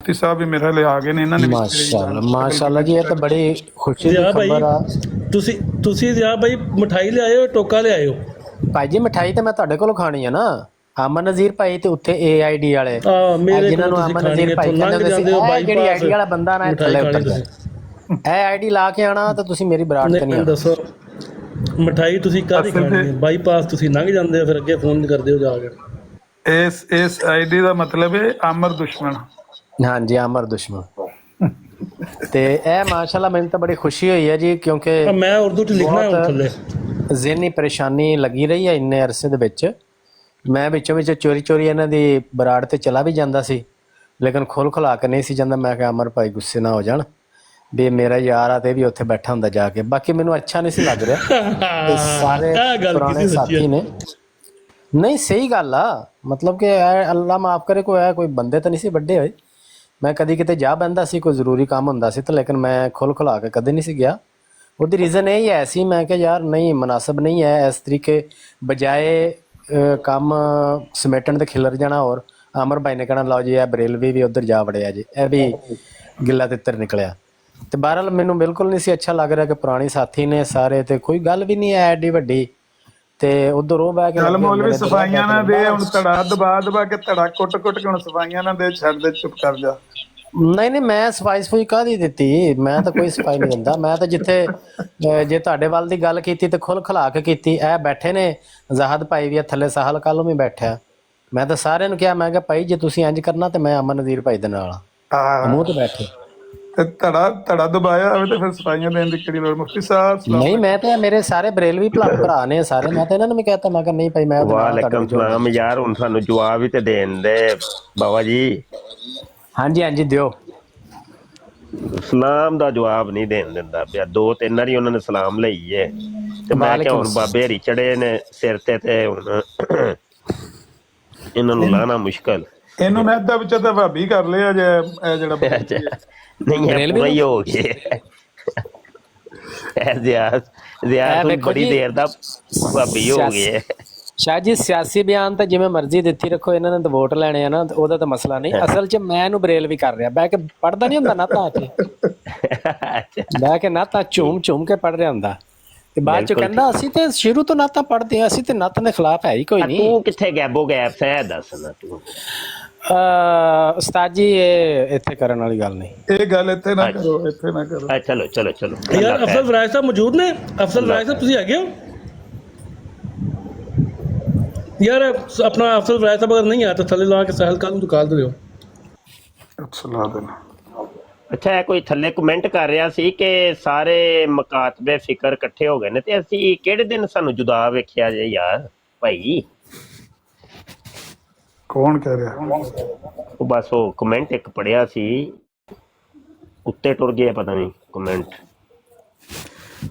मुफ्ती साहब भी मेरे लिए आ गए ने, इन्होंने भी माशाल्लाह जी, ये तो बड़ी खुशी की खबर आ। ਤੁਸੀਂ ਜੀ ਭਾਈ ਮਠਾਈ ਲਿਆਏ ਹੋ, ਟੋਕਾ ਲਿਆਏ ਹੋ? ਭਾਈ ਜੀ ਮਿਠਾਈ ਤਾਂ ਮੈਂ ਤੁਹਾਡੇ ਕੋਲੋਂ ਖਾਣੀ ਆ ਨਾ। ਅਮਨ ਨਜ਼ੀਰ ਭਾਈ ਤੇ ਉੱਥੇ AID ਵਾਲੇ ਮੇਰੇ ਜਿਨ੍ਹਾਂ ਨੂੰ ਅਮਨ ਨਜ਼ੀਰ ਭਾਈ ਕਹਿੰਦੇ ਹੁੰਦੇ ਸੀ, ਇਹ ਜਿਹੜੀ ID ਵਾਲਾ ਬੰਦਾ ਨਾ ਥੱਲੇ ਉਤਰ ਜਾ, ਇਹ ID ਲਾ ਕੇ ਆਣਾ ਤਾਂ ਤੁਸੀਂ ਮੇਰੀ ਬਰਾਤ ਤੇ ਨਹੀਂ ਆਣਾ। ਦੱਸੋ ਮਠਾਈ ਤੁਸੀਂ ਕਾਹਦੀ ਖਾਣੀ ਹੈ? ਬਾਈਪਾਸ ਤੁਸੀਂ ਲੰਘ ਜਾਂਦੇ ਹੋ, ਫਿਰ ਅੱਗੇ ਫੋਨ ਕਰਦੇ ਹੋ ਜਾ ਕੇ। ਇਸ ID ਦਾ ਮਤਲਬ ਹੈ ਅਮਰ ਦੁਸ਼ਮਣ। ਹਾਂਜੀ, ਅਮਰ ਦੁਸ਼ਮਣ। ਤੇ ਇਹ ਮਾਸ਼ਾਅੱਲਾ ਮੈਨੂੰ ਤਾਂ ਬੜੀ ਖੁਸ਼ੀ ਹੋਈ ਹੈ ਜੀ, ਕਿਉਂਕਿ ਮੈਂ ਉਰਦੂ ਚ ਲਿਖਣਾ ਹੈ ਥੱਲੇ। ਜ਼ਿਹਨੀ ਪਰੇਸ਼ਾਨੀ ਲੱਗੀ ਰਹੀ ਹੈ ਇੰਨੇ ਅਰਸੇ ਦੇ ਵਿੱਚ। ਮੈਂ ਵਿੱਚੋਂ ਵਿੱਚ ਚੋਰੀ ਇਹਨਾਂ ਦੀ ਬਰਾੜ ਤੇ ਚਲਾ ਵੀ ਜਾਂਦਾ ਸੀ, ਲੇਕਿਨ ਖੁਲਾ ਕੇ ਨਹੀਂ ਸੀ ਜਾਂਦਾ। ਮੈਂ ਕਿਹਾ ਅਮਰ ਭਾਈ ਗੁੱਸੇ ਨਾ ਹੋ ਜਾਣ, ਵੀ ਮੇਰਾ ਯਾਰ ਆ ਤੇ ਵੀ ਉੱਥੇ ਬੈਠਾ ਹੁੰਦਾ ਜਾ ਕੇ। ਬਾਕੀ ਮੈਨੂੰ ਅੱਛਾ ਨਹੀਂ ਸੀ ਲੱਗ ਰਿਹਾ। ਸਾਰੇ ਪੁਰਾਣੇ ਸਾਥੀ ਨੇ। ਨਹੀਂ ਸਹੀ ਗੱਲ ਆ, ਮਤਲਬ ਕਿ ਅੱਲਾ ਮਾਫ ਕਰੇ ਕੋਈ ਬੰਦੇ ਤਾਂ ਨਹੀਂ ਸੀ ਵੱਡੇ ਹੋਏ। ਮੈਂ ਕਦੀ ਕਿਤੇ ਜਾ ਬਹਿੰਦਾ ਸੀ, ਕੋਈ ਜ਼ਰੂਰੀ ਕੰਮ ਹੁੰਦਾ ਸੀ ਤਾਂ, ਲੇਕਿਨ ਮੈਂ ਖੁਲਾ ਕੇ ਕਦੇ ਨਹੀਂ ਸੀ ਗਿਆ। ਉਹਦੀ ਰੀਜ਼ਨ ਇਹ ਹੀ ਹੈ ਸੀ, ਮੈਂ ਕਿਹਾ ਯਾਰ ਨਹੀਂ ਮੁਨਾਸਬ ਨਹੀਂ ਹੈ ਇਸ ਤਰੀਕੇ, ਬਜਾਏ ਕੰਮ ਸਮੇਟਣ ਤੇ ਖਿਲਰ ਜਾਣਾ। ਔਰ ਅਮਰ ਭਾਈ ਨੇ ਕਹਿਣਾ ਲਓ ਜੀ ਇਹ ਬਰੇਲਵੀ ਵੀ ਉੱਧਰ ਜਾ ਵੜਿਆ ਜੀ, ਇਹ ਵੀ ਗਿੱਲਾ ਤਿੱਤਰ ਨਿਕਲਿਆ। ਤੇ ਬਹਰਹਾਲ ਮੈਨੂੰ ਬਿਲਕੁਲ ਨਹੀਂ ਸੀ ਅੱਛਾ ਲੱਗ ਰਿਹਾ ਕਿ ਪੁਰਾਣੇ ਸਾਥੀ ਨੇ ਸਾਰੇ, ਤੇ ਕੋਈ ਗੱਲ ਵੀ ਨਹੀਂ ਹੈ ਐਡੀ ਵੱਡੀ। ਤੇ ਉਧਰ ਉਹ ਬਹਿ ਕੇ ਚੱਲ ਮੌਲਵੀ ਸਫਾਈਆਂ ਨਾ ਦੇ, ਹੁਣ ਧੜਾ ਦਬਾ ਕੇ ਧੜਾ ਕੁੱਟ ਕੇ ਹੁਣ ਸਫਾਈਆਂ ਨਾ ਦੇ, ਛੱਡ ਦੇ, ਚੁੱਪ ਕਰ ਜਾ। ਨਹੀਂ ਮੈਂ ਸਫਾਈ ਕਾਹਦੀ ਦਿੱਤੀ? ਮੈਂ ਤਾਂ ਕੋਈ ਸਫਾਈ ਨਹੀਂ ਦਿੰਦਾ। ਮੈਂ ਤਾਂ ਜਿੱਥੇ ਜੇ ਤੁਹਾਡੇ ਵੱਲ ਦੀ ਗੱਲ ਕੀਤੀ ਤੇ ਖੁਲਾ ਕੇ ਕੀਤੀ। ਇਹ ਬੈਠੇ ਨੇ ਜ਼ਾਹਦ ਭਾਈ ਵੀ ਥੱਲੇ, ਸਾਹਲ ਕਾਲੋਂ ਵੀ ਬੈਠਿਆ। ਮੈਂ ਤਾਂ ਸਾਰਿਆਂ ਨੂੰ ਕਿਹਾ, ਮੈਂ ਕਿਹਾ ਭਾਈ ਜੇ ਤੁਸੀਂ ਇੰਜ ਕਰਨਾ ਤੇ ਮੈਂ ਅਮਨ ਨਜ਼ੀਰ ਭਾਈ ਦੇ ਨਾਲ ਆ, ਮੂੰਹ ਤੇ ਬੈਠੇ। ਤੇ ਧੜਾ ਦਬਾਇਆ ਹੋਵੇ ਤੇ ਫਿਰ ਸਫਾਈਆਂ ਦੇਣ ਦੀ ਕਿਹੜੀ ਲੋੜ? ਮੁਫਤੀ ਸਾਹਿਬ ਨਹੀਂ, ਮੈਂ ਤਾਂ ਮੇਰੇ ਸਾਰੇ ਬਰੇਲਵੀ ਭਰਾ ਨੇ ਸਾਰੇ, ਮੈਂ ਤਾਂ ਇਹਨਾਂ ਨੂੰ ਵੀ ਕਹਿਤਾ, ਮੈਂ ਕਿਹਾ ਨਹੀਂ ਭਾਈ ਮੈਂ। ਵਾਲੇਕਮ ਸਲਾਮ ਯਾਰ, ਹੁਣ ਸਾਨੂੰ ਜਵਾਬ ਵੀ ਤੇ ਦੇਣ ਦੇ ਬਾਬਾ ਜੀ। ਹਾਂਜੀ ਦਿਓ। ਸਲਾਮ ਦਾ ਜਵਾਬ ਨਹੀਂ ਦੇਣ ਦਿੰਦਾ ਪਿਆ। 2-3 ਵਾਰੀ ਉਹਨਾਂ ਨੇ ਸਲਾਮ ਲਈ ਹੈ ਤੇ ਮੈਂ ਕਿਹਾ ਹੁਣ ਬਾਬੇ ਹਰੀ ਚੜੇ ਨੇ ਸਿਰ ਤੇ ਹੁਣ ਇਹਨਾਂ ਨੂੰ ਲਾਣਾ ਮੁਸ਼ਕਲ। ਇਹਨੂੰ ਮੈਂ ਅੱਧਾ ਵਿੱਚ ਤਾਂ ਭਾਬੀ ਕਰ ਲਿਆ ਜੇ, ਇਹ ਜਿਹੜਾ ਨਹੀਂ ਹੈ ਪੂਰਾ ਹੀ ਹੋ ਗਿਆ। ਜ਼ਿਆਦਾ ਬੜੀ ਦੇਰ ਦਾ ਭਾਬੀ ਹੋ ਗਿਆ। ਸ਼ਾਹ ਜੀ ਸਿਆਸੀ ਬਿਆਨ ਤਾਂ ਜਿਵੇਂ ਮਰਜ਼ੀ ਦਿੱਤੀ ਰੱਖੋ, ਇਹਨਾਂ ਨੇ ਤਾਂ ਵੋਟ ਲੈਣੇ ਆ ਨਾ, ਉਹਦਾ ਤਾਂ ਮਸਲਾ ਨਹੀਂ। ਅਸਲ 'ਚ ਮੈਂ ਇਹਨੂੰ ਬਰੇਲ ਵੀ ਕਰ ਰਿਹਾ, ਬਹਿ ਕੇ ਪੜ੍ਹਦਾ ਨਹੀਂ ਹੁੰਦਾ ਨਾਤਾਂ 'ਚ, ਬਹਿ ਕੇ ਨਾਤਾਂ ਝੂਮ ਕੇ ਪੜ੍ਹ ਰਿਹਾ ਹੁੰਦਾ। ਤੇ ਬਾਅਦ 'ਚ ਕਹਿੰਦਾ ਅਸੀਂ ਤੇ ਸ਼ੁਰੂ ਤੋਂ ਨਾਤਾਂ ਪੜ੍ਹਦੇ ਹਾਂ, ਅਸੀਂ ਤੇ ਨੱਤ ਦੇ ਖਿਲਾਫ ਹੈ ਹੀ ਕੋਈ ਨਹੀਂ। ਤੂੰ ਕਿੱਥੇ ਗੈਬੋ ਗੈਬ ਸਹਿ ਦੱਸ ਨਾ ਤੂੰ। ਉਸਤਾਦ ਜੀ ਇਹ ਇੱਥੇ ਕਰਨ ਵਾਲੀ ਗੱਲ ਨਹੀਂ, ਇਹ ਗੱਲ ਇੱਥੇ ਨਾ ਕਰੋ, ਇੱਥੇ ਨਾ ਕਰੋ। ਚਲੋ ਯਾਰ ਅਫਜ਼ਲ ਫਰਾਜ ਸਾਹਿਬ ਮੌਜੂਦ ਨੇ? ਅਫਜ਼ਲ ਫਰਾਜ ਸਾਹਿਬ ਤੁਸੀਂ ਹੈਗੇ ਹੋ ਯਾਰ? ਆਪਣਾ ਅਫਜ਼ਲ ਫਰਾਜ ਸਾਹਿਬ ਅਗਰ ਨਹੀਂ ਆ ਤਾਂ ਥੱਲੇ ਲਾ ਕੇ ਸਾਹਲ ਕਾਲ ਨੂੰ ਕਾਲ ਦਿਓ। ਅੱਛਾ ਲਾ ਦੇਣਾ। ਅੱਛਾ, ਇਹ ਕੋਈ ਥੱਲੇ ਕਮੈਂਟ ਕਰ ਰਿਹਾ ਸੀ ਕਿ ਸਾਰੇ ਮਕਾਤਬੇ ਫਿਕਰ ਇਕੱਠੇ ਹੋ ਗਏ ਨੇ ਤੇ ਅਸੀਂ ਕਿਹੜੇ ਦਿਨ ਸਾਨੂੰ ਜੁਦਾ ਵੇਖਿਆ ਜੇ ਯਾਰ ਭਾਈ? ਕੌਣ ਕਹਿ ਰਿਹਾ? ਉਹ ਬਸ ਉਹ ਕਮੈਂਟ ਇੱਕ ਪੜਿਆ ਸੀ, ਉੱਤੇ ਟੁਰ ਗਿਆ ਪਤਾ ਨਹੀਂ ਕਮੈਂਟ।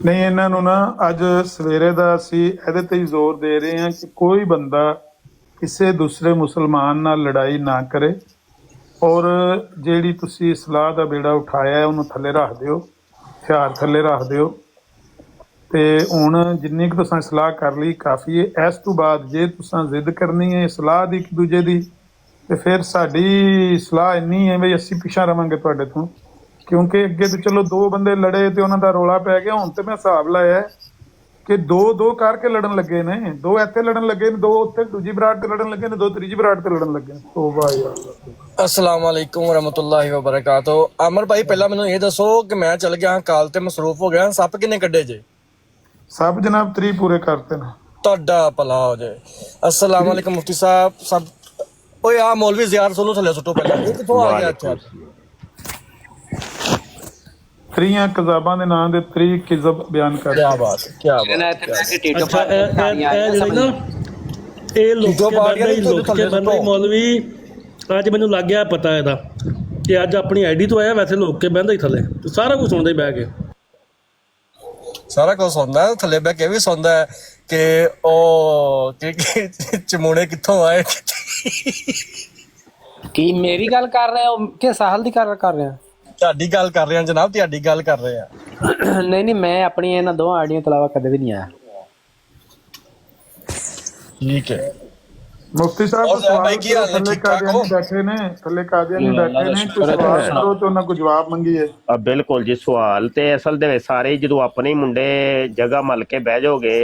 ਨਹੀਂ ਇਹਨਾਂ ਨੂੰ ਨਾ ਅੱਜ ਸਵੇਰੇ ਦਾ ਅਸੀਂ ਇਹਦੇ ਤੇ ਹੀ ਜ਼ੋਰ ਦੇ ਰਹੇ ਹਾਂ ਕਿ ਕੋਈ ਬੰਦਾ ਕਿਸੇ ਦੂਸਰੇ ਮੁਸਲਮਾਨ ਨਾਲ ਲੜਾਈ ਨਾ ਕਰੇ। ਔਰ ਜਿਹੜੀ ਤੁਸੀਂ ਇਸਲਾਹ ਦਾ ਬੇੜਾ ਉਠਾਇਆ ਉਹਨੂੰ ਥੱਲੇ ਰੱਖ ਦਿਓ, ਹਥਿਆਰ ਥੱਲੇ ਰੱਖ ਦਿਓ। ਤੇ ਹੁਣ ਜਿੰਨੀ ਕੁ ਤੁਸੀਂ ਸਲਾਹ ਕਰ ਲਈ ਕਾਫੀ ਹੈ। ਇਸ ਤੋਂ ਬਾਅਦ ਜੇ ਤੁਸੀਂ ਜ਼ਿੱਦ ਕਰਨੀ ਹੈ ਸਲਾਹ ਦੀ ਇੱਕ ਦੂਜੇ ਦੀ, ਤੇ ਫਿਰ ਸਾਡੀ ਸਲਾਹ ਇੰਨੀ ਹੈ ਵੀ ਅਸੀਂ ਪਿੱਛਾ ਰਵਾਂਗੇ ਤੁਹਾਡੇ ਤੋਂ, ਕਿਉਂਕਿ ਅੱਗੇ ਤੇ ਚਲੋ 2 ਬੰਦੇ ਲੜੇ ਤੇ ਉਹਨਾਂ ਦਾ ਰੌਲਾ ਪੈ ਗਿਆ। ਹੁਣ ਤੇ ਮੈਂ ਹਿਸਾਬ ਲਾਇਆ ਕਿ 2 ਕਰਕੇ ਲੜਨ ਲੱਗੇ ਨੇ, 2 ਇੱਥੇ ਲੜਨ ਲੱਗੇ ਨੇ, 2 ਉੱਥੇ ਦੂਜੀ ਬਰਾੜ ਤੇ ਲੜਨ ਲੱਗੇ ਨੇ, 2 ਤੀਜੀ ਬਰਾੜ ਤੇ ਲੜਨ ਲੱਗੇ ਨੇ। ਤੋਬਾ ਯਾਰ। अस्सलाम वालेकुम वरहमतुल्लाहि वबरकातुहू। अमर भाई पहला मैनू ये दसो कि मैं चल गया काल ते मसरूफ हो गया, सप किन्ने कड्डे जे? सब जनाब 3 पूरे करते हैं। ਤੁਹਾਡਾ ਭਲਾ ਹੋ ਜਾਏ। अस्सलाम वालेकुम मुफ्ती साहब सब। ओए आ मौलवी ज़ियार सोनू थले सुटो पहला, ये किथों आ गया ਇੱਥੇ? 3 ਕਿਜ਼ਾਬਾਂ ਦੇ ਨਾਂ ਦੇ 3 ਕਿਜ਼ਬ ਬਿਆਨ ਕਰ। क्या बात है, क्या बात है। ਅੱਛਾ ਇਹ ਲੋਕ ਕੇ ਬੰਦੇ ਮੌਲਵੀ ਅੱਜ ਮੈਨੂੰ ਲੱਗ ਗਿਆ ਪਤਾ ਇਹਦਾ ਕਿ ਅੱਜ ਆਪਣੀ ਆਈਡੀ ਤੋਂ ਆਇਆ, ਵੈਸੇ ਲੋਕ ਕੇ ਬਹਿੰਦਾ ਹੀ ਥੱਲੇ ਸਾਰਾ ਕੁਝ ਸੁਣਦਾ ਹੀ ਬਹਿ ਕੇ। ਸਾਰਾ ਕੁਝ ਸੁਣਦਾ ਹੈ ਥੱਲੇ ਬਹਿ ਕੇ, ਵੀ ਸੁਣਦਾ ਹੈ ਕਿ ਉਹ ਚਮੂਣੇ ਕਿੱਥੋਂ ਆਏ। ਕੀ ਮੇਰੀ ਗੱਲ ਕਰ ਰਹੇ ਹੋ ਕਿ ਸਾਹਲ ਦੀ ਕਰ ਰਹੇ ਆ? ਤੁਹਾਡੀ ਗੱਲ ਕਰ ਰਹੇ ਹਾਂ ਜਨਾਬ, ਤੁਹਾਡੀ ਗੱਲ ਕਰ ਰਹੇ ਆ। ਨਹੀਂ ਮੈਂ ਆਪਣੀ ਇਹਨਾਂ 2 ਆਈਡੀਆਂ ਤੋਂ ਇਲਾਵਾ ਕਦੇ ਵੀ ਨਹੀਂ ਆਇਆ। ਠੀਕ ਹੈ। ਮੁਫਤੀ ਸਾਹਿਬ और को जैन सवाल भाई की करो, हाल है? थल्ले ठीक ठाक हो? कादियानी बैठे ने, थल्ले कादियानी बैठे ने, कोई है। सवाल करो तो उन्हें कोई जवाब मंगिए। ਬਿਲਕੁਲ ਜੀ, ਸਵਾਲ ਤੇ ਅਸਲ ਦੇ ਵਿੱਚ ਸਾਰੇ ਹੀ ਜਦੋਂ ਆਪਣੇ ਹੀ ਮੁੰਡੇ ਜਗ੍ਹਾ ਮਲ ਕੇ ਬਹਿ ਜਾਓਗੇ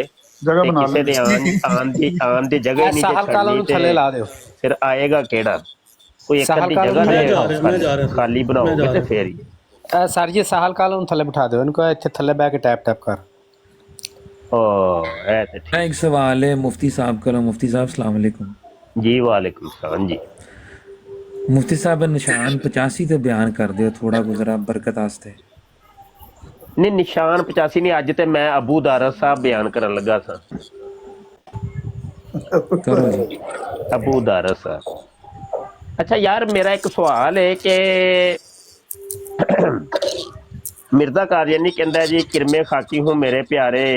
जगह ਤੇ बना ਕਿਸੇ ਦੇ लेंगे। ਆਣ ਦੀ ਜਗ੍ਹਾ ਹੀ ਨਹੀਂ ਸਾਹਲ ਤੇ ਕਾਲਾ ਛੱਡਣੀ ਨੂੰ ਥੱਲੇ ਤੇ ਲਾ ਦਿਓ। ਫਿਰ ਆਏਗਾ ਕਿਹੜਾ? ਕੋਈ ਇੱਕ ਸਾਹਲ ਅੱਧੀ ਕਾਲਾ ਜਗ੍ਹਾ ਨੂੰ ਮੈਂ ਦੇ ਜਾ ਰਿਹਾ, ਮੈਂ ਜਾ ਰਿਹਾ ਸੀ। ਖਾਲੀ ਮੈਂ ਬਣਾਓਗੇ ਜਾ ਤੇ ਰਿਹਾ। ਫੇਰ ਹੀ। ਸਰ ਜੀ ਸਾਹਲ ਕਾਲਾ ਨੂੰ ਥੱਲੇ ਬਿਠਾ ਦਿਓ, ਇਹਨੂੰ ਕਹੋ ਇੱਥੇ ਥੱਲੇ ਬਹਿ ਕੇ ਟੈਪ ਟੈਪ ਕਰ। ਓ ਇਹ ਤੇ ਠੀਕ। एक सवाल है मुफ्ती साहब करो। मुफ्ती साहब सलाम वालेकुम। ਜੀ ਵਾਲੇकुम सलाम जी। मुफ्ती साहब निशान 85 ਤੇ ਬਿਆਨ ਕਰ ਦਿਓ ਥੋੜਾ ਗੁਜ਼ਰਾ ਬਰਕਤ ਵਾਸਤੇ। ਨਹੀਂ ਨਿਸ਼ਾਨ 85 ਨਹੀਂ, ਅੱਜ ਤੇ ਮੈਂ ਅਬੂ ਦਾਰਸ ਸਾਹਿਬ ਬਿਆਨ ਕਰਨ ਲੱਗਾ ਸਾਂ। ਕਰੋ ਜੀ। ਅਬੂ ਦਾਰਸ ਸਾਹਿਬ। ਅੱਛਾ ਯਾਰ, ਮੇਰਾ ਇੱਕ ਸਵਾਲ ਹੈ ਕਿ मिर्जा कादियानी कहता है जी, किरमे खाकी हूँ मेरे प्यारे,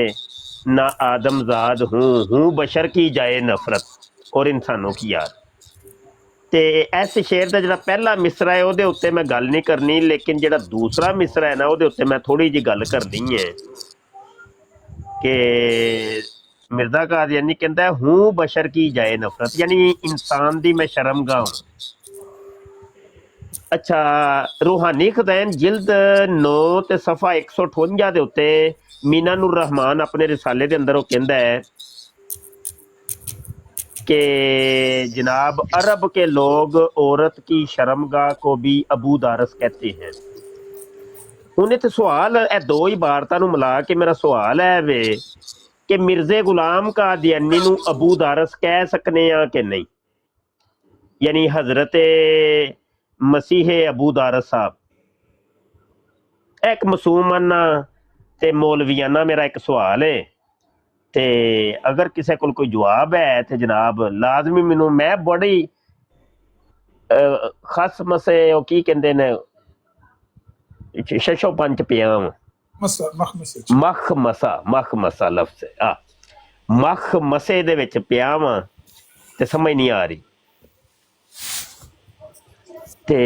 ना आदमजाद हूँ बशर की जाए नफरत और इंसानों की यार। ਤੇ ਇਸ ਸ਼ੇਰ ਦਾ ਜਿਹੜਾ ਪਹਿਲਾ ਮਿਸਰਾ ਹੈ ਉਹਦੇ ਉੱਤੇ ਮੈਂ ਗੱਲ ਨਹੀਂ ਕਰਨੀ, ਲੇਕਿਨ ਜਿਹੜਾ ਦੂਸਰਾ ਮਿਸਰਾ ਹੈ ਨਾ ਉਹਦੇ ਉੱਤੇ ਮੈਂ ਥੋੜੀ ਜਿਹੀ ਗੱਲ ਕਰਨੀ ਹੈ ਕਿ ਮਿਰਜ਼ਾ ਕਾਦੀਆਨੀ ਕਹਿੰਦਾ ਹੈ ਹੂੰ ਬਸ਼ਰ ਕੀ ਜਾਏ ਨਫ਼ਰਤ, ਯਾਨੀ ਇਨਸਾਨ ਦੀ ਮੈਂ ਸ਼ਰਮਗਾਹ ਹੂੰ। ਅੱਛਾ, ਰੂਹਾਨੀ ਖਜ਼ਾਨ ਜਿਲਦ 9 ਤੇ ਸਫਾ 158 ਦੇ ਉੱਤੇ ਮੀਨਾ ਨੂਰ ਰਹਿਮਾਨ ਆਪਣੇ ਰਿਸਾਲੇ ਦੇ ਅੰਦਰ ਉਹ ਕਹਿੰਦਾ ਹੈ कि जनाब अरब के लोग औरत की शर्मगाह को भी अबू दारस कहते हैं। उन्हें तो सवाल है, दो ही इबारतां नूं मिला के मेरा सवाल है वे कि मिर्जे गुलाम कादियानी नूं अबू दारस कह सकने आ कि नहीं, यानी हजरत मसीह अबू दारस साहब। एक मसूमाना ते मौलवियाना मेरा एक सवाल है, ਤੇ ਅਗਰ ਕਿਸੇ ਕੋਲ ਕੋਈ ਜਵਾਬ ਹੈ ਤੇ ਜਨਾਬ ਲਾਜ਼ਮੀ ਮੈਨੂੰ, ਮੈਂ ਬੜੀ ਖਾਸ ਮਸੇ ਉਹ ਕੀ ਕਹਿੰਦੇ ਨੇ ਛੇਸ਼ੋ ਪੰਜ ਪਿਆ ਵਾਂ ਮਖ ਮਸਾ ਲਫ਼ਜ਼ ਆ ਮਖ ਮਸੇ ਦੇ ਵਿੱਚ ਪਿਆ ਵਾਂ ਤੇ ਸਮਝ ਨਹੀਂ ਆ ਰਹੀ। ਤੇ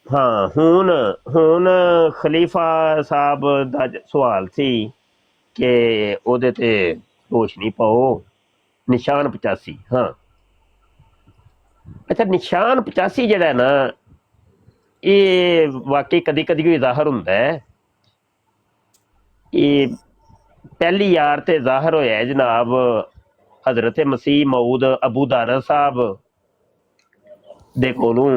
ਹਾਂ, ਹੁਣ ਖਲੀਫਾ ਸਾਹਿਬ ਦਾ ਸਵਾਲ ਸੀ ਕਿ ਉਹਦੇ ਤੇ ਰੋਸ਼ਨੀ ਪਾਓ। ਨਿਸ਼ਾਨ 85, ਹਾਂ ਅੱਛਾ, ਨਿਸ਼ਾਨ 85 ਜਿਹੜਾ ਨਾ ਇਹ ਵਾਕਈ ਕਦੀ ਕਦੀ ਕੋਈ ਜ਼ਾਹਰ ਹੁੰਦਾ ਹੈ। ਇਹ ਪਹਿਲੀ ਯਾਰ ਤੇ ਜ਼ਾਹਰ ਹੋਇਆ ਜਨਾਬ ਹਜ਼ਰਤ ਮਸੀਹ ਮਊਦ ਅਬੂ ਦਾਰਸ ਸਾਹਿਬ ਦੇ ਕੋਲੋਂ।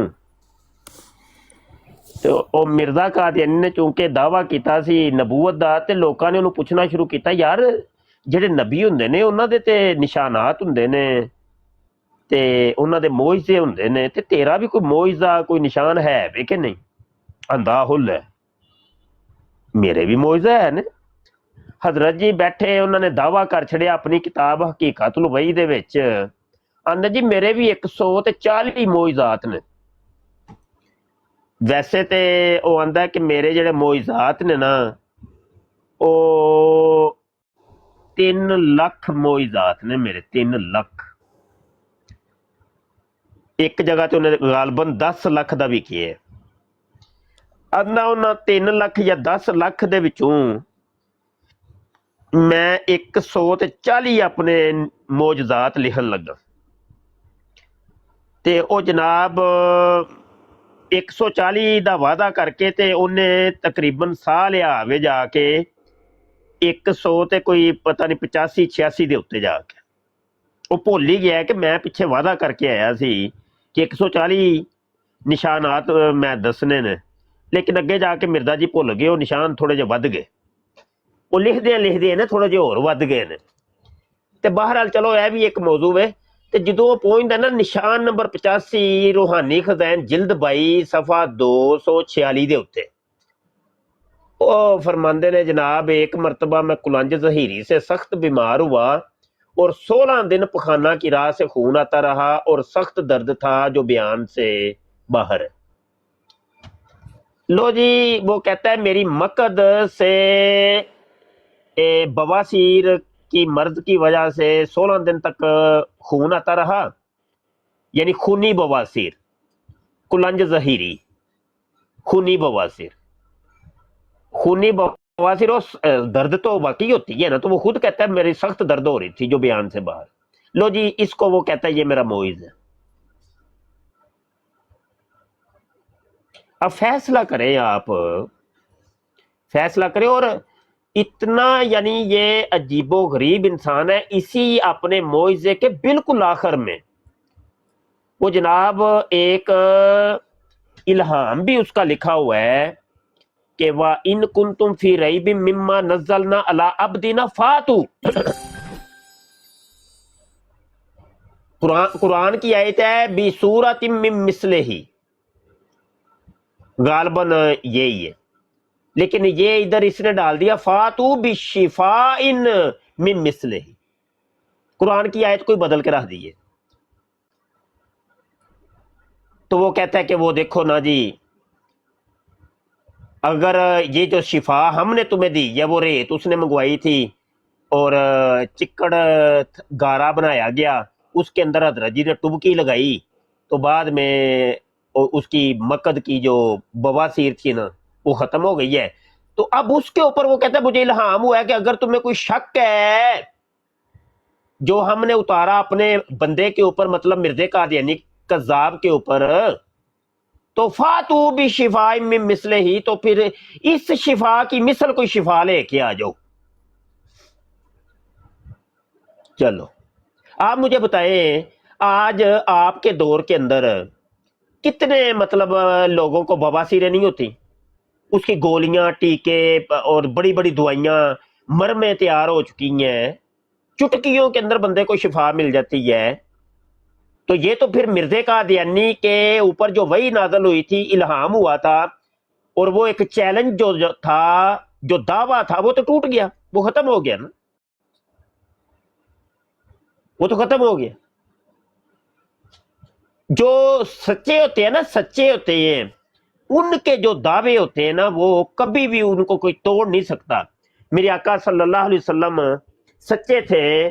ਤੇ ਉਹ ਮਿਰਜ਼ਾ ਕਾਦੀਆਨੀ ਨੇ ਚੂੰਕਿ ਦਾਅਵਾ ਕੀਤਾ ਸੀ ਨਬੂਵਤ ਦਾ, ਤੇ ਲੋਕਾਂ ਨੇ ਉਹਨੂੰ ਪੁੱਛਣਾ ਸ਼ੁਰੂ ਕੀਤਾ, ਯਾਰ ਜਿਹੜੇ ਨਬੀ ਹੁੰਦੇ ਨੇ ਉਹਨਾਂ ਦੇ ਤੇ ਨਿਸ਼ਾਨਾਤ ਹੁੰਦੇ ਨੇ ਤੇ ਉਹਨਾਂ ਦੇ ਮੋਇਜ਼ੇ ਹੁੰਦੇ ਨੇ, ਤੇ ਤੇਰਾ ਵੀ ਕੋਈ ਮੋਇਜ਼ਾ ਕੋਈ ਨਿਸ਼ਾਨ ਹੈ ਵੇ ਕਿ ਨਹੀਂ? ਅੰਦਾ ਹੁੱਲ ਹੈ, ਮੇਰੇ ਵੀ ਮੋਇਜ਼ਾ ਹੈ ਨੇ। ਹਜ਼ਰਤ ਜੀ ਬੈਠੇ, ਉਹਨਾਂ ਨੇ ਦਾਅਵਾ ਕਰ ਛੜਿਆ ਆਪਣੀ ਕਿਤਾਬ ਹਕੀਕਤੁਲ ਵਹੀ ਦੇ ਵਿੱਚ, ਆਂਦੇ ਜੀ ਮੇਰੇ ਵੀ 140 ਮੋਇਜ਼ਾਤ ਨੇ। ਵੈਸੇ ਤੇ ਉਹ ਆਂਦਾ ਕਿ ਮੇਰੇ ਜਿਹੜੇ ਮੋਇਜ਼ਾਤ ਨੇ ਨਾ ਉਹ 3 ਲੱਖ ਮੋਇਜ਼ਾਤ ਨੇ ਮੇਰੇ, 3 ਲੱਖ। ਇੱਕ ਜਗ੍ਹਾ ਤੇ ਉਹਨੇ ਗਾਲਬਨ 10 ਲੱਖ ਦਾ ਵੀ ਕਿਹਾ। ਆਂਦਾ ਉਹਨਾਂ 3 ਲੱਖ ਜਾਂ 10 ਲੱਖ ਦੇ ਵਿੱਚੋਂ ਮੈਂ 140 ਆਪਣੇ ਮੌਜਜ਼ਾਤ ਲਿਖਣ ਲੱਗਾ। ਤੇ ਉਹ ਜਨਾਬ 140 ਦਾ ਵਾਅਦਾ ਕਰਕੇ ਤੇ ਉਹਨੇ ਤਕਰੀਬਨ ਸਾਹ ਲਿਆ ਆਵੇ ਜਾ ਕੇ 100 ਤੇ ਕੋਈ ਪਤਾ ਨਹੀਂ 85 86 ਦੇ ਉੱਤੇ ਜਾ ਕੇ ਉਹ ਭੁੱਲ ਹੀ ਗਿਆ ਕਿ ਮੈਂ ਪਿੱਛੇ ਵਾਅਦਾ ਕਰਕੇ ਆਇਆ ਸੀ ਕਿ 140 ਨਿਸ਼ਾਨਾਤ ਮੈਂ ਦੱਸਣੇ ਨੇ, ਲੇਕਿਨ ਅੱਗੇ ਜਾ ਕੇ ਮਿਰਜ਼ਾ ਜੀ ਭੁੱਲ ਗਏ, ਉਹ ਨਿਸ਼ਾਨ ਥੋੜੇ ਜਿਹੇ ਵੱਧ ਗਏ। ਉਹ ਲਿਖਦੇ ਨੇ ਥੋੜੇ ਜਿਹੇ ਹੋਰ ਵੱਧ ਗਏ ਨੇ। ਤੇ ਬਹਰਹਾਲ ਚਲੋ ਇਹ ਵੀ ਇੱਕ ਮੌਜੂ ਹੈ। ਤੇ ਜਦੋਂ ਉਹ ਪਹੁੰਚਦਾ ਨਾ ਨਿਸ਼ਾਨ ਨੰਬਰ 85 ਰੂਹਾਨੀ ਖਜ਼ਾਨ ਜਿਲਦ 22 ਸਫਾ 246 ਦੇ ਉੱਤੇ, ਉਹ फरमाते ने जनाब एक मरतबा मैं कुलंज जहीरी से सख्त बीमार हुआ और 16 दिन पखाना की राह से खून आता रहा और सख्त दर्द था जो बयान से बाहर है। लो जी, वो कहता है मेरी मकद से बवासीर की मर्द की वजह से 16 दिन तक खून आता रहा, यानी खूनी बवासीर, कुलंज जहीरी खूनी बवासीर। खूनी बवासीर दर्द तो वाकई होती है ना, तो वो खुद कहता है मेरी सख्त दर्द हो रही थी जो बयान से बाहर। लो जी, इसको वो कहता है ये मेरा मोइज है। अब फैसला करें आप, फैसला करें। और इतना यानी ये अजीबो गरीब इंसान है, इसी अपने मोइजे के बिल्कुल आखिर में वो जनाब एक इल्हाम भी उसका लिखा हुआ है कि वाह इन कुंतुम फी रईबिम मिम्मा नज़्ज़लना अला अब्दिना फातू। कुरान की आयत है बी सूरतिम मिन मिस्लिही, गालबन यही है, लेकिन ये इधर इसने डाल दिया फातू बी शिफाइन मिन मिस्लिही। कुरान की आयत कोई बदल के रख दी है। तो वो कहता है कि वो देखो ना जी, अगर ये जो शिफा हमने तुम्हें दी, या वो रेत उसने मंगवाई थी और चिक्कड़ गारा बनाया गया, उसके अंदर हजरत जी ने टुबकी लगाई, तो बाद में उसकी मकद की जो बवासीर थी ना वो खत्म हो गई है। तो अब उसके ऊपर वो कहता है मुझे इल्हाम हुआ है कि अगर तुम्हें कोई शक है जो हमने उतारा अपने बंदे के ऊपर, मतलब मिर्ज़े कादियानी कज़्ज़ाब के ऊपर, तो फातू भी शिफा में मिसले ही, तो फिर इस शिफा की मिसल कोई शिफा लेके आ जाओ। चलो आप मुझे बताएं, आज आपके दौर के अंदर कितने मतलब लोगों को बवासीरें नहीं होती, उसकी गोलियां टीके और बड़ी बड़ी दवाइयां मरमें तैयार हो चुकी हैं, चुटकियों के अंदर बंदे को शिफा मिल जाती है। तो ये तो फिर मिर्ज़े कादियानी के ऊपर जो वही नाज़िल हुई थी, इल्हाम हुआ था, और वो एक चैलेंज जो था, जो दावा था, वो तो टूट गया, वो खत्म हो गया ना, वो तो खत्म हो गया। जो सच्चे होते हैं ना, सच्चे होते हैं, उनके जो दावे होते हैं ना, वो कभी भी उनको कोई तोड़ नहीं सकता। मेरे आका सल्लल्लाहु अलैहि वसल्लम सच्चे थे,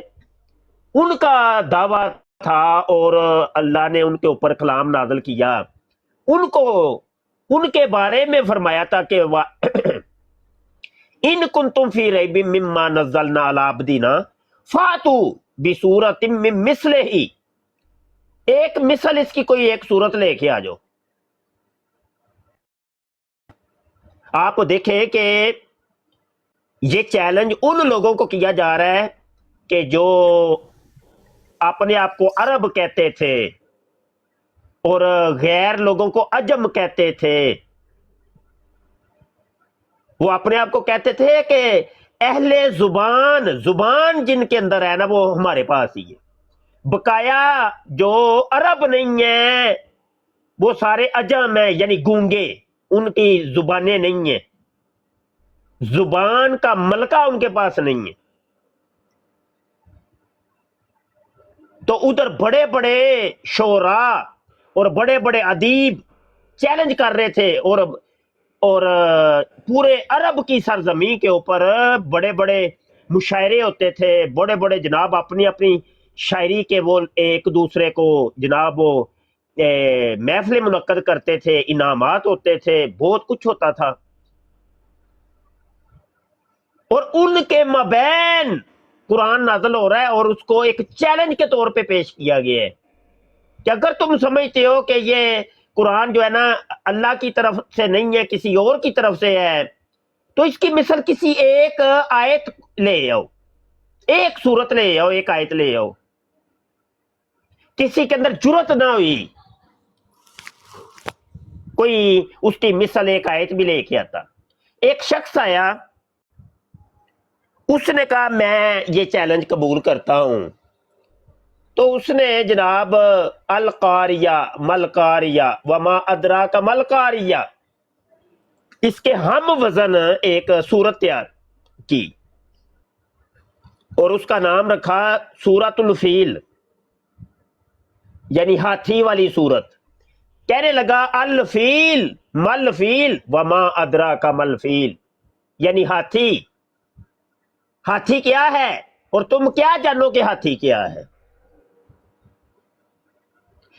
उनका दावा था और अल्लाह ने उनके ऊपर कलाम नाज़िल किया, उनको उनके बारे में फरमाया था कि इन कुंतुम फी रैबिम मिम्मा नज़्ज़लना अला अब्दिना फातू बिसूरतिम मिन मिस्लिही, एक मिसल इसकी कोई एक सूरत लेके आ जाओ। आप देखें कि ये चैलेंज उन लोगों को किया जा रहा है कि जो अपने आप को अरब कहते थे और गैर लोगों को अजम कहते थे। वो अपने आप को कहते थे कि अहले जुबान, जुबान जिनके अंदर है ना वो हमारे पास ही है, बकाया जो अरब नहीं है वो सारे अजम है, यानी गूंगे, उनकी जुबानें नहीं है, जुबान का मलका उनके पास नहीं है। तो उधर बड़े बड़े शोरा और बड़े बड़े अदीब चैलेंज कर रहे थे, और पूरे अरब की सरजमी के ऊपर बड़े बड़े मुशायरे होते थे, बड़े बड़े जनाब अपनी अपनी शायरी के वो एक दूसरे को जनाब वो महफिलें मुनक्कद करते थे, इनामात होते थे, बहुत कुछ होता था। और उनके मबैन कुरान नाज़िल हो रहा है और उसको एक चैलेंज के तौर पे पेश किया गया है कि अगर तुम समझते हो कि ये कुरान जो है ना अल्लाह की तरफ से नहीं है, किसी और की तरफ से है, तो इसकी मिसल किसी एक आयत ले आओ, एक सूरत ले आओ, एक आयत ले आओ। किसी के अंदर जुर्रत ना हुई कोई उसकी मिसल एक आयत भी लेके आता। एक शख्स आया, उसने कहा मैं ये चैलेंज कबूल करता हूं। तो उसने जनाब अल कारिया मल कारिया वमा अदरा का मल कारिया, इसके हम वजन एक सूरत तैयार की और उसका नाम रखा सूरतुल फील, यानी हाथी वाली सूरत। कहने लगा अल फील मल फील वमा अदरा का मल फील, यानी हाथी, हाथी क्या है और तुम क्या जानो कि हाथी क्या है।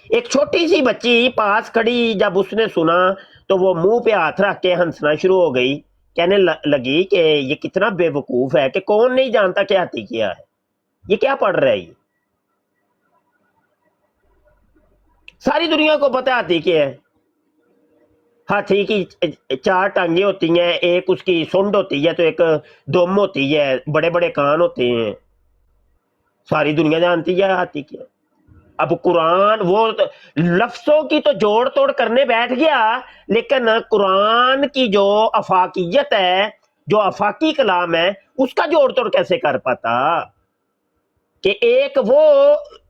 एक छोटी सी बच्ची पास खड़ी, जब उसने सुना तो वो मुंह पे हाथ रख के हंसना शुरू हो गई, कहने लगी कि ये कितना बेवकूफ है कि कौन नहीं जानता कि हाथी क्या है, ये क्या पढ़ रहा है ये। सारी दुनिया को पता है हाथी क्या है। हाथी की 4 टांगे होती हैं, एक उसकी सूंड होती है, तो एक दुम होती है, बड़े बड़े कान होते हैं, सारी दुनिया जानती है हाथी क्या। अब कुरान वो लफ्जों की तो जोड़ तोड़ करने बैठ गया, लेकिन कुरान की जो अफाकियत है, जो अफाकी कलाम है, उसका जोड़ तोड़ कैसे कर पाता कि एक वो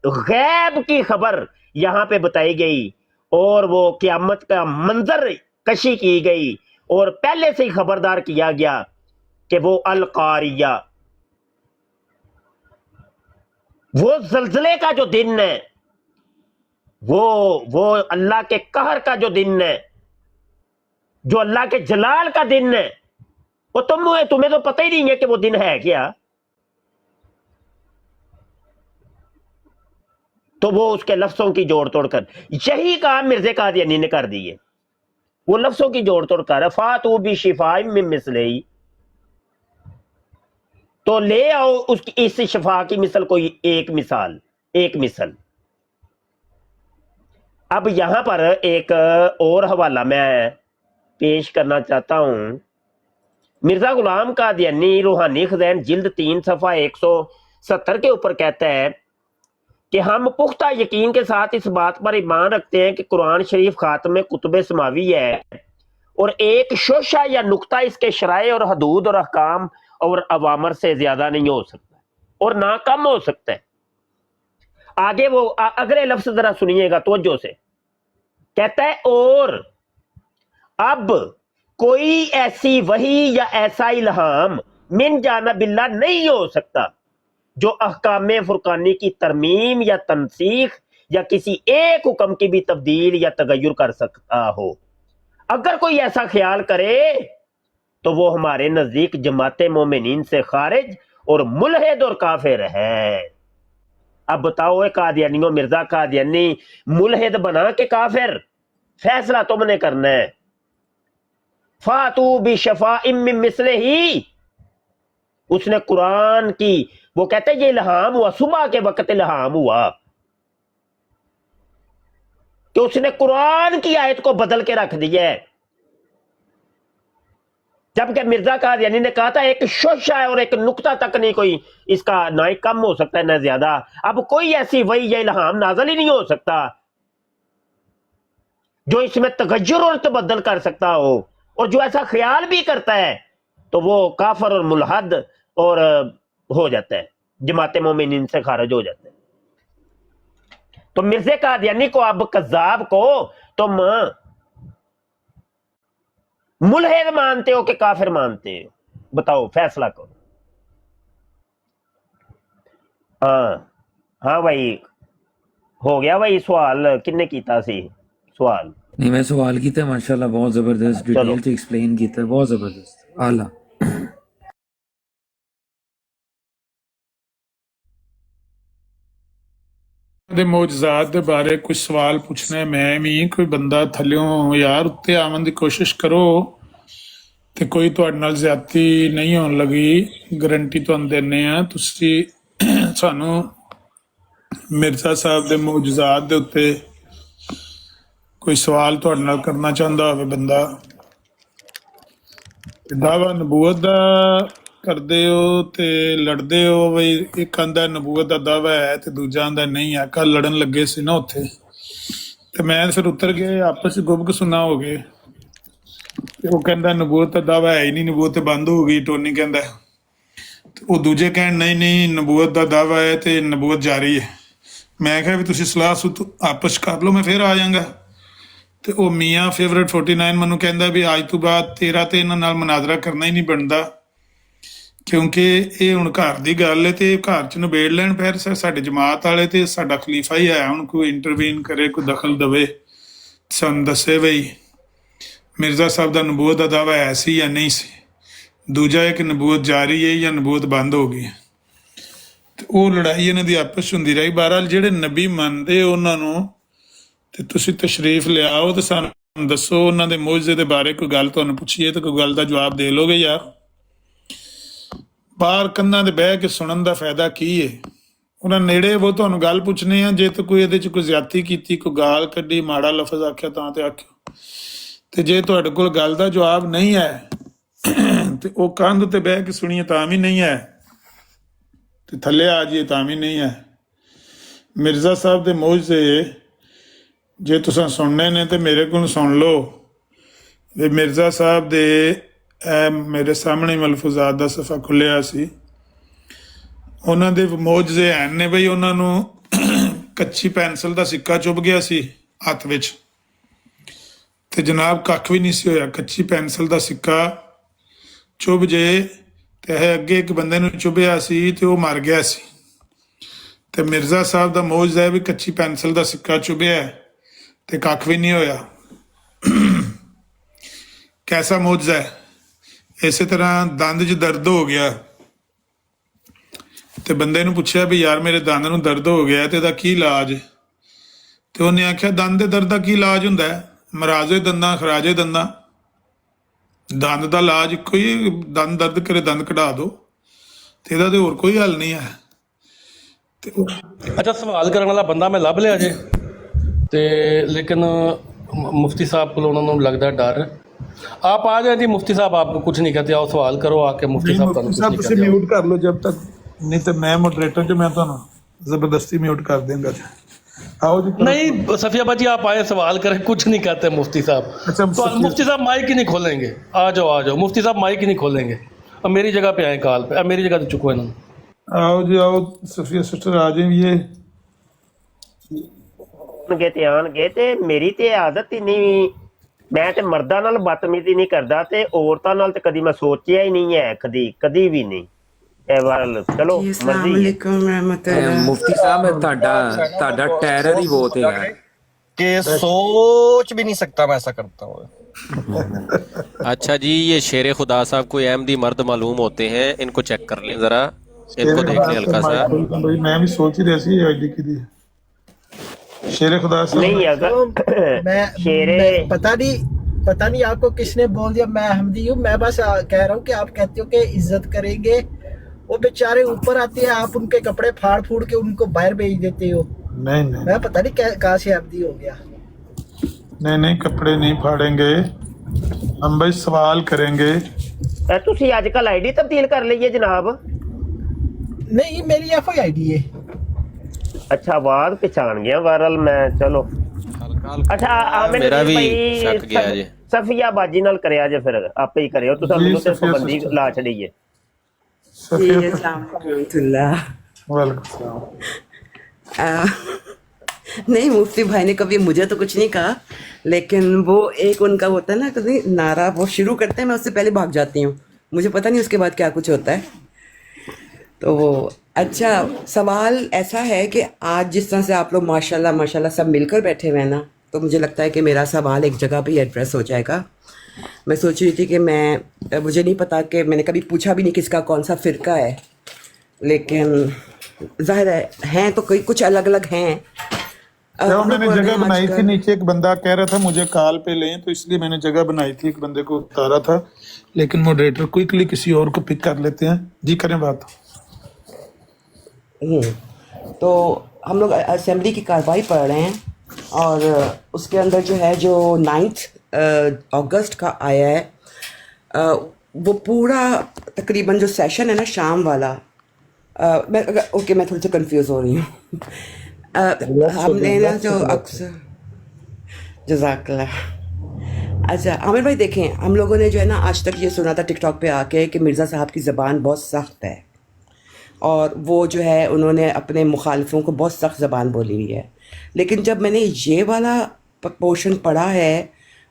गैब की खबर यहां पे बताई गई और वो क़यामत का मंजर कशी की गई और पहले से ही खबरदार किया गया कि वो अल कारिया, वो जलजले का जो दिन है, वो अल्लाह के कहर का जो दिन है, जो अल्लाह के जलाल का दिन है, वो तुम्हें तो पता ही नहीं है कि वो दिन है क्या। तो वो उसके लफ्जों की जोड़ तोड़ कर, यही काम मिर्जे कादियानी ने कर दी है। वो लफ्जों की जोड़ तोड़ कर, फातू भी शिफाई में मिसले, तो ले आओ उसकी इस शिफा की मिसल कोई एक मिसल। अब यहां पर एक और हवाला मैं पेश करना चाहता हूं। मिर्जा गुलाम कादियानी रूहानी खज़ैन जिल्द 3 सफ़ा 170 के ऊपर कहता है कि हम पुख्ता यकीन के साथ इस बात पर ईमान रखते हैं कि कुरान शरीफ खातमे कुतुब समावी है और एक शोशा या नुक्ता इसके शराय और हदूद और अहकाम और अवामर से ज्यादा नहीं हो सकता और ना कम हो सकता है। आगे वो अगले लफ्ज जरा सुनिएगा तवज्जो से, कहता है और अब कोई ऐसी वही या ऐसा इल्हाम मिन जानिबिल्लाह नहीं हो सकता जो अहकाम फुरकानी की तरमीम या तनसीख या किसी एक हुक्म की भी तब्दील या तगय्युर कर सकता हो। अगर कोई ऐसा ख्याल करे तो वो हमारे नजदीक जमात मोमिनीन से खारिज और मुलहिद और काफिर है। अब बताओ कादियानियों, मिर्जा कादियानी मुलहिद बना के काफिर, फैसला तुमने करना है। फातू भी शफा इम मिसले ही, उसने कुरान की, वो कहते हैं ये इल्हाम हुआ, सुबह के वक्त इल्हाम हुआ कि उसने कुरान की आयत को बदल के रख दिया है। जबकि मिर्जा कादियानी ने कहा था एक शोशा है और एक नुक्ता तक नहीं कोई इसका, ना ही कम हो सकता है ना ज्यादा। अब कोई ऐसी वही या इल्हाम नाज़िल ही नहीं हो सकता जो इसमें तगय्युर और तबद्दुल कर सकता हो, और जो ऐसा ख्याल भी करता है तो वो काफिर और मुलहद और हो जाता है, जमात मोमिनीन से खारिज हो जाता है। तो मिर्जे कादियानी को, अब कज़्ज़ाब को तुम मुलहिद मानते हो कि काफिर मानते हो? बताओ, फैसला करो। हाँ भाई, हो गया भाई सवाल किन्ने कीता सी सवाल? नहीं, मैं सवाल कीता माशाल्लाह, बहुत जबरदस्त चलो। डिटेल से एक्सप्लेन कीता, बहुत जबरदस्त, आला। ਦੇ ਮੌਜਜ਼ਾਤ ਦੇ ਬਾਰੇ ਕੁਝ ਸਵਾਲ ਪੁੱਛਣੇ ਮੈਂ ਵੀ। ਕੋਈ ਬੰਦਾ ਥੱਲਿਓਂ ਯਾਰ ਉੱਤੇ ਆਉਣ ਦੀ ਕੋਸ਼ਿਸ਼ ਕਰੋ ਤੇ ਕੋਈ ਤੁਹਾਡੇ ਨਾਲ ਜ਼ਿਆਦਤੀ ਨਹੀਂ ਹੋਣ ਲੱਗੀ, ਗਰੰਟੀ ਤੁਹਾਨੂੰ ਦਿੰਨੇ ਆ। ਤੁਸੀਂ ਸਾਨੂੰ ਮਿਰਜ਼ਾ ਸਾਹਿਬ ਦੇ ਮੌਜਜ਼ਾਤ ਦੇ ਉੱਤੇ ਕੋਈ ਸਵਾਲ ਤੁਹਾਡੇ ਨਾਲ ਕਰਨਾ ਚਾਹੁੰਦਾ ਹੋਵੇ ਬੰਦਾ, ਦਾਵਾ ਨਬੂਵਤ ਦਾ ਕਰਦੇ ਹੋ ਤੇ ਲੜਦੇ ਹੋ ਬਈ ਇੱਕ ਆਂਦਾ ਨਬੂਵਤ ਦਾ ਦਾਵਾ ਹੈ ਤੇ ਦੂਜਾ ਆਂਦਾ ਨਹੀਂ ਹੈ। ਕੱਲ ਲੜਨ ਲੱਗੇ ਸੀ ਨਾ ਉੱਥੇ, ਤੇ ਮੈਂ ਫਿਰ ਉੱਤਰ ਗਏ, ਆਪਸ ਵਿੱਚ ਗੁਬਗ ਸੁਣਾ ਹੋ ਗਏ। ਤੇ ਉਹ ਕਹਿੰਦਾ ਨਬੂਵਤ ਦਾ ਦਾਵਾ ਹੈ ਹੀ ਨਹੀਂ, ਨਬੂਵਤ ਤੇ ਬੰਦ ਹੋ ਗਈ। ਟੋਨੀ ਕਹਿੰਦਾ, ਤੇ ਉਹ ਦੂਜੇ ਕਹਿਣ ਨਹੀਂ ਨਹੀਂ ਨਬੂਵਤ ਦਾ ਦਾਵਾ ਹੈ ਤੇ ਨਬੂਵਤ ਜਾਰੀ ਹੈ। ਮੈਂ ਕਿਹਾ ਵੀ ਤੁਸੀਂ ਸਲਾਹ ਆਪਸ 'ਚ ਕਰ ਲਓ, ਮੈਂ ਫਿਰ ਆ ਜਾਵਾਂਗਾ। ਤੇ ਉਹ ਮੀਆਂ ਫੇਵਰਟ 49 ਮੈਨੂੰ ਕਹਿੰਦਾ ਵੀ ਅੱਜ ਤੋਂ ਬਾਅਦ ਤੇਰਾ ਤੇ ਇਹਨਾਂ ਨਾਲ ਮਨਾਜ਼ਰਾ ਕਰਨਾ ਹੀ ਨਹੀਂ ਬਣਦਾ, ਕਿਉਂਕਿ ਇਹ ਹੁਣ ਘਰ ਦੀ ਗੱਲ ਹੈ ਤੇ ਘਰ 'ਚ ਨਿਬੇੜ ਲੈਣ। ਫਿਰ ਸਾਡੇ ਜਮਾਤ ਵਾਲੇ ਤੇ ਸਾਡਾ ਖਲੀਫਾ ਹੀ ਆਇਆ, ਹੁਣ ਕੋਈ ਇੰਟਰਵੀਨ ਕਰੇ, ਕੋਈ ਦਖਲ ਦੇਵੇ, ਸਾਨੂੰ ਦੱਸੇ ਬਈ ਮਿਰਜ਼ਾ ਸਾਹਿਬ ਦਾ ਨਬੂਵਤ ਦਾ ਦਾਵਾ ਹੈ ਸੀ ਜਾਂ ਨਹੀਂ ਸੀ। ਦੂਜਾ ਇੱਕ ਨਬੂਵਤ ਜਾਰੀ ਹੈ ਜਾਂ ਨਬੂਵਤ ਬੰਦ ਹੋ ਗਈ। ਤੇ ਉਹ ਲੜਾਈ ਇਹਨਾਂ ਦੀ ਆਪਸ 'ਚ ਹੁੰਦੀ ਰਹੀ। ਬਹਰਾਲ ਜਿਹੜੇ ਨਬੀ ਮੰਨਦੇ ਉਹਨਾਂ ਨੂੰ ਤੇ ਤੁਸੀਂ ਤਸ਼ਰੀਫ ਲਿਆਓ ਤੇ ਸਾਨੂੰ ਦੱਸੋ ਉਹਨਾਂ ਦੇ ਮੌਜਜ਼ੇ ਦੇ ਬਾਰੇ ਕੋਈ ਗੱਲ ਤੁਹਾਨੂੰ ਪੁੱਛੀਏ ਤੇ ਕੋਈ ਗੱਲ ਦਾ ਜਵਾਬ ਦੇ ਲੋਗੇ ਯਾਰ। ਬਾਹਰ ਕੰਨਾਂ ਤੇ ਬਹਿ ਕੇ ਸੁਣਨ ਦਾ ਫਾਇਦਾ ਕੀ ਹੈ? ਉਹਨਾਂ ਨੇੜੇ ਉਹ ਤੁਹਾਨੂੰ ਗੱਲ ਪੁੱਛਣੀ ਆ, ਜੇ ਤਾਂ ਕੋਈ ਇਹਦੇ ਚ ਕੋਈ ਜ਼ਿਆਦਤੀ ਕੀਤੀ, ਕੋਈ ਗਾਲ ਕੱਢੀ, ਮਾੜਾ ਲਫ਼ਜ਼ ਆਖਿਆ ਤਾਂ ਤੇ ਆਖਿਓ, ਤੇ ਜੇ ਤੁਹਾਡੇ ਕੋਲ ਗੱਲ ਦਾ ਜਵਾਬ ਨਹੀਂ ਹੈ ਤੇ ਉਹ ਕੰਧ ਤੇ ਬਹਿ ਕੇ ਸੁਣੀਏ ਤਾਂ ਵੀ ਨਹੀਂ ਹੈ, ਤੇ ਥੱਲੇ ਆ ਜਾਈਏ ਤਾਂ ਵੀ ਨਹੀਂ ਹੈ। ਮਿਰਜ਼ਾ ਸਾਹਿਬ ਦੇ ਮੌਜਜ਼ੇ ਜੇ ਤੁਸੀਂ ਸੁਣਨੇ ਨੇ ਤੇ ਮੇਰੇ ਕੋਲ ਸੁਣ ਲਓ। ਤੇ ਮਿਰਜ਼ਾ ਸਾਹਿਬ ਦੇ ਮੇਰੇ ਸਾਹਮਣੇ ਮਲਫੂਜ਼ਾਤ ਦਾ ਸਫਾ ਖੁੱਲਿਆ ਸੀ, ਉਹਨਾਂ ਦੇ ਮੌਜਜ਼ੇ ਐਨ ਨੇ ਬਈ। ਉਹਨਾਂ ਨੂੰ ਕੱਚੀ ਪੈਨਸਲ ਦਾ ਸਿੱਕਾ ਚੁੱਭ ਗਿਆ ਸੀ ਹੱਥ ਵਿੱਚ, ਤੇ ਜਨਾਬ ਕੱਖ ਵੀ ਨਹੀਂ ਸੀ ਹੋਇਆ। ਕੱਚੀ ਪੈਨਸਲ ਦਾ ਸਿੱਕਾ ਚੁੱਭ ਜੇ ਤੇ ਇਹ ਅੱਗੇ ਇੱਕ ਬੰਦੇ ਨੂੰ ਚੁੱਭਿਆ ਸੀ ਤੇ ਉਹ ਮਰ ਗਿਆ ਸੀ, ਤੇ ਮਿਰਜ਼ਾ ਸਾਹਿਬ ਦਾ ਮੌਜਜ਼ਾ ਹੈ ਵੀ ਕੱਚੀ ਪੈਨਸਲ ਦਾ ਸਿੱਕਾ ਚੁੱਭਿਆ ਤੇ ਕੱਖ ਵੀ ਨਹੀਂ ਹੋਇਆ। ਕੈਸਾ ਮੌਜਜ਼ਾ ਹੈ। ਇਸੇ ਤਰ੍ਹਾਂ ਦੰਦ 'ਚ ਦਰਦ ਹੋ ਗਿਆ ਤੇ ਬੰਦੇ ਨੂੰ ਪੁੱਛਿਆ ਵੀ ਯਾਰ ਮੇਰੇ ਦੰਦ ਨੂੰ ਦਰਦ ਹੋ ਗਿਆ ਤੇ ਇਹਦਾ ਕੀ ਇਲਾਜ, ਤੇ ਉਹਨੇ ਆਖਿਆ ਦੰਦ ਦੇ ਦਰਦ ਦਾ ਕੀ ਇਲਾਜ ਹੁੰਦਾ ਹੈ, ਮਰਾਜ਼ੇ ਦੰਦਾਂ ਖਰਾਜੇ ਦੰਦਾਂ, ਦੰਦ ਦਾ ਇਲਾਜ ਇੱਕੋ ਹੀ, ਦੰਦ ਦਰਦ ਕਰੇ ਦੰਦ ਕਢਾ ਦਿਓ, ਤੇ ਇਹਦਾ ਤੇ ਹੋਰ ਕੋਈ ਹੱਲ ਨਹੀਂ ਹੈ। ਤੇ ਅੱਛਾ, ਸਵਾਲ ਕਰਨ ਵਾਲਾ ਬੰਦਾ ਮੈਂ ਲੱਭ ਲਿਆ ਜੇ, ਤੇ ਲੇਕਿਨ ਮੁਫਤੀ ਸਾਹਿਬ ਕੋਲ ਉਹਨਾਂ ਨੂੰ ਲੱਗਦਾ ਡਰ। आप आ जाए जी, मुफ्ती साहब आपको कुछ नहीं कहते, आओ सवाल करो आके, मुफ्ती साहब ਤੁਹਾਨੂੰ ਕੁਝ ਨਹੀਂ ਤੁਸੀਂ कहते। ਮਿਊਟ ਕਰ ਲਓ ਜਦ ਤੱਕ, ਨਹੀਂ ਤੇ ਮੈਂ ਮੋਡਰੇਟਰ ਚ ਮੈਂ ਤੁਹਾਨੂੰ ਜ਼ਬਰਦਸਤੀ ਮਿਊਟ ਕਰ ਦੇਂਗਾ। आओ जी। नहीं सफिया बाजी आप आए सवाल करें, कुछ नहीं कहते मुफ्ती साहब। अच्छा, तो मुफ्ती साहब माइक ही नहीं खोलेंगे, आ जाओ मुफ्ती साहब माइक ही नहीं खोलेंगे। अब मेरी जगह पे आए कॉल पे, अब मेरी जगह तो चुको है ना। आओ जी आओ, सफिया सिस्टर आ जाए। ये ਗਏ ਤੇ ਆਣਗੇ ਤੇ ਮੇਰੀ ਤੇ ਆਦਤ ਹੀ ਨਹੀਂ, ਮੈਂ ਤੇ ਮਰਦਾਂ ਨਾਲ ਬਦਤਮੀਜ਼ੀ ਨਹੀਂ ਕਰਦਾ ਤੇ ਔਰਤਾਂ ਨਾਲ ਤੇ ਕਦੀ ਮੈਂ ਸੋਚਿਆ ਹੀ ਨਹੀਂ ਹੈ, ਕਦੀ ਵੀ ਨਹੀਂ। ਇਹ ਵਾਲ ਚਲੋ ਮਰਜ਼ੀ ਹੈ। ਮੁਫਤੀ ਸਾਹਿਬ ਤੁਹਾਡਾ ਟੈਰਰ ਹੀ ਬਹੁਤ ਹੈ कि सोच भी नहीं सकता मैं ऐसा करता हूँ। अच्छा जी, ये शेर खुदा साहब कोई अहमदी मर्द मालूम होते हैं, इनको चेक कर लें जरा, इनको देख लें हल्का सा। भाई मैं भी सोच ही रहा सी आईडी की दी शेर खुदा साहब नहीं अगर मैं पता नहीं आपको किसने बोल दिया मैं अहमदी हूँ। मैं बस कह रहा हूँ कि आप कहते हो कि इज्जत करेंगे, वो बेचारे ऊपर आते हैं, आप उनके कपड़े फाड़ फूड़ के उनको बाहर भेज देते हो। नहीं मैं पता नहीं कहाँ से अहमदी हो गया। नहीं कपड़े नहीं फाड़ेंगे हम भाई, सवाल करेंगे। ਤੁਸੀਂ ਅੱਜ ਕੱਲ ਆਈਡੀ ਤਬਦੀਲ ਕਰ ਲਈਏ ਜਨਾਬ। नहीं मेरी FID है। अच्छा बात पहचान गया वायरल मैं, चलो अच्छा मेरा भी शक गया जी। सफिया बाजी नाल करया जे, फिर आपे ही करियो, तुसा ਮੈਨੂੰ ਤੇ ਪਾਬੰਦੀ ਲਾ ਛੜੀਏ। नहीं मुफ्ती भाई ने कभी मुझे तो कुछ नहीं कहा, लेकिन वो एक उनका होता है ना कभी नारा, वो शुरू करते हैं मैं उससे पहले भाग जाती हूँ, मुझे पता नहीं उसके बाद क्या कुछ होता है। तो वो अच्छा सवाल ऐसा है कि आज जिस तरह से आप लोग माशाल्लाह सब मिलकर बैठे हुए हैं ना, तो मुझे लगता है कि मेरा सवाल एक जगह पे एड्रेस हो जाएगा। मैं सोच रही थी कि मुझे नहीं पता कि मैंने कभी पूछा भी नहीं किसका कौन सा फ़िरका है, लेकिन ज़ाहिर है हैं तो कोई कुछ अलग अलग हैं। मैंने जगह बनाई थी, नीचे एक बंदा कह रहा था मुझे कॉल पे लें, तो इसलिए मैंने जगह बनाई थी, एक बंदे को उतारा था, लेकिन मॉडरेटर क्विकली किसी और को पिक कर लेते हैं। जी करें बात। तो हम लोग असेंबली की कार्रवाई पढ़ रहे हैं, और उसके अंदर जो है जो 9 अगस्त का आया है, वो पूरा तकरीबन जो सेशन है ना शाम वाला, मैं थोड़ी सी कंफ्यूज हो रही हूँ। हमने ना जो अक्सर जज़ाकल्लाह। अच्छा आमिर भाई देखें, हम लोगों ने जो है ना आज तक ये सुना था टिकटॉक पे आके कि मिर्ज़ा साहब की ज़बान बहुत सख्त है, और वो जो है उन्होंने अपने मुखालिफों को बहुत सख्त ज़बान बोली हुई है। लेकिन जब मैंने ये वाला पोर्शन पढ़ा है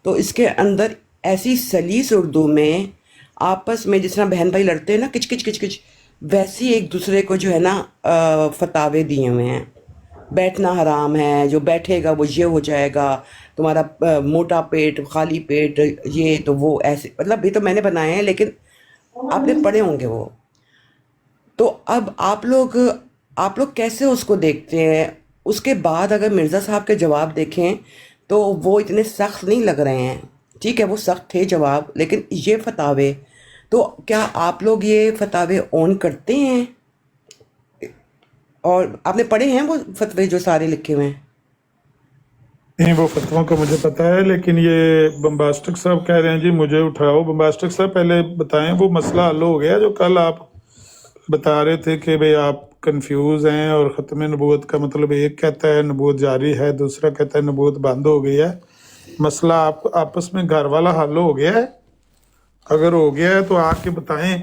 तो इसके अंदर ऐसी सलीस उर्दू में आपस में जिस तरह बहन भाई लड़ते हैं ना किच किच, वैसी एक दूसरे को जो है ना फतावे दिए हुए हैं। बैठना हराम है, जो बैठेगा वो ये हो जाएगा, तुम्हारा मोटा पेट खाली पेट, ये तो वो, ऐसे मतलब ये तो मैंने बनाए हैं लेकिन आपने पढ़े होंगे वो। तो अब आप लोग कैसे उसको देखते हैं? उसके बाद अगर मिर्ज़ा साहब के जवाब देखें तो वो इतने सख्त नहीं लग रहे हैं, ठीक है वो सख्त थे जवाब, लेकिन ये फतावे, तो क्या आप लोग ये फतावे ऑन करते हैं और आपने पढ़े हैं वो फतवे जो सारे लिखे हुए हैं? नहीं, वो फतवा का मुझे पता है, लेकिन ये बम्बास्टिक साहब कह रहे हैं जी मुझे उठाओ। बम्बास्टिक साहब पहले बताएं वो मसला हल हो गया जो कल आप बता रहे थे कि भाई आप कंफ्यूज हैं और ख़त्म नबूवत का मतलब एक कहता है नबूवत जारी है, दूसरा कहता है नबूवत बंद हो गई है। मसला आप आपस में घर वाला हल हो गया है? अगर हो गया है तो आके बताएं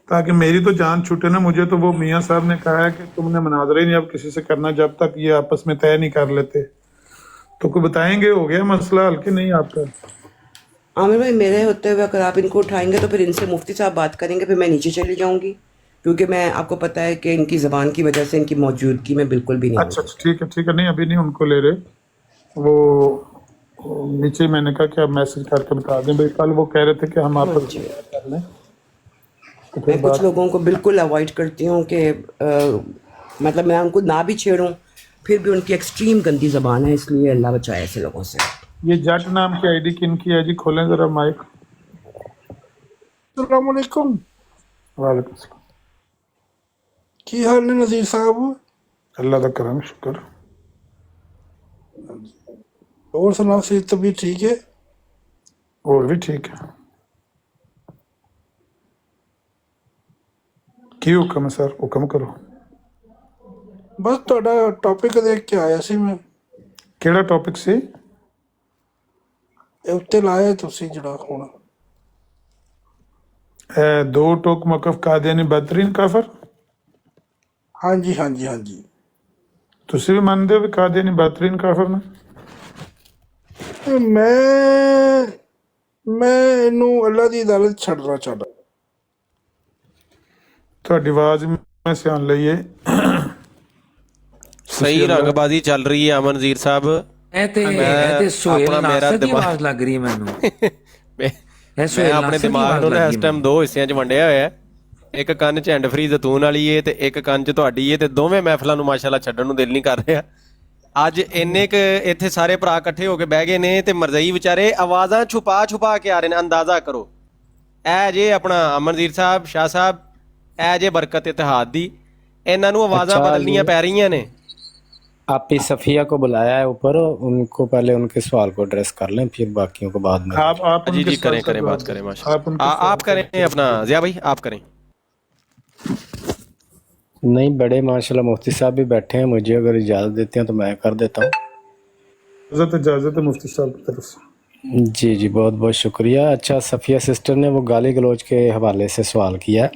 ताकि मेरी तो जान छूटे ना। मुझे तो वो मियाँ साहब ने कहा है कि तुमने मुनाजरा ही नहीं अब किसी से करना जब तक ये आपस में तय नहीं कर लेते। तो कोई बताएंगे हो गया मसला हल कि नहीं आपका? आमिर भाई, मेरे होते हुए अगर आप इनको उठाएंगे तो फिर इनसे मुफ्ती साहब बात करेंगे, फिर मैं नीचे चली जाऊंगी, क्योंकि मैं आपको पता है कि इनकी ज़बान की वजह से इनकी मौजूदगी में बिल्कुल भी नहीं अच्छा अच्छा, ठीक है, नहीं अभी नहीं उनको ले रहे। वो नीचे मैंने कहा कि आप मैसेज करके बता दें भाई, कल वो कह रहे थे कि हम आपस में कर लें। तो फिर मैं कुछ लोगों को बिल्कुल अवॉइड करती हूँ कि मतलब मैं उनको ना भी छेड़ूं, फिर भी उनकी एक्सट्रीम गंदी ज़बान है, इसलिए अल्लाह बचाए ऐसे लोगों से। ये जट नाम की आईडी किन की है जी? खोलें जरा माइक। अस्सलाम वालेकुम। वालेकुम सलाम। की हाल है नज़ीर साहब? अल्लाह का करम शुक्र। और सुनाओ, सेहत तबीयत ठीक है? और भी ठीक है। की हुक्म है सर? हुक्म करो। बस ਤੁਹਾਡਾ ਟੌਪਿਕ ਦੇਖ ਕੇ ਆਇਆ ਸੀ ਮੈਂ। ਕਿਹੜਾ ਟੌਪਿਕ ਸੀ? ਇਹ ਉੱਤੇ ਲਾਇਆ ਤੁਸੀਂ ਜਿਹੜਾ ਹੁਣ। दो टोक मकफ कादियानी बदतरीन काफर। ਹਾਂਜੀ ਹਾਂਜੀ ਹਾਂਜੀ। ਤੁਸੀਂ ਵੀ ਮੰਨਦੇ ਹੋ ਵੀ ਕਾदियानी बदतरीन काफर ਨੇ? ਮੈਂ ਇਹਨੂੰ ਅੱਲਾ ਦੀ ਅਦਾਲਤ ਛੱਡਣਾ ਚਾਹੁੰਦਾ। ਤੁਹਾਡੀ ਆਵਾਜ਼ ਮੈਂ ਸਿਆਣ ਲਈਏ। ਸਹੀ ਰੰਗਬਾਜ਼ੀ ਚੱਲ ਰਹੀ ਹੈ ਅਮਨਜ਼ੀਰ ਸਾਹਿਬ। ਇਹ ਤੇ ਸੋਹੇਲ ਆਪਣਾ ਮੇਰਾ ਨਾਸਰ ਦੀ ਦਿਮਾਗ ਆਵਾਜ਼ ਲੱਗ ਰਹੀ ਹੈ ਮੈਨੂੰ। ਮੈਂ ਇਹ ਸੋਹੇਲ ਆਪਣੇ ਨਾਸਰ ਦੀ ਦਿਮਾਗ ਆਵਾਜ਼ ਨੂੰ ਨਾ ਲੱਗੀ ਇਸ ਟਾਈਮ ਦੋ ਹਿੱਸਿਆਂ 'ਚ ਵੰਡਿਆ ਹੋਇਆ ਹੈ। ਇੱਕ ਕੰਨ 'ਚ ਹੈਂਡ ਫਰੀ ਜ਼ੈਤੂਨ ਵਾਲੀ ਏ ਤੇ ਇੱਕ ਕੰਨ 'ਚ ਤੁਹਾਡੀ ਏ, ਤੇ ਦੋਵੇਂ ਮਹਿਫਲਾਂ ਨੂੰ ਮਾਸ਼ਾਅੱਲਾ ਛੱਡਣ ਨੂੰ ਦਿਲ ਨਹੀਂ ਕਰ ਰਿਹਾ। ਅੱਜ ਇੰਨੇ ਕੁ ਇੱਥੇ ਸਾਰੇ ਭਰਾ ਇਕੱਠੇ ਹੋ ਕੇ ਬਹਿ ਗਏ ਨੇ ਤੇ ਮਰਜ਼ਈ ਵਿਚਾਰੇ ਆਵਾਜ਼ਾਂ ਛੁਪਾ ਕੇ ਆ ਰਹੇ ਨੇ। ਅੰਦਾਜ਼ਾ ਕਰੋ, ਇਹ ਜੇ ਆਪਣਾ ਅਮਨਜ਼ੀਰ ਸਾਹਿਬ, ਸ਼ਾਹ ਸਾਹਿਬ, ਇਹ ਜੇ ਬਰਕਤ ਇਤਿਹਾਦ ਦੀ, ਇਹਨਾਂ ਨੂੰ ਆਵਾਜ਼ਾਂ अच्छा, ਬਦਲਣੀਆਂ ਪੈ ਰਹੀਆਂ ਨੇ। आप ही सफ़िया को बुलाया है ऊपर, उनको पहले उनके सवाल को एड्रेस कर लें, फिर बाकियों को बाद में। आप जी उनके जी करें सवाल करें का बात जवाब करें दें। माशा आप उनके आप सवाल करें अपना ज़िया भाई, आप करें। नहीं, बड़े माशाल्लाह मुफ्ती साहब भी बैठे हैं, मुझे अगर इजाज़त देते हैं तो मैं कर देता हूँ। इजाज़त है मुफ्ती साहब की तरफ से। जी जी, बहुत बहुत शुक्रिया। अच्छा, सफ़िया सिस्टर ने वो गाली गलौज के हवाले से सवाल किया है।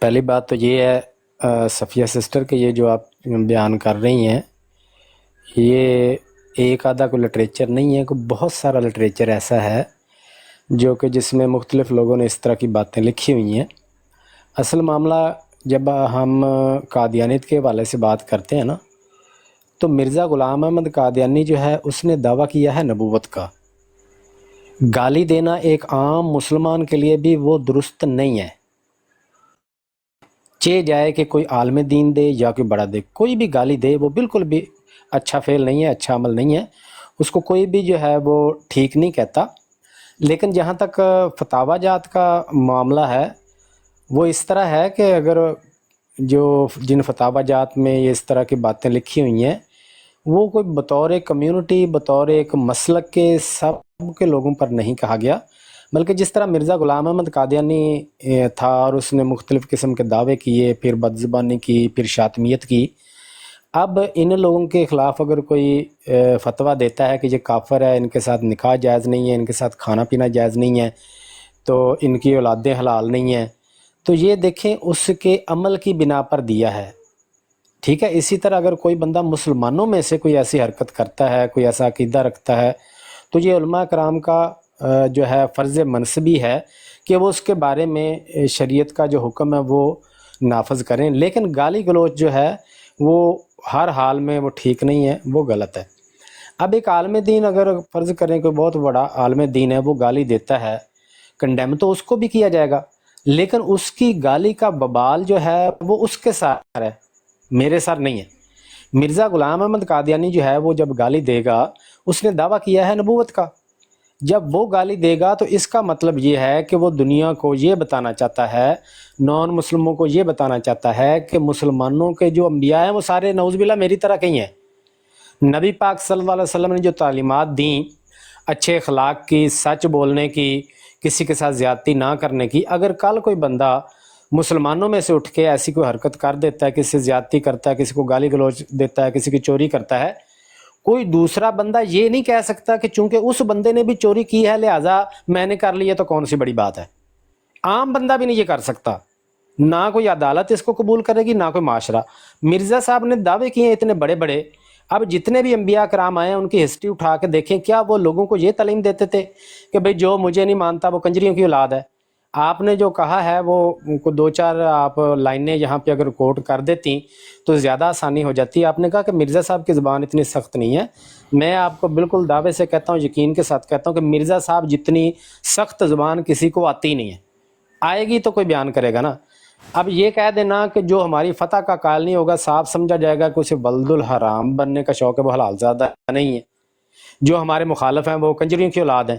पहली बात तो ये है सफ़िया सिस्टर के ये जो आप बयान कर रही हैं, ये एक आधा कोई लिटरेचर नहीं है, कोई बहुत सारा लिटरेचर ऐसा है जो कि जिसमें मुख्तलिफ़ लोगों ने इस तरह की बातें लिखी हुई हैं। असल मामला जब हम कादियानियत के हवाले से बात करते हैं ना, तो मिर्ज़ा ग़ुलाम अहमद कादियानी जो है उसने दावा किया है नबूवत का। गाली देना एक आम मुसलमान के लिए भी वो दुरुस्त नहीं है। चे जाए कि कोई आलम दीन दे या कोई बड़ा दे, कोई भी गाली दे वो बिल्कुल भी अच्छा फ़ेल नहीं है, अच्छा अमल नहीं है, उसको कोई भी जो है वो ठीक नहीं कहता। लेकिन जहाँ तक फतावा जात का मामला है, वो इस तरह है कि अगर जो जिन फतावा जात में ये इस तरह की बातें लिखी हुई हैं, वो कोई बतौर एक कम्युनिटी, बतौर एक मसलक के सब के लोगों पर नहीं कहा गया, बल्कि जिस तरह मिर्ज़ा ग़ुलाम अहमद कादियानी था और उसने मुख्तलिफ़ किस्म के दावे किए, फिर बदज़बानी की, फिर शातमियत की। अब इन लोगों के ख़िलाफ़ अगर कोई फतवा देता है कि ये काफिर है, इनके साथ निकाह जायज़ नहीं है, इनके साथ खाना पीना जायज़ नहीं है, तो इनकी औलादें हलाल नहीं हैं, तो ये देखें उसके अमल की बिना पर दिया है। ठीक है। इसी तरह अगर कोई बंदा मुसलमानों में से कोई ऐसी हरकत करता है, कोई ऐसा अकीदा रखता है, तो ये उलमा कराम का जो है फ़र्ज़ मनसबी है कि वो उसके बारे में शरीयत का जो हुक्म है वो नाफज करें। लेकिन गाली गलौज जो है वो हर हाल में वो ठीक नहीं है, वो गलत है। अब एक आलम दीन अगर फ़र्ज़ करें कोई बहुत बड़ा आलम दीन है, वो गाली देता है, कंडेम तो उसको भी किया जाएगा, लेकिन उसकी गाली का बबाल जो है वो उसके साथ है, मेरे साथ नहीं है। मिर्ज़ा ग़ुलाम अहमद कादियानी जो है वो जब गाली देगा, उसने दावा किया है नबूवत का। جب وہ گالی دے گا تو اس کا مطلب یہ ہے کہ وہ دنیا کو یہ بتانا چاہتا ہے، نان مسلموں کو یہ بتانا چاہتا ہے کہ مسلمانوں کے جو انبیاء ہیں وہ سارے نعوذ باللہ میری طرح کہیں ہیں۔ نبی پاک صلی اللہ علیہ وسلم نے جو تعلیمات دیں اچھے اخلاق کی، سچ بولنے کی، کسی کے ساتھ زیادتی نہ کرنے کی، اگر کل کوئی بندہ مسلمانوں میں سے اٹھ کے ایسی کوئی حرکت کر دیتا ہے، کسی سے زیادتی کرتا ہے، کسی کو گالی گلوچ دیتا ہے، کسی کی چوری کرتا ہے، کوئی دوسرا بندہ یہ نہیں کہہ سکتا کہ چونکہ اس بندے نے بھی چوری کی ہے لہٰذا میں نے کر لی ہے تو کون سی بڑی بات ہے۔ عام بندہ بھی نہیں یہ کر سکتا، نہ کوئی عدالت اس کو قبول کرے گی نہ کوئی معاشرہ۔ مرزا صاحب نے دعوے کیے ہیں اتنے بڑے بڑے، اب جتنے بھی انبیاء کرام آئے ہیں ان کی ہسٹری اٹھا کے دیکھیں، کیا وہ لوگوں کو یہ تعلیم دیتے تھے کہ بھئی جو مجھے نہیں مانتا وہ کنجریوں کی اولاد ہے؟ آپ نے جو کہا ہے وہ کو دو چار آپ لائنیں یہاں پہ اگر کوٹ کر دیتی تو زیادہ آسانی ہو جاتی۔ آپ نے کہا کہ مرزا صاحب کی زبان اتنی سخت نہیں ہے، میں آپ کو بالکل دعوے سے کہتا ہوں، یقین کے ساتھ کہتا ہوں کہ مرزا صاحب جتنی سخت زبان کسی کو آتی نہیں ہے، آئے گی تو کوئی بیان کرے گا نا۔ اب یہ کہہ دینا کہ جو ہماری فتح کا قائل نہیں ہوگا صاف سمجھا جائے گا کہ اسے ولد الحرام بننے کا شوق ہے، وہ حلال زادہ نہیں ہے۔ جو ہمارے مخالف ہیں وہ کنجریوں کی اولاد ہیں،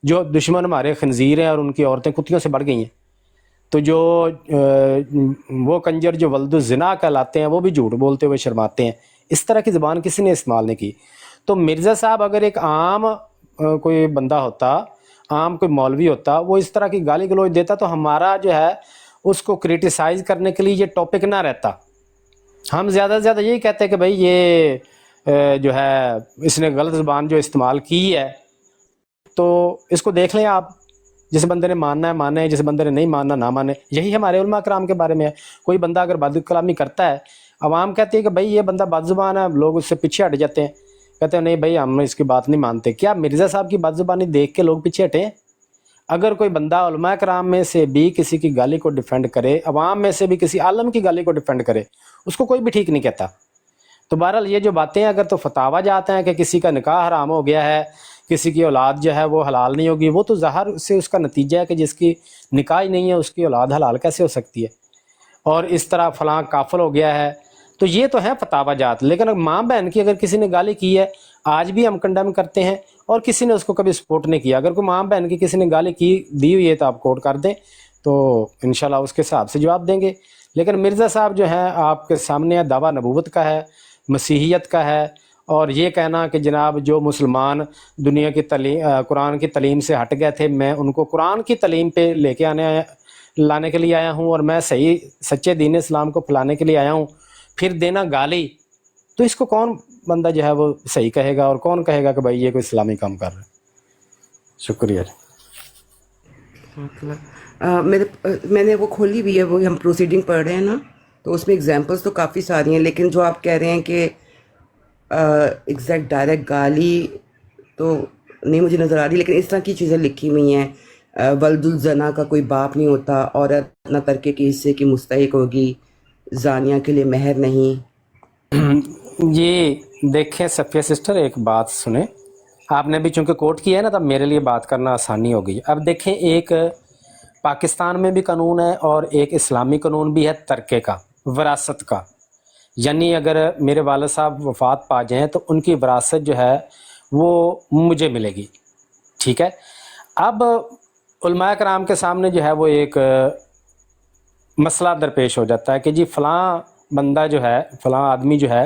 جو دشمن ہمارے خنزیر ہیں اور ان کی عورتیں کتیوں سے بڑھ گئی ہیں، تو جو وہ کنجر جو ولد الزنا کہلاتے ہیں وہ بھی جھوٹ بولتے ہوئے شرماتے ہیں۔ اس طرح کی زبان کسی نے استعمال نہیں کی۔ تو مرزا صاحب اگر ایک عام کوئی بندہ ہوتا، عام کوئی مولوی ہوتا، وہ اس طرح کی گالی گلوچ دیتا تو ہمارا جو ہے اس کو کریٹیسائز کرنے کے لیے یہ ٹاپک نہ رہتا۔ ہم زیادہ سے زیادہ یہی کہتے ہیں کہ بھئی یہ جو ہے اس نے غلط زبان جو استعمال کی ہے تو اس کو دیکھ لیں آپ، جس بندے نے ماننا ہے مانے، جس بندے نے نہیں ماننا نہ مانے۔ یہی ہمارے علماء کرام کے بارے میں ہے۔ کوئی بندہ اگر بد کلامی کرتا ہے، عوام کہتی ہے کہ بھئی یہ بندہ بد زبان ہے، لوگ اس سے پیچھے ہٹ جاتے ہیں، کہتے ہیں نہیں بھئی ہم اس کی بات نہیں مانتے۔ کیا مرزا صاحب کی بد زبانی دیکھ کے لوگ پیچھے ہٹے ہیں؟ اگر کوئی بندہ علماء کرام میں سے بھی کسی کی گالی کو ڈیفینڈ کرے، عوام میں سے بھی کسی عالم کی گالی کو ڈیفینڈ کرے، اس کو کوئی بھی ٹھیک نہیں کہتا۔ تو بہرحال یہ جو باتیں اگر تو فتاویٰ جاتے ہیں کہ کسی کا نکاح حرام ہو گیا ہے، کسی کی اولاد جو ہے وہ حلال نہیں ہوگی، وہ تو ظاہر سے اس کا نتیجہ ہے کہ جس کی نکاح ہی نہیں ہے اس کی اولاد حلال کیسے ہو سکتی ہے؟ اور اس طرح فلاں کافر ہو گیا ہے، تو یہ تو ہے فتاویٰ جات۔ لیکن ماں بہن کی اگر کسی نے گالی کی ہے، آج بھی ہم کنڈم کرتے ہیں، اور کسی نے اس کو کبھی سپورٹ نہیں کیا۔ اگر کوئی ماں بہن کی کسی نے گالی کی دی ہوئی ہے تو آپ کوٹ کر دیں، تو انشاءاللہ اس کے حساب سے جواب دیں گے۔ لیکن مرزا صاحب جو ہیں آپ کے سامنے دعویٰ نبوت کا ہے، مسیحیت کا ہے، اور یہ کہنا کہ جناب جو مسلمان دنیا کی قرآن کی تعلیم سے ہٹ گئے تھے، میں ان کو قرآن کی تعلیم پہ لے کے لانے کے لیے آیا ہوں، اور میں صحیح سچے دین اسلام کو پھیلانے کے لیے آیا ہوں، پھر دینا گالی، تو اس کو کون بندہ جو ہے وہ صحیح کہے گا، اور کون کہے گا کہ بھائی یہ کوئی اسلامی کام کر رہا ہے؟ شکریہ۔ میں نے وہ کھولی بھی ہے، وہ ہم پروسیڈنگ پڑھ رہے ہیں نا، تو اس میں اگزامپلس تو کافی ساری ہیں، لیکن جو آپ کہہ رہے ہیں کہ ایگزیکٹ ڈائریکٹ گالی تو نہیں مجھے نظر آ رہی، لیکن اس طرح کی چیزیں لکھی ہوئی ہیں۔ ولد الزنا کا کوئی باپ نہیں ہوتا، عورت نہ ترکے کے حصے کی مستحق ہوگی، زانیہ کے لیے مہر نہیں۔ یہ دیکھیں صفیہ سسٹر، ایک بات سنیں، آپ نے بھی چونکہ کوٹ کیا ہے نا، تب میرے لیے بات کرنا آسانی ہو گئی۔ اب دیکھیں، ایک پاکستان میں بھی قانون ہے اور ایک اسلامی قانون بھی ہے ترکے کا، وراثت کا، یعنی اگر میرے والد صاحب وفات پا جائیں تو ان کی وراثت جو ہے وہ مجھے ملے گی، ٹھیک ہے۔ اب علماء کرام کے سامنے جو ہے وہ ایک مسئلہ درپیش ہو جاتا ہے کہ جی فلاں بندہ جو ہے، فلاں آدمی جو ہے،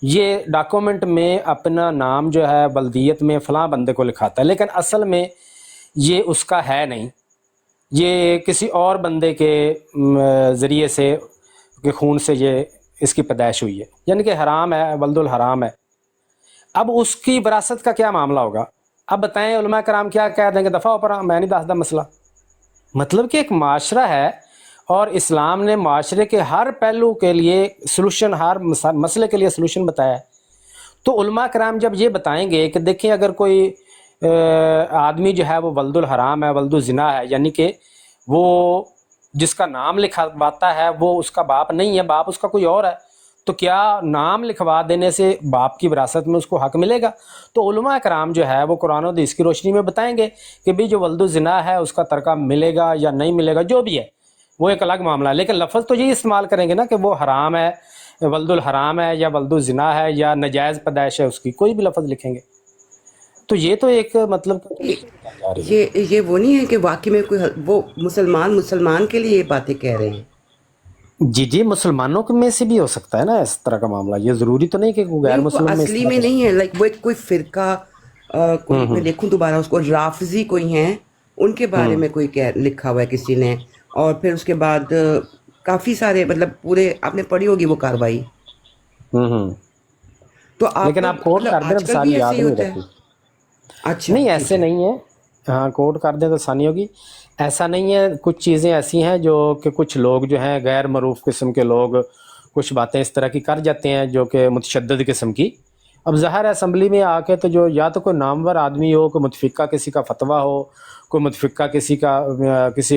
یہ ڈاکومنٹ میں اپنا نام جو ہے ولدیت میں فلاں بندے کو لکھاتا ہے، لیکن اصل میں یہ اس کا ہے نہیں، یہ کسی اور بندے کے ذریعے سے کہ خون سے یہ اس کی پیدائش ہوئی ہے، یعنی کہ حرام ہے، ولد الحرام ہے۔ اب اس کی وراثت کا کیا معاملہ ہوگا؟ اب بتائیں علماء کرام کیا کہہ دیں گے؟ دفعہ اوپر میں نہیں دستا مسئلہ۔ مطلب کہ ایک معاشرہ ہے اور اسلام نے معاشرے کے ہر پہلو کے لیے سلوشن، ہر مسئلے کے لیے سلوشن بتایا ہے۔ تو علماء کرام جب یہ بتائیں گے کہ دیکھیں اگر کوئی آدمی جو ہے وہ ولد الحرام ہے، ولد الزنا ہے، یعنی کہ وہ جس کا نام لکھواتا ہے وہ اس کا باپ نہیں ہے، باپ اس کا کوئی اور ہے، تو کیا نام لکھوا دینے سے باپ کی وراثت میں اس کو حق ملے گا؟ تو علماء کرام جو ہے وہ قرآن و حدیث کی روشنی میں بتائیں گے کہ بھی جو ولد الزنا ہے اس کا ترکہ ملے گا یا نہیں ملے گا، جو بھی ہے وہ ایک الگ معاملہ ہے، لیکن لفظ تو یہی استعمال کریں گے نا کہ وہ حرام ہے، ولد الحرام ہے، یا ولد الزنا ہے، یا نجائز پیدائش ہے اس کی، کوئی بھی لفظ لکھیں گے۔ तो ये तो एक मतलब ये वो नहीं है कि वाकई में कोई वो मुसलमान के लिए ये बातें कह रहे हैं? जी मुसलमानों में से भी हो सकता है ना इस तरह का मामला, ये जरूरी तो नहीं कि कोई गैर नहीं, वो मुसलमान में इस असली तरह में का- नहीं है। लाइक वो एक कोई फिरका कोई मैं देखूं दोबारा उसको, राफजी कोई हैं, उनके बारे में कोई लिखा हुआ है किसी ने। और फिर उसके बाद काफी सारे मतलब पूरे आपने पढ़ी होगी वो कार्रवाई। तो आप लेकिन आप कोट कर दें तो सारी याद नहीं रहती। अच्छा नहीं ठीक ऐसे है। नहीं है, हाँ कोट कर दें तो आसानी होगी। ऐसा नहीं है, कुछ चीज़ें ऐसी हैं जो कि कुछ लोग जो हैं गैर मरूफ किस्म के लोग कुछ बातें इस तरह की कर जाते हैं जो कि मुतशद्दिद किस्म की। अब ज़ाहिर है असम्बली में आके तो जो या तो कोई नामवर आदमी हो, कोई मुतफिका किसी का फतवा हो, कोई मुतफिका किसी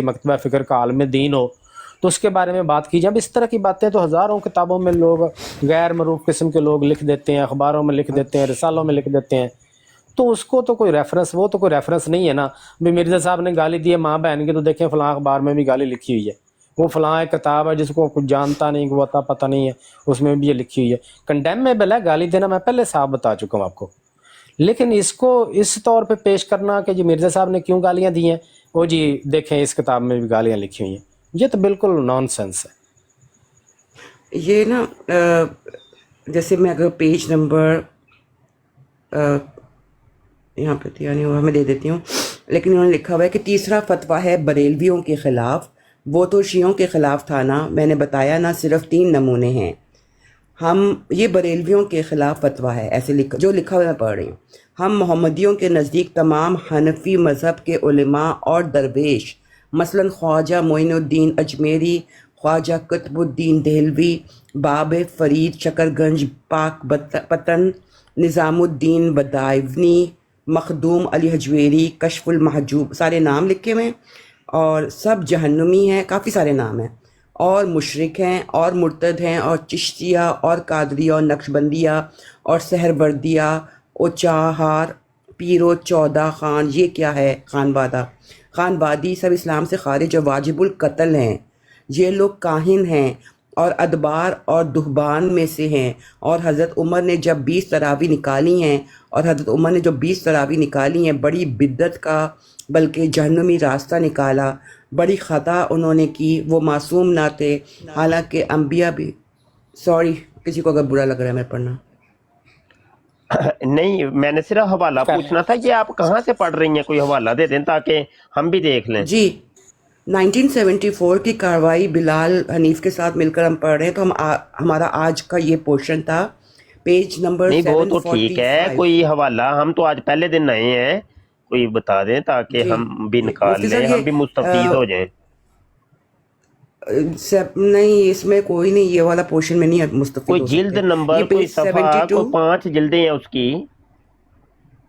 मकतबा फ़िक्र का आलिम दीन हो, तो उसके बारे में बात की जाए। अब इस तरह की बातें तो हज़ारों किताबों में लोग गैर मरूफ किस्म के लोग लिख देते हैं, अखबारों में लिख देते हैं, रिसालों में लिख देते हैं, तो उसको तो कोई रेफरेंस, वो तो कोई रेफरेंस नहीं है ना। भाई मिर्ज़ा साहब ने गाली दी है माँ बहन की, तो देखें फ़लाँ अखबार में भी गाली लिखी हुई है, वो फ़लाँ एक किताब है जिसको कुछ जानता नहीं, वो पता नहीं है, उसमें भी ये लिखी हुई है। कंडेमेबल है गाली देना, मैं पहले साफ बता चुका हूँ आपको। लेकिन इसको इस तौर पे पेश करना कि जी मिर्ज़ा साहब ने क्यों गालियाँ दी हैं, वो जी देखें इस किताब में भी गालियाँ लिखी हुई हैं, ये तो बिल्कुल नॉनसेंस है। ये ना जैसे मैं अगर पेज नंबर यहाँ पे दिया नहीं हुआ, मैं दे देती हूँ, लेकिन उन्होंने लिखा हुआ है कि तीसरा फतवा है बरेलवियों के ख़िलाफ़। वो तो शियों के ख़िलाफ़ था ना, मैंने बताया ना, सिर्फ 3 नमूने हैं। हम ये बरेलवियों के ख़िलाफ़ फतवा है, ऐसे जो लिखा हुआ मैं पढ़ रही हूँ। हम मोहम्मदियों के नज़दीक तमाम हनफी मज़हब के उलमा और दरवेश, मसलन ख्वाजा मोइनुद्दीन अजमेरी, ख्वाजा कुतुबुद्दीन देहलवी, बाब फरीद शकरगंज पाक पतन, निज़ामुद्दीन बदायवनी, मखदूम अली हजवेरी, कशफुल महजूब, सारे नाम लिखे हुए हैं, और सब जहन्नुमी हैं, काफ़ी सारे नाम हैं, और मुशरिक हैं और मुर्तद हैं, और चिश्तिया और कादरिया और नक्शबंदिया और सहरवर्दिया और चाहार पीरो चौदह खान, ये क्या है खानवादी, सब इस्लाम से खारिज और वाजिबुल कत्ल हैं। ये लोग काहिन हैं और अदबार और दुहबान में से हैं, और हज़रत उमर ने जब 20 तरावी निकाली हैं बड़ी बिद्दत का बल्कि जहन्नुमी रास्ता निकाला, बड़ी ख़ता उन्होंने की, वो मासूम ना थे, हालांकि अम्बिया भी। सॉरी किसी को अगर बुरा लग रहा है मैं पढ़ना। नहीं, मैंने सिर्फ हवाला पूछना था, ये आप कहाँ से पढ़ रही हैं, कोई हवाला दे दें ताकि हम भी देख लें। जी 1974 की कार्रवाई बिलाल हनीफ के साथ मिलकर हम पढ़ रहे हैं, तो हमारा आज का ये पोर्शन था, पेज नंबर नहीं वो तो ठीक है, 745। कोई हवाला, हम तो आज पहले दिन आए हैं, कोई बता दें ताकि जी। हम भी निकाल मुफ्ती साहब, लें, ये, हम भी मुस्तफीद हो जाएं। नहीं इसमें कोई नहीं, ये वाला पोर्शन में नहीं मुस्तफीद कोई हो जिल्द सकते। नंबर, ये कोई पेज सफ़ा, 72 कोई 5 जिल्दें हैं उसकी।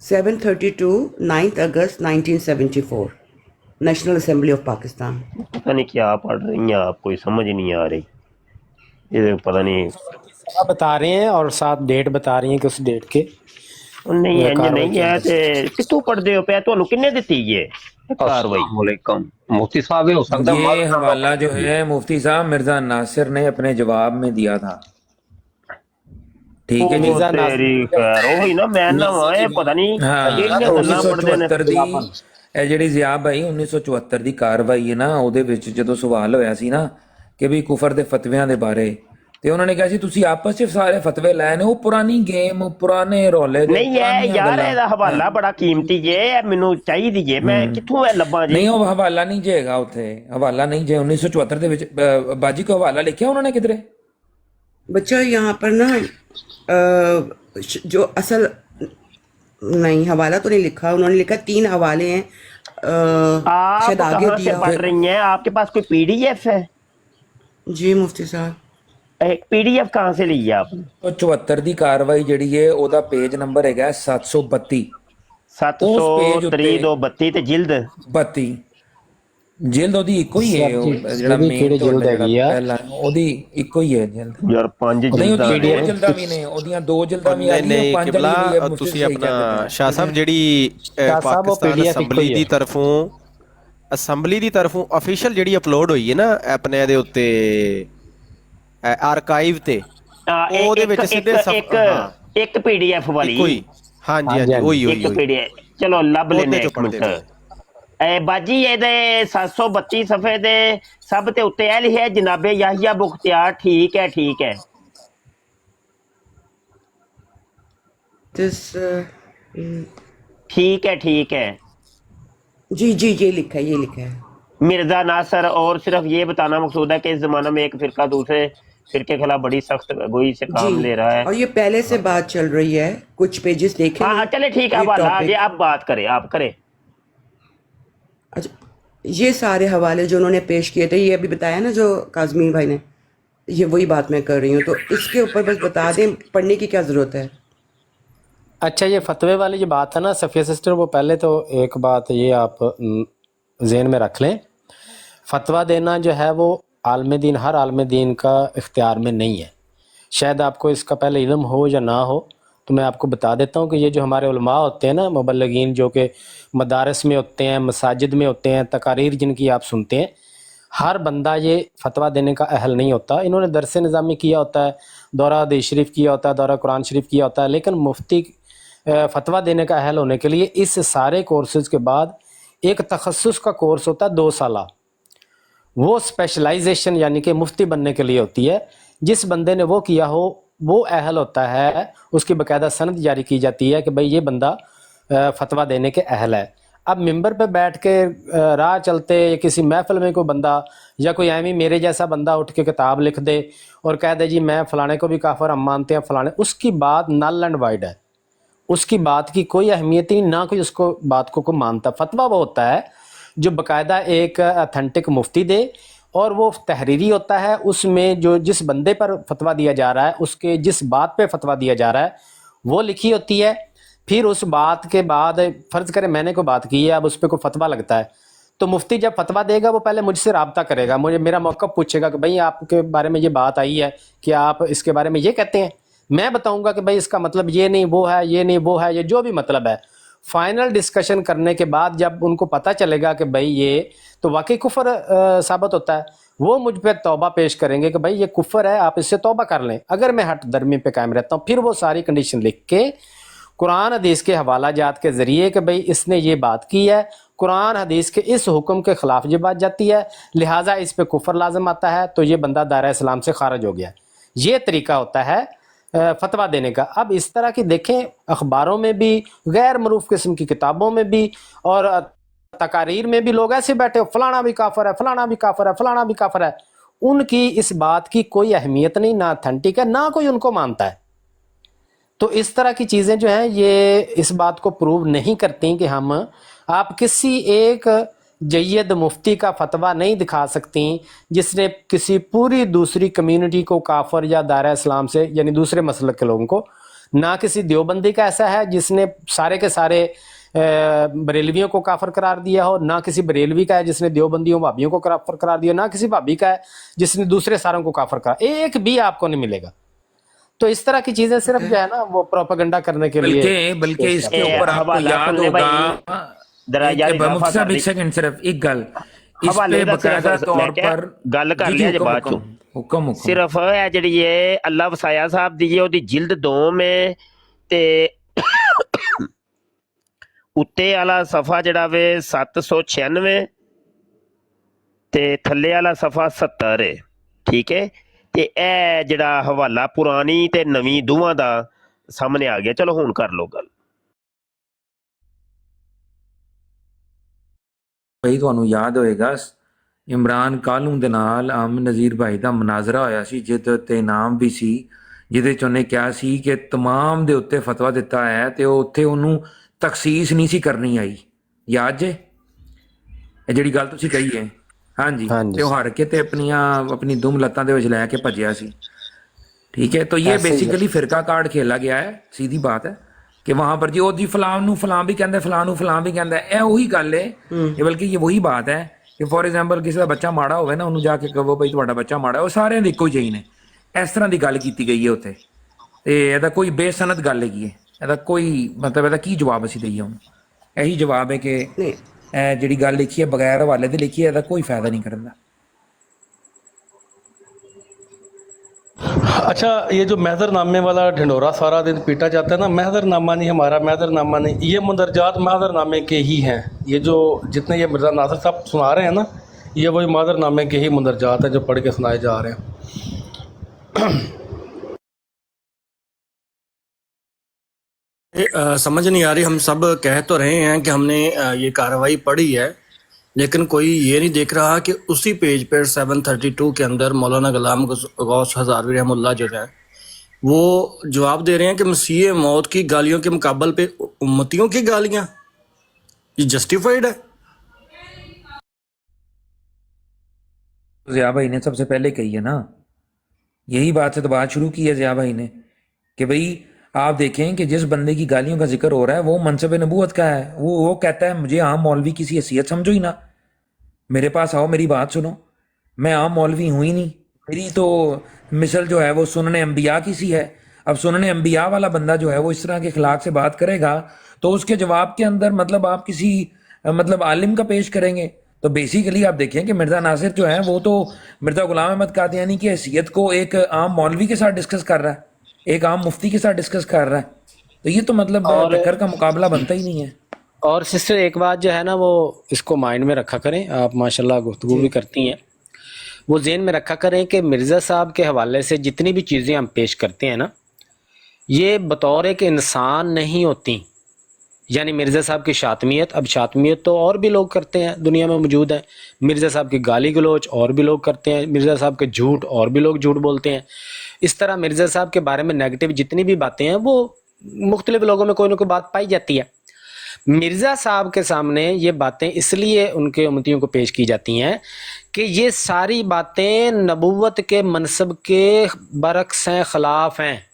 732 9 अगस्त 1974 नेशनल असेंबली ऑफ पाकिस्तान। पता नहीं क्या पढ़ रही हैं आप, कोई समझ ही नहीं आ रही, ये पता नहीं। आप बता रहे हैं और साथ डेट बता रही हैं कि उस डेट के नहीं इंज नहीं है ते कितों पढ़दे हो पे, ਤੁਹਾਨੂੰ ਕਿੰਨੇ ਦਿੱਤੀ ये कार्रवाई? वालेकुम मुफ्ती साहब, ये हो सकता है ये हवाला जो है मुफ्ती साहब मिर्जा नासिर ने अपने जवाब में दिया था। ठीक है जी। मिर्जा तेरी खैर ਉਹ ਹੀ ਨਾ ਮੈਂ ਨਾ ਇਹ ਪਤਾ ਨਹੀਂ ਜਿਹੜੀਆਂ ਗੱਲਾਂ ਪੜਦੇ ਨੇ। 1974 ਦੀ ਇਹ ਜਿਹੜੀ ਜ਼ਿਆ ਭਾਈ 1974 ਦੀ ਕਾਰਵਾਈ ਹੈ ਨਾ, ਉਹਦੇ ਵਿੱਚ ਜਦੋਂ ਸਵਾਲ ਹੋਇਆ ਸੀ ਨਾ ਕਿ ਵੀ ਕੁਫਰ ਦੇ ਫਤਵਿਆਂ ਦੇ ਬਾਰੇ, ਤੇ ਉਹਨਾਂ ਨੇ ਕਿਹਾ ਸੀ ਤੁਸੀਂ ਆਪਸ ਵਿੱਚ ਸਾਰੇ ਫਤਵੇ ਲੈ ਨੇ, ਉਹ ਪੁਰਾਣੀ ਗੇਮ ਪੁਰਾਣੇ ਰੌਲੇ ਦੇ ਨਹੀਂ ਇਹ ਯਾਰ ਇਹਦਾ ਹਵਾਲਾ ਬੜਾ ਕੀਮਤੀ ਜੇ, ਮੈਨੂੰ ਚਾਹੀਦੀ ਜੇ, ਮੈਂ ਕਿੱਥੋਂ ਇਹ ਲੱਭਾਂ ਜੀ? ਨਹੀਂ ਉਹ ਹਵਾਲਾ ਨਹੀਂ ਜੇਗਾ ਉੱਥੇ, ਹਵਾਲਾ ਨਹੀਂ ਜੇ 1974 ਦੇ ਵਿੱਚ ਬਾਜੀ ਕੋ ਹਵਾਲਾ ਲਿਖਿਆ ਉਹਨਾਂ ਨੇ ਕਿਧਰੇ? बच्चा यहाँ पर ना जो असल नहीं हवाला तो नहीं लिखा, उन्होंने लिखा 3 हवाले हैं। आप शायद आगे कहाँ से दिया पढ़ रही हैं? आपके पास कोई पीडीएफ है? जी मुफ्ती साहब, एक पीडीएफ कहाँ से ली है आपने? 74 ਦੀ ਕਾਰਵਾਈ ਜਿਹੜੀ ਹੈ ਉਹਦਾ ਪੇਜ ਨੰਬਰ ਹੈਗਾ 732 732 ਤੇ ਜਿਲਦ 32 ਜਿਲਦ ਉਹਦੀ ਇੱਕੋ ਹੀ ਹੈ, ਉਹ ਜਿਹੜਾ ਉਹਦੀ ਮੇਨ ਕਿਹੜੀ ਜਿਲਦ ਹੈਗੀ ਆ? ਪਹਿਲਾਂ ਉਹਦੀ ਇੱਕੋ ਹੀ ਹੈ ਜਿਲਦ। ਯਾਰ 5 ਨਹੀਂ ਜਿਲਦਾਂ ਉਹਦੀ ਨੇ। 2 ਜਿਲਦਾਂ ਵੀ ਨੇ, ਉਹਦੀਆਂ 2 ਜਿਲਦਾਂ ਵੀ ਨਹੀਂ ਆਈਆਂ, ਨਹੀਂ 5 ਕਿਬਲਾ, ਵਾਲੀ ਵੀ ਹੈ। ਤੁਸੀਂ ਆਪਣਾ ਸ਼ਾਹ ਸਾਹਿਬ ਜਿਹੜੀ ਸਾਹਿਬ ਉਹ ਪਾਕਿਸਤਾਨ PDF ਅਸੈਂਬਲੀ ਇੱਕੋ ਹੀ ਦੀ ਹੈ। ਤਰਫੋਂ ਅਫੀਸ਼ੀਅਲ ਜਿਹੜੀ ਅਪਲੋਡ ਹੋਈ ਹੈ ਨਾ ਆਪਣੇ ਇਹਦੇ ਉੱਤੇ ਆਰਕਾਈਵ ਤੇ, ਉਹਦੇ ਵਿੱਚ ਸਿੱਧੇ ਇੱਕ ਪੀਡੀਐਫ ਵਾਲੀ ਇੱਕੋ ਹੀ ਹਾਂਜੀ ਹਾਂਜੀ, ਹਾਂਜੀ ਉਹੀ ਇੱਕ ਉਹੀ ਪੀਡੀਐਫ ਚਲੋ ਲੱਭ ਉਹਦੇ ਲੈਨੇ ਚੋਂ ਇੱਕ ਪੜ੍ਹਦੇ ਪਏ ਮਿੰਟ। ਬਾਜੀ ਇਹਦੇ 732 ਸਫੇ ਦੇ ਸਭ ਤੇ ਉੱਤੇ ਇਹ ਲਿਖਿਆ ਜਨਾਬੇ ਯਾਹਿਆ ਬੁਖਤਿਆਰ। ਠੀਕ ਹੈ ਠੀਕ ਹੈ। दिस ठीक है ठीक है। जी जी ये लिखा है, ये लिखा है। मिर्जा नासर और सिर्फ ये बताना मकसूद है कि इस जमाने में एक फिरका दूसरे फिरके के खिलाफ बड़ी सख्त गोई से जी, काम ले रहा है। और ये पहले से बात चल रही है, कुछ पेजेस देखे हाँ हैं, हाँ चले ठीक है, ये अब अल्लाह topic- ये आप बात करें, आप करें। अच्छा, ये सारे हवाले जो उन्होंने पेश किए थे, ये अभी बताया ना जो काजमी भाई ने, ये वही बात मैं कर रही हूँ। तो इसके ऊपर बस बता दें पढ़ने की क्या ज़रूरत है। अच्छा, ये फतवे वाली जो बात है ना सफ़िया सिस्टर, वो पहले तो एक बात ये आप जहन में रख लें, फतवा देना जो है वो आलम दीन, हर आलम दीन का इख्तियार में नहीं है। शायद आपको इसका पहले इल्म हो या ना हो, तो मैं आपको बता देता हूँ कि ये जो हमारे उलमा होते हैं ना, मुबल्लिगीन, जो कि मदारस में होते हैं, मसाजिद में होते हैं, तकारीर जिनकी आप सुनते हैं, हर बंदा ये फतवा देने का अहल नहीं होता। इन्होंने दरस निज़ामी किया होता है, दौरा हदीस शरीफ किया होता है, दौरा कुरान शरीफ किया होता है, लेकिन मुफ्ती फतवा देने का अहल होने के लिए इस सारे कोर्सेज़ के बाद एक तखस्सुस का कोर्स होता है 2 साला। वो स्पेशलाइजेशन यानी कि मुफ्ती बनने के लिए होती है। जिस बंदे ने वो किया हो वो अहल होता है, उसकी बाकायदा सनद जारी की जाती है कि भाई ये बंदा फतवा देने के अहल है। अब मिंबर पे बैठ के राह चलते किसी महफिल में कोई बंदा या कोई ऐमी मेरे जैसा बंदा उठ के किताब लिख दे और कह दे जी मैं फ़लाने को भी काफिर हम मानते हैं फ़लाने, उसकी बात नल एंड वाइड है, उसकी बात की कोई अहमियत ही ना, कोई उसको बात को मानता। फतवा वो होता है जो बाकायदा एक अथेंटिक मुफ्ती दे और वो तहरीरी होता है, उसमें जो जिस बंदे पर फतवा दिया जा रहा है, उसके जिस बात पे फतवा दिया जा रहा है वो लिखी होती है। फिर उस बात के बाद फ़र्ज़ करें मैंने कोई बात की है, अब उस पर कोई फतवा लगता है, तो मुफ्ती जब फतवा देगा वो पहले मुझसे रब्ता करेगा, मुझे मेरा मौक़िफ़ पूछेगा कि भाई आपके बारे में ये बात आई है कि आप इसके बारे में ये कहते हैं। मैं बताऊंगा कि भाई इसका मतलब ये नहीं वो है, ये नहीं वो है, ये जो भी मतलब है। फाइनल डिस्कशन करने के बाद जब उनको पता चलेगा कि भाई ये तो वाकई कुफर साबित होता है, वो मुझ पे तौबा पेश करेंगे कि भाई ये कुफर है, आप इससे तौबा कर लें। अगर मैं हट दरमी पे कायम रहता हूँ, फिर वो सारी कंडीशन लिख के कुरान हदीस के हवाला जात के ज़रिए कि भाई इसने ये बात की है, कुरान हदीस के इस हुक्म के ख़िलाफ़ ये बात जाती है, लिहाजा इस पे कुफर लाजम आता है, तो ये बंदा दायरा इस्लाम से खारिज हो गया। ये तरीका होता है फतवा देने का। अब इस तरह की देखें अखबारों में भी, गैर मरूफ किस्म की किताबों में भी और तकारीर में भी लोग ऐसे बैठे हो फलाना भी काफिर है, फलाना भी काफिर है, फलाना भी काफिर है। उनकी इस बात की कोई अहमियत नहीं, ना अथेंटिक है, ना कोई उनको मानता है। तो इस तरह की चीज़ें जो हैं ये इस बात को प्रूव नहीं करती कि हम आप किसी एक जय्यद मुफ्ती का फतवा नहीं दिखा सकती जिसने किसी पूरी दूसरी कम्युनिटी को काफिर या दायरा इस्लाम से यानी दूसरे मसलक के लोगों को, ना किसी देवबंदी का ऐसा है जिसने सारे के सारे बरेलवियों को काफिर करार दिया हो, ना किसी बरेलवी का है जिसने देवबंदियों भाभियों को काफिर करार दिया, ना किसी भाभी का है जिसने दूसरे सारों को काफिर करार, एक भी आपको नहीं मिलेगा। तो इस तरह की चीजें सिर्फ जो है ना वो प्रोपेगेंडा करने के लिए, बल्कि इसके ऊपर आपको याद होगा मुफ्ती साहब एक सेकंड सिर्फ एक गल इस पे बकायदा तौर पर गल कर लिया जे बाद चो हुक्म सिर्फ है ਜਿਹੜੀ ਇਹ ਅੱਲਾ ਵਸਾਇਆ ਸਾਹਿਬ ਦੀ ਉਹਦੀ ਜਿਲਦ 2 में ਤੇ ਉੱਤੇ ਵਾਲਾ ਸਫਾ ਜਿਹੜਾ ਵੇ 796 ਤੇ ਥੱਲੇ ਵਾਲਾ ਸਫਾ 70 ਹੈ। ਠੀਕ ਹੈ, ਤੇ ਇਹ ਜਿਹੜਾ ਹਵਾਲਾ ਪੁਰਾਣੀ ਤੇ ਨਵੀਂ ਦੋਵਾਂ ਦਾ ਸਾਹਮਣੇ ਆ ਗਿਆ। ਚਲੋ ਹੁਣ ਕਰ ਲਓ ਗੱਲ। ਭਾਈ ਤੁਹਾਨੂੰ ਯਾਦ ਹੋਏਗਾ ਇਮਰਾਨ ਕਾਲੂ ਦੇ ਨਾਲ ਆਮ ਨਜ਼ੀਰ ਭਾਈ ਦਾ ਮਨਾਜ਼ਰਾ ਹੋਇਆ ਸੀ, ਜਿਹਦੇ ਤੇ ਨਾਮ ਵੀ ਸੀ, ਜਿਹਦੇ ਚ ਉਹਨੇ ਕਿਹਾ ਸੀ ਕਿ ਤਮਾਮ ਦੇ ਉੱਤੇ ਫਤਵਾ ਦਿੱਤਾ ਹੈ ਤੇ ਉਹ ਉੱਥੇ ਉਹਨੂੰ ਤਖਸੀਸ ਨਹੀਂ ਸੀ ਕਰਨੀ ਆਈ। ਯਾਦ ਜੇ ਇਹ ਜਿਹੜੀ ਗੱਲ ਤੁਸੀਂ ਕਹੀ ਹੈ? ਹਾਂਜੀ, ਤੇ ਉਹ ਹਰ ਕੇ ਤੇ ਆਪਣੀ ਦੁਮ ਲੱਤਾਂ ਦੇ ਵਿੱਚ ਲੈ ਕੇ ਭੱਜਿਆ ਸੀ। ठीक है, तो ये बेसिकली फिरका कार्ड खेला गया है, सीधी बात है कि वहां पर जी जी फलां नूं फलां भी कहंदा, फलां नूं फलां भी कहंदा, ਇਹ ਉਹੀ ਗੱਲ ਹੈ। ਇਹ ਬਲਕਿ ਇਹ ਵਹੀ ਬਾਤ ਹੈ ਕਿ ਫੋਰ ਐਗਜ਼ਾਮਪਲ ਕਿਸੇ ਦਾ ਬੱਚਾ ਮਾੜਾ ਹੋਵੇ ਨਾ, ਉਹਨੂੰ ਜਾ ਕੇ ਕਹੋ ਬਈ ਤੁਹਾਡਾ ਬੱਚਾ ਮਾੜਾ, ਉਹ ਸਾਰਿਆਂ ਦੇ ਇੱਕੋ ਜਿਹੇ ਨੇ। ਇਸ ਤਰ੍ਹਾਂ ਦੀ ਗੱਲ ਕੀਤੀ ਗਈ ਹੈ ਉੱਥੇ, ਤੇ ਇਹਦਾ ਕੋਈ ਬੇਸਨਦ ਗੱਲ ਹੈਗੀ ਹੈ, ਇਹਦਾ ਕੋਈ ਮਤਲਬ ਇਹਦਾ ਕੀ ਜਵਾਬ ਅਸੀਂ ਦਈਏ ਹੁਣ? ਇਹੀ ਜਵਾਬ ਹੈ ਕਿ ਇਹ ਜਿਹੜੀ ਗੱਲ ਲਿਖੀ ਹੈ ਬਗੈਰ ਹਵਾਲੇ ਦੇ ਲਿਖੀ ਹੈ, ਇਹਦਾ ਕੋਈ ਫਾਇਦਾ ਨਹੀਂ ਕਰਨ ਦਾ। अच्छा, ये जो महदरनामे वाला ढिंडोरा सारा दिन पीटा जाता है ना, महदरनामा नहीं हमारा, महदरनामा नहीं, ये मंदरजात महदरनामे के ही हैं। ये जो जितने ये मिर्ज़ा नासिर साहब सुना रहे हैं ना, ये वही महदरनामे के ही मंदरजात हैं जो पढ़ के सुनाए जा रहे हैं। समझ नहीं आ रही, हम सब कह तो रहे हैं कि हमने ये कार्रवाई पढ़ी है, लेकिन कोई ये नहीं देख रहा कि उसी पेज पर 732 के अंदर मौलाना गुलाम गौस हज़ारवी रहमुल्लाह जो है वो जवाब दे रहे हैं कि मसीह मौत की गालियों के मुकाबले पे उम्मतियों की गालियां ये जस्टिफाइड है। ज़िया भाई ने सबसे पहले कही है ना, यही बात से तो बात शुरू की है ज़िया भाई ने कि भाई आप देखें कि जिस बंदे की गालियों का जिक्र हो रहा है वो मनसब नबूवत का है। वो कहता है मुझे आम मौलवी की हैसियत समझो ही ना, मेरे पास आओ मेरी बात सुनो, मैं आम मौलवी हूँ ही नहीं, मेरी तो मिसल जो है वो सुनने अम्बिया की सी है। अब सुनने अम्बिया वाला बंदा जो है वो इस तरह के अखलाक से बात करेगा तो उसके जवाब के अंदर मतलब आप किसी मतलब आलिम का पेश करेंगे। तो बेसिकली आप देखें कि मिर्ज़ा नासिर जो है वो तो मिर्ज़ा गुलाम अहमद कादियानी की हैसियत को एक आम मौलवी के साथ डिस्कस कर रहा है, एक आम मुफ्ती के साथ डिस्कस कर रहा है। तो ये तो मतलब टक्कर का मुकाबला बनता ही नहीं है। और सिस्टर एक बात जो है ना वो इसको माइंड में रखा करें, आप माशाल्लाह गुफ्तगू भी करती हैं, वो ज़हन में रखा करें कि मिर्ज़ा साहब के हवाले से जितनी भी चीज़ें हम पेश करते हैं ना, ये बतौर एक इंसान नहीं होती। यानी मिर्ज़ा साहब की शातमियत, अब शातमियत तो और भी लोग करते हैं, दुनिया में मौजूद हैं। मिर्ज़ा साहब की गाली गलोच और भी लोग करते हैं, मिर्ज़ा साहब के झूठ और भी लोग झूठ बोलते हैं। इस तरह मिर्ज़ा साहब के बारे में नेगेटिव जितनी भी बातें हैं वो मुख्तलिफ लोगों में कोई ना कोई बात पाई जाती है। मिर्ज़ा साहब के सामने ये बातें इसलिए उनके उम्मतियों को पेश की जाती हैं कि ये सारी बातें नबूवत के मनसब के बरक्स हैं, ख़िलाफ़ हैं।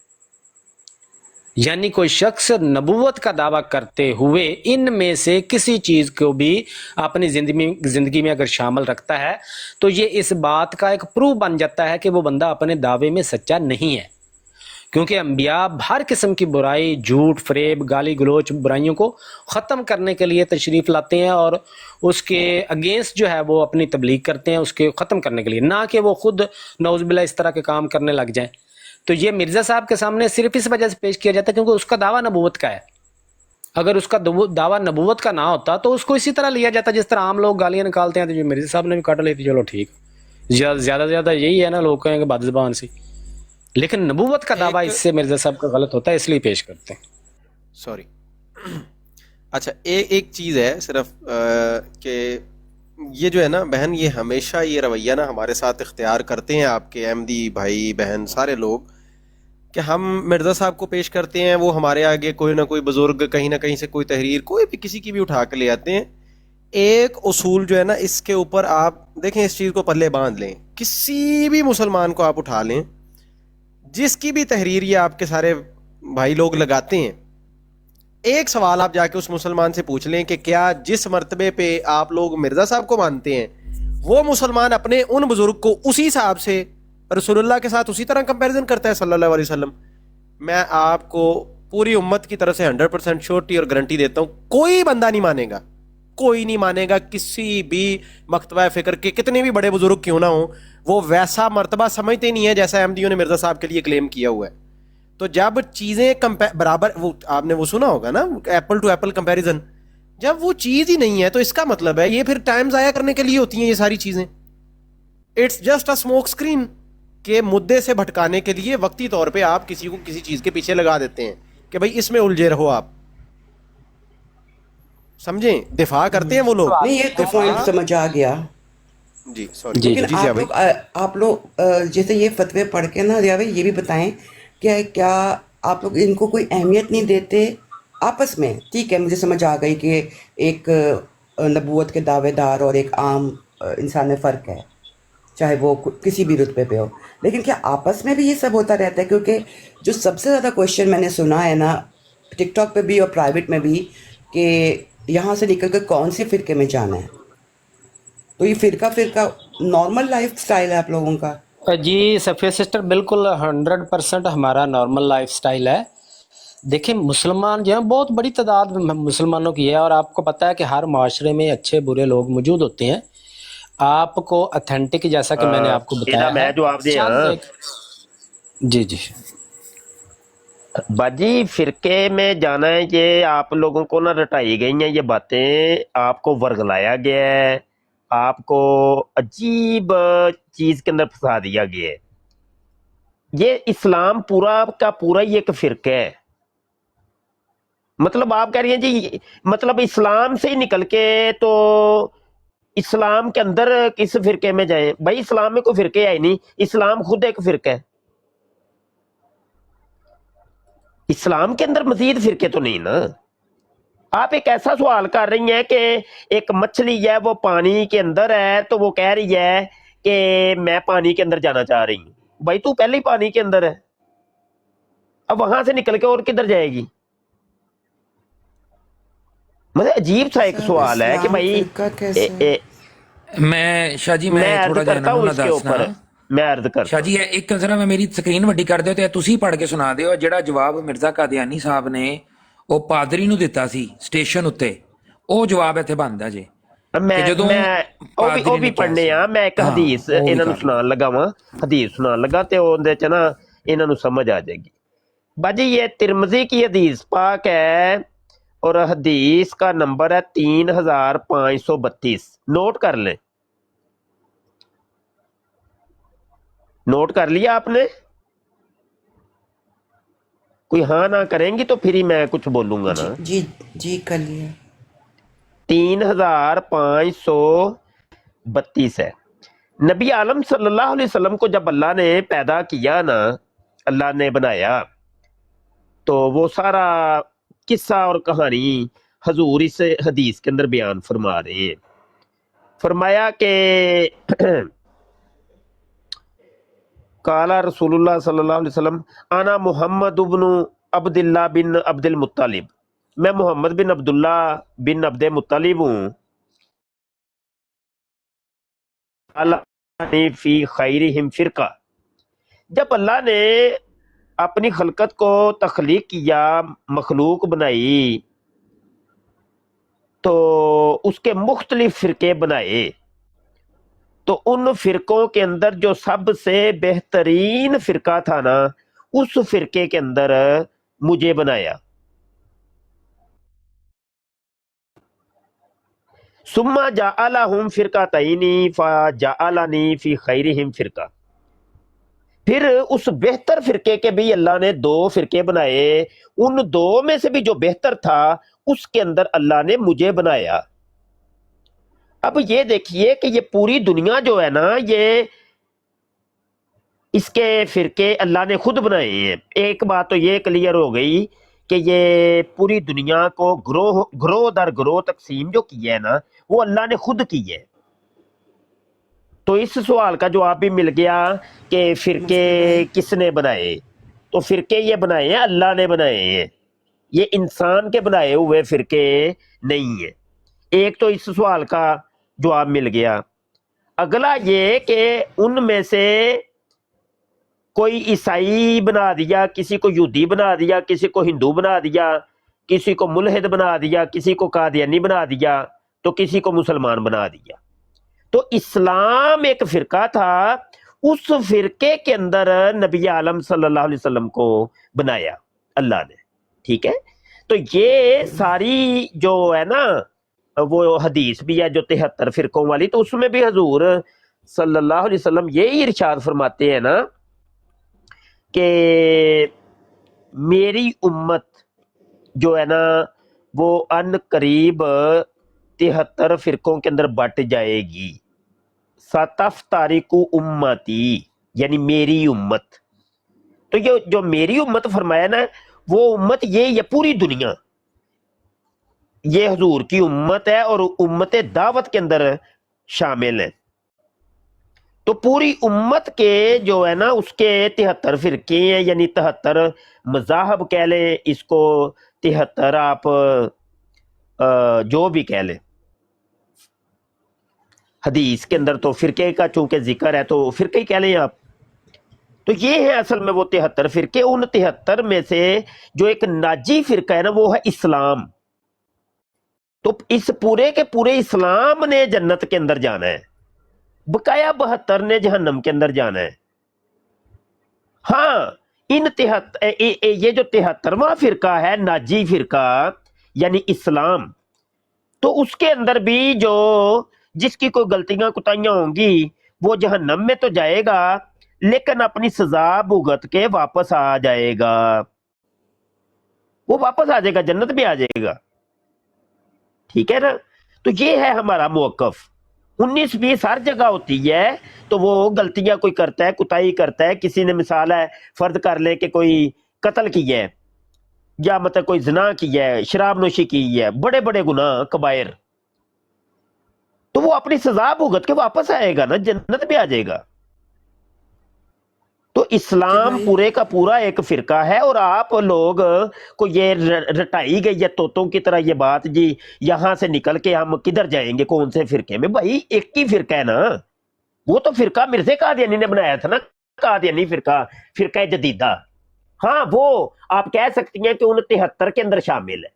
यानी कोई शख्स नबूवत का दावा करते हुए इनमें से किसी चीज़ को भी अपनी ज़िंदगी में अगर शामिल रखता है तो ये इस बात का एक प्रूफ बन जाता है कि वो बंदा अपने दावे में सच्चा नहीं है। क्योंकि अंबिया हर किस्म की बुराई, झूठ, फरेब, गाली गलोच, बुराइयों को ख़त्म करने के लिए तशरीफ़ लाते हैं और उसके अगेंस्ट जो है वो अपनी तबलीग करते हैं, उसके ख़त्म करने के लिए, ना कि वो खुद नौज़ुबिल्लाह इस तरह के काम करने लग जाएं। तो ये मिर्ज़ा साहब के सामने सिर्फ इस वजह से पेश किया जाता है क्योंकि उसका दावा नबूवत का है। अगर उसका दावा नबूवत का ना होता तो उसको इसी तरह लिया जाता जिस तरह आम लोग गालियाँ निकालते हैं। तो जो मिर्ज़ा साहब ने भी काट ली थी, चलो ठीक, ज़्यादा से ज़्यादा यही है ना, लोग कहेंगे बदज़बान सी, लेकिन नबूवत का दावा इससे मिर्ज़ा साहब का गलत होता है, इसलिए पेश करते हैं। सॉरी। अच्छा, एक चीज़ है सिर्फ कि ये जो है ना बहन, ये हमेशा ये रवैया ना हमारे साथ इख्तियार करते हैं आपके अहमदी भाई बहन सारे लोग कि हम मिर्ज़ा साहब को पेश करते हैं, वो हमारे आगे कोई ना कोई बुज़ुर्ग कहीं ना कहीं से कोई तहरीर कोई भी किसी की भी उठा के ले आते हैं। एक उसूल जो है ना, इसके ऊपर आप देखें, इस चीज़ को पल्ले बांध लें, किसी भी मुसलमान को आप उठा लें, जिसकी भी तहरीर ये आपके सारे भाई लोग लगाते हैं, एक सवाल आप जाके उस मुसलमान से पूछ लें कि क्या जिस मर्तबे पे आप लोग मिर्ज़ा साहब को मानते हैं वो मुसलमान अपने उन बुजुर्ग को उसी हिसाब से रसूलुल्लाह के साथ उसी तरह कंपैरिजन करता है सल्लल्लाहु अलैहि वसल्लम? मैं आपको पूरी उम्मत की तरफ से 100% श्योरिटी और गारंटी देता हूँ, कोई बंदा नहीं मानेगा, कोई नहीं मानेगा। किसी भी मकतबा फ़िक्र के कितने भी बड़े बुजुर्ग क्यों ना हो, वो वैसा मर्तबा समझते नहीं है जैसा अहमदियों ने मिर्ज़ा साहब के लिए क्लेम किया हुआ है। तो जब चीज़ें बराबर, वो आपने वो सुना होगा ना, एप्पल टू एप्पल कंपैरिजन, जब वो चीज़ ही नहीं है तो इसका मतलब है ये फिर टाइम ज़ाया करने के लिए होती हैं ये सारी चीज़ें। It's just a smoke screen के मुद्दे से भटकाने के लिए वक्ती तौर पे आप किसी को किसी चीज़ के पीछे लगा देते हैं कि भाई इसमें उलझे रहो आप, समझें, दिफा करते हैं वो लोग। नहीं, ये तो पॉइंट समझ आ गया जी, सॉरी। लेकिन आप लोग जैसे ये फतवे पढ़ के ना रिया भाई ये भी बताएं क्या आप लोग इनको कोई अहमियत नहीं देते आपस में? ठीक है, मुझे समझ आ गई कि एक नबूवत के दावेदार और एक आम इंसान में फ़र्क है, चाहे वो किसी भी रुतबे पे हो, लेकिन क्या आपस में भी ये सब होता रहता है? क्योंकि जो सबसे ज़्यादा क्वेश्चन मैंने सुना है ना टिकटॉक पे भी और प्राइवेट में भी कि यहाँ से निकल कर कौन से फ़िरके में जाना है, तो ये फ़िरका नॉर्मल लाइफ स्टाइल है आप लोगों का? जी सफ़िया सिस्टर, बिल्कुल 100% हमारा नॉर्मल लाइफ स्टाइल है। देखिए मुसलमान जो है बहुत बड़ी तादाद मुसलमानों की है और आपको पता है कि हर माशरे में अच्छे बुरे लोग मौजूद होते हैं। आपको ऑथेंटिक, जैसा कि मैंने आपको बताया मैं है, जो आप दे जी जी। बाजी फिरके में जाना है, ये आप लोगों को ना रटाई गई हैं ये बातें, आपको वर्गलाया गया है, आपको अजीब चीज के अंदर फंसा दिया गया है। ये इस्लाम पूरा का पूरा ही एक फिरका है। मतलब आप कह रही हैं जी, मतलब इस्लाम से ही निकल के तो इस्लाम के अंदर किस फिरके में जाए? भाई इस्लाम में कोई फिरके है ही नहीं, इस्लाम खुद एक फिरका है। इस्लाम के अंदर मजीद फिरके तो नहीं ना। आप एक ऐसा सवाल कर रही हैं कि एक मछली है वो पानी के अंदर है, तो वो कह रही है कि मैं पानी के अंदर जाना चाह रही हूं। भाई तू पहले ही पानी के अंदर है, अब वहां से निकल के और किधर जाएगी? मतलब अजीब सा एक सर सवाल है कि इस्लाम भाई फिरका कैसे? मैं शाह जी मैं मैं अर्ज थोड़ा जिਹਾ करता ਇਹਨਾਂ हूं ਨੂੰ ਨਾ इसके ऊपर, ਦੱਸਣਾ। मैं अर्ज शाह करता जी ਇਹ ਇੱਕ ਜ਼ਰਾ ਮੈਂ ਮੇਰੀ ਸਕਰੀਨ ਵੱਡੀ ਕਰ ਦਿਓ ਤੇ ਇਹ ਤੁਸੀਂ ਪੜ੍ਹ ਕੇ ਸੁਣਾ ਦਿਓ ਜਿਹੜਾ ਜਵਾਬ ਮਿਰਜ਼ਾ ਕਾਦੀਆਨੀ ਸਾਹਿਬ ਨੇ ਉਹ ਪਾਦਰੀ ਨੂੰ ਦਿੱਤਾ ਸੀ ਸਟੇਸ਼ਨ ਉੱਤੇ, ਉਹ ਜਵਾਬ ਇੱਥੇ ਬਣਦਾ ਜੇ हूं। ਕਿ ਜਦੋਂ ਉਹ ਪਾਦਰੀ ਵੀ ਨੇ ਕਿਹਾ ਪੜ੍ਹਨੇ ਸੀ। ਆ। ਮੈਂ ਇੱਕ ਹਾਂ ਹਦੀਸ ਉਹ ਵੀ ਇਹਨਾਂ ਨੂੰ ਕਰ ਲਓ। ਸੁਣਾਉਣ ਲੱਗਾ ਵਾਂ, हदीस सुनाने लगा तो ਉਹਦੇ ਚ ना ਇਹਨਾਂ ਨੂੰ समझ आ जाएगी। बाजी ये तिरमिजी की हदीस पाक है और हदीस का नंबर है 3532। नोट कर लें, नोट कर लिया आपने? कोई हाँ ना करेंगी तो फिर ही मैं कुछ बोलूंगा ना। जी जी कर लिया। 3532 है। नबी आलम सल्लल्लाहु अलैहि वसल्लम को जब अल्लाह ने पैदा किया ना, अल्लाह ने बनाया, तो वो सारा किस्सा और कहानी हजूर इस हदीस के अंदर बयान फरमा रहे हैं। फरमाया कि काला रसूलुल्लाह सल्लल्लाहु अलैहि वसल्लम आना मोहम्मद इब्नु अब्दुल्लाह बिन अब्दुल मुत्तलिब, मैं मोहम्मद बिन अब्दुल्ला बिन अब्दुल मुत्तलिब हूँ। अल्लाह ने फी खैरिहिम फिरका, जब अल्लाह ने अपनी खलकत को तख्लीक किया, मखलूक बनाई, तो उसके मुख्तलिफ फिरके बनाए, तो उन फिरकों के अंदर जो सबसे बेहतरीन फिरका था ना, उस फिरके के अंदर मुझे बनाया। सुम्मा जाअलहुम फिरकातैनी फजाअलनी फी खैरिहिम फिरका, फिर उस बेहतर फिरके के भी अल्लाह ने 2 फिरके बनाए, उन 2 में से भी जो बेहतर था उसके अंदर अल्लाह ने मुझे बनाया। अब ये देखिए कि ये पूरी दुनिया जो है ना, ये इसके फिरके अल्लाह ने खुद बनाए हैं। एक बात तो ये क्लियर हो गई कि ये पूरी दुनिया को ग्रोह दर ग्रोह तकसीम जो की है ना, वो अल्लाह ने खुद की है। तो इस सवाल का जवाब भी मिल गया कि फिरके किसने बनाए। तो फिरके ये बनाए हैं, अल्लाह ने बनाए हैं, ये इंसान के बनाए हुए फिरके नहीं है। एक तो इस सवाल का जवाब मिल गया। अगला ये कि उनमें से कोई ईसाई बना दिया, किसी को यहूदी बना दिया, किसी को हिंदू बना दिया, किसी को मुल्हिद बना दिया, किसी को कादियानी बना दिया, तो किसी को मुसलमान बना दिया। तो इस्लाम एक फिरका था, उस फिरके के अंदर नबी आलम सल्लल्लाहु अलैहि वसल्लम को बनाया अल्लाह ने। ठीक है, तो ये सारी जो है ना, वो हदीस भी है जो 73 फिरकों वाली, तो उसमें भी हजूर सल्लल्लाहु अलैहि वसल्लम यही इरशाद फरमाते हैं ना कि मेरी उम्मत जो है ना वो अन करीब 73 फिरकों के अंदर बट जाएगी। सतफ तारीकु उम्मती, यानी मेरी उम्मत। तो ये जो मेरी उम्मत फरमाया ना, वो उम्मत ये पूरी दुनिया, ये हजूर की उम्मत है और उम्मत दावत के अंदर शामिल है। तो पूरी उम्मत के जो है ना उसके 73 फिरके हैं, यानी 73 मज़ाहब कह लें इसको, 73 आप जो भी कह लें। हदीस के अंदर तो फिरके का चूंकि जिक्र है तो फिरके ही कह लें आप। तो ये है असल में वो 73 फिरके। उन 73 में से जो एक नाजी फिरका है ना, वो है इस्लाम। तो इस पूरे के पूरे इस्लाम ने जन्नत के अंदर जाना है, बकाया 72 ने जहन्नम के अंदर जाना है। हाँ, ये जो 73वां फिरका है नाजी फिरका यानी इस्लाम, तो उसके अंदर भी जो जिसकी कोई गलतियां कुताइयां होंगी वो जहन्नम में तो जाएगा लेकिन अपनी सजा भुगत के वापस आ जाएगा, वो वापस आ जाएगा, जन्नत में आ जाएगा। ठीक है ना? तो ये है हमारा मौकफ। 19-20 हर जगह होती है, तो वो गलतियां कोई करता है, कुताही करता है, किसी ने मिसाल है फर्द कर ले कि कोई कत्ल किया है या मतलब कोई ज़िना किया है, शराब नोशी की है, बड़े बड़े गुनाह कबायर, तो वो अपनी सजा भुगत के वापस आएगा ना, जन्नत में आ जाएगा। तो इस्लाम पूरे का पूरा एक फिरका है और आप लोग को ये रटाई गई है तोतों की तरह ये बात जी, यहां से निकल के हम किधर जाएंगे, कौन से फिरके में? भाई एक ही फिरका है ना, वो तो फिरका मिर्ज़ा कादियानी ने बनाया था ना, कादियानी फिरका, फिरका जदीदा। हाँ, वो आप कह सकती हैं कि 69 के अंदर शामिल है,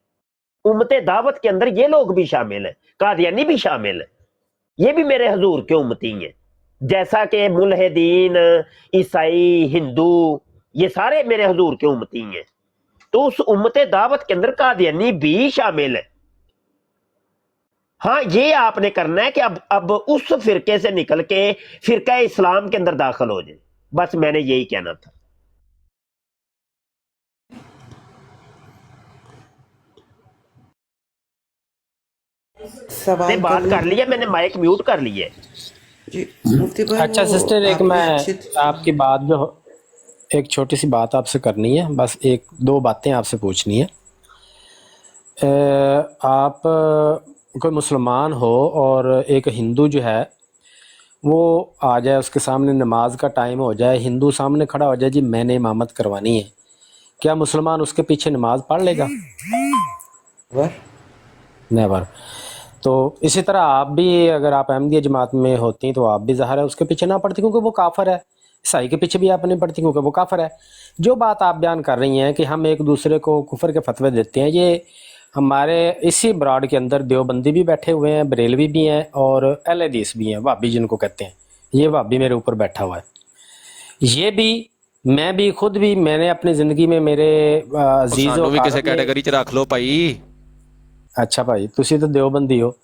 उम्मते दावत के अंदर ये लोग भी शामिल है, कादियानी भी शामिल है, ये भी मेरे हजूर के उम्मती हैं, जैसा कि मुल्हिदीन, ईसाई, हिंदू, ये सारे मेरे हजूर के उम्मती हैं। तो उस उम्मते दावत के अंदर कादियानी भी शामिल है। हाँ, ये आपने करना है कि अब उस फिरके से निकल के फिरका इस्लाम के अंदर दाखिल हो जाए, बस मैंने यही कहना था। सवाल बात कर लिया मैंने, माइक म्यूट कर लिया जी मुफ्ती भाई। अच्छा सिस्टर, एक मैं आपकी बात जो एक छोटी सी बात आपसे करनी है, बस एक दो बातें आपसे पूछनी है। आप कोई मुसलमान हो और एक हिंदू जो है वो आ जाए, उसके सामने नमाज का टाइम हो जाए, हिंदू सामने खड़ा हो जाए जी मैंने इमामत करवानी है, क्या मुसलमान उसके पीछे नमाज पढ़ लेगा? नेवर। तो इसी तरह आप भी, अगर आप अहमदिया जमात में होती तो आप भी ज़ाहिर है उसके पीछे ना पढ़ती क्योंकि वो काफिर है। ईसाई के पीछे भी आप नहीं पढ़ती क्योंकि वो काफिर है। जो बात आप बयान कर रही हैं कि हम एक दूसरे को कुफर के फतवे देते हैं, ये हमारे इसी ब्राड के अंदर देवबंदी भी बैठे हुए हैं, बरेलवी भी हैं और अहल हदीस भी हैं, वाबी जिनको कहते हैं। ये वाबी मेरे ऊपर बैठा हुआ है, ये भी, मैं भी, खुद भी, मैंने अपनी ज़िंदगी में मेरे अजीज़ भी किसी कैटेगरी च रख लो भाई। अच्छा भाई, तुसी तो देवबंदी हो।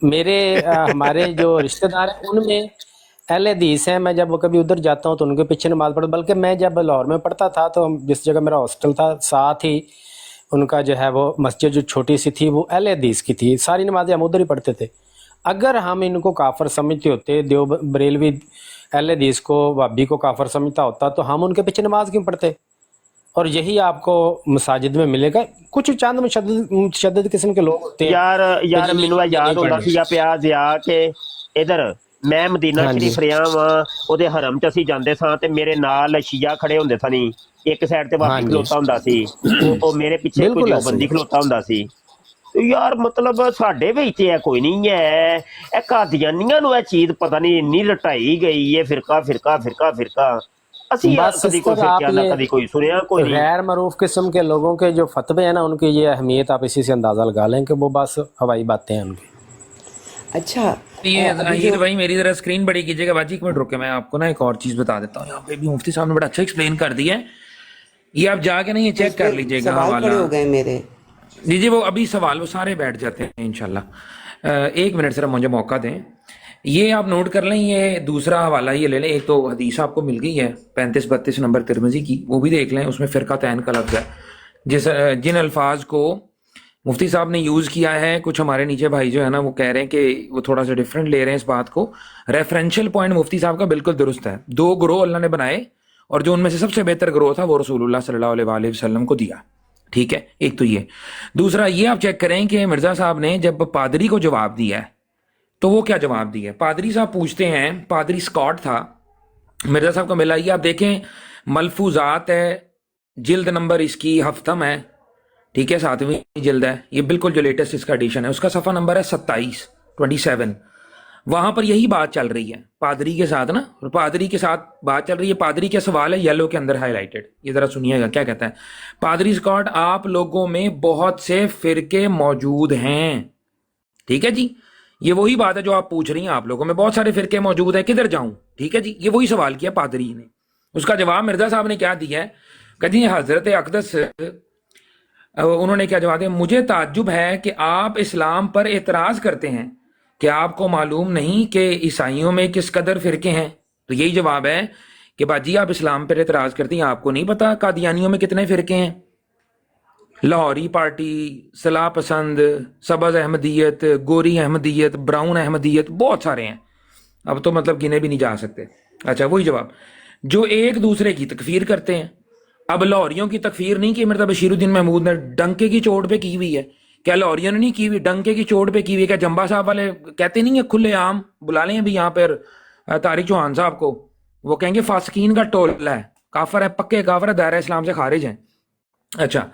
मेरे हमारे जो रिश्तेदार हैं उनमें अहले हदीस हैं। मैं जब कभी उधर जाता हूँ तो उनके पीछे नमाज पढ़, बल्कि मैं जब लाहौर में पढ़ता था तो जिस जगह मेरा हॉस्टल था साथ ही उनका जो है वो मस्जिद जो छोटी सी थी वो अहले हदीस की थी, सारी नमाजें हम उधर ही पढ़ते थे। अगर हम इनको काफर समझते होते, देव बरेलवी अहले हदीस को वाबी को काफर समझता होता तो हम उनके पीछे नमाज क्यों पढ़ते? और यही आपको मसाजिद में मिलेगा। कुछ चंद मुशद्दद किस्म के लोग होते हैं यार मैनू याद होता सीगा पिया जिया कि इधर मैं मदीना शरीफ ਰਿਹਾ ਵਾਂ, ਉਹਦੇ ਹਰਮ ਚ ਅਸੀਂ ਜਾਂਦੇ ਸਾਂ ਤੇ ਮੇਰੇ ਨਾਲ ਸ਼ੀਆ ਖੜੇ ਹੁੰਦੇ ਸਨ, ਇੱਕ ਸਾਈਡ ਤੇ ਵਾਪੀ ਖਲੋਤਾ ਹੁੰਦਾ ਸੀ, ਉਹ ਮੇਰੇ ਪਿੱਛੇ ਕੋਈ ਦੇਵਬੰਦੀ ਖਲੋਤਾ ਹੁੰਦਾ ਸੀ। ਯਾਰ ਮਤਲਬ ਸਾਡੇ ਵਿੱਚ ਇਹ ਕੋਈ ਨਹੀਂ ਹੈ, ਇਹ ਕਾਦੀਆਨੀਆਂ ਨੂੰ ਇਹ ਚੀਜ਼ ਪਤਾ ਨਹੀਂ ਇੰਨੀ ਰਟਾਈ ਗਈ ਹੈ, ਫਿਰਕਾ ਫਿਰਕਾ ਫਿਰਕਾ ਫਿਰਕਾ। ਅਸੀਂ ਕਦੀ ਕੋਈ ਸਿੱਖਿਆ ਨਾ कभी कोई सुनिया कोई नहीं। गैर मरूफ किस्म के लोगों के जो फतवे हैं ना, उनकी ये अहमियत आप इसी से अंदाजा लगा लें कि वो बस हवाई बातें हैं उनकी। अच्छा ये भाई मेरी जरा स्क्रीन बड़ी कीजिएगा बाजी, एक मिनट रुके, मैं आपको ना एक और चीज बता देता हूँ। यहाँ पे भी मुफ्ती साहब ने बड़ा अच्छा एक्सप्लेन कर दिया है, ये आप जाके नहीं ये चेक कर लीजिएगा हवाला। हो गए मेरे जी वो अभी सवाल वो सारे बैठ जाते हैं इंशाल्लाह। एक मिनट सिर्फ मुझे मौका दें, ये आप नोट कर लें, ये दूसरा हवाला ये ले लें। एक तो हदीस आपको मिल गई है 35-32 नंबर तिरमिज़ी की, वो भी देख लें, उसमें फ़िरका तैन का लफ्ज़ है। जिन अल्फाज को मुफ्ती साहब ने यूज़ किया है, कुछ हमारे नीचे भाई जो है ना वो कह रहे हैं कि वो थोड़ा सा डिफरेंट ले रहे हैं इस बात को। रेफरेंशियल पॉइंट मुफ्ती साहब का बिल्कुल दुरुस्त है। 2 ग्रोह अल्लाह ने बनाए और जो उनमें से सबसे बेहतर ग्रोह था वो रसूलुल्लाह सल्लल्लाहु अलैहि वसल्लम को दिया। ठीक है, एक तो ये। दूसरा ये आप चेक करें कि मिर्ज़ा साहब ने जब पादरी को जवाब दिया है तो वो क्या जवाब दिया। पादरी साहब पूछते हैं, पादरी स्कॉट था, मिर्ज़ा साहब को मिला, ये आप देखें मलफूजात है, जिल्द नंबर इसकी हफ्तम है, ठीक है, 7वीं जिल्द है, ये बिल्कुल जो लेटेस्ट इसका एडिशन है, उसका सफ़ा नंबर है 27। वहाँ पर यही बात चल रही है पादरी के साथ ना, पादरी के साथ बात चल रही है। पादरी का सवाल है येलो के अंदर हाईलाइटेड, ये ज़रा सुनिएगा क्या कहता है पादरी स्कॉट। आप लोगों में बहुत से फ़िरके मौजूद हैं, ठीक है जी, ये वही बात है जो आप पूछ रही हैं। आप लोगों में बहुत सारे फ़िरके मौजूद हैं, किधर जाऊं? ठीक है जी, ये वही सवाल किया पादरी ने। اس کا جواب مرزا صاحب نے کیا دیا ہے کہ جی حضرت اقدس انہوں نے کیا جواب دیا، مجھے تعجب ہے کہ آپ اسلام پر اعتراض کرتے ہیں، کہ آپ کو معلوم نہیں کہ عیسائیوں میں کس قدر فرقے ہیں؟ تو یہی جواب ہے کہ باجی آپ اسلام پر اعتراض کرتے ہیں، آپ کو نہیں پتا قادیانیوں میں کتنے فرقے ہیں؟ لاہوری پارٹی، صلاح پسند، سبز احمدیت، گوری احمدیت، براؤن احمدیت، بہت سارے ہیں، اب تو مطلب گنے بھی نہیں جا سکتے۔ اچھا وہی جواب جو ایک دوسرے کی تکفیر کرتے ہیں۔ اب لاہوریوں کی تکفیر نہیں کی مرزا بشیر الدین محمود نے، ڈنکے کی چوٹ پہ کی ہوئی ہے۔ کیا لاہوریوں نے نہیں کی ہوئی؟ ڈنکے کی چوٹ پہ کی ہوئی ہے۔ کیا جمبا صاحب والے کہتے نہیں ہیں کھلے عام، بلا لیں ابھی یہاں پر طارق چوہان صاحب کو، وہ کہیں گے فاسقین کا ٹولہ ہے، کافر ہے، پکے کافر ہے، دائرہ اسلام سے خارج ہیں۔ اچھا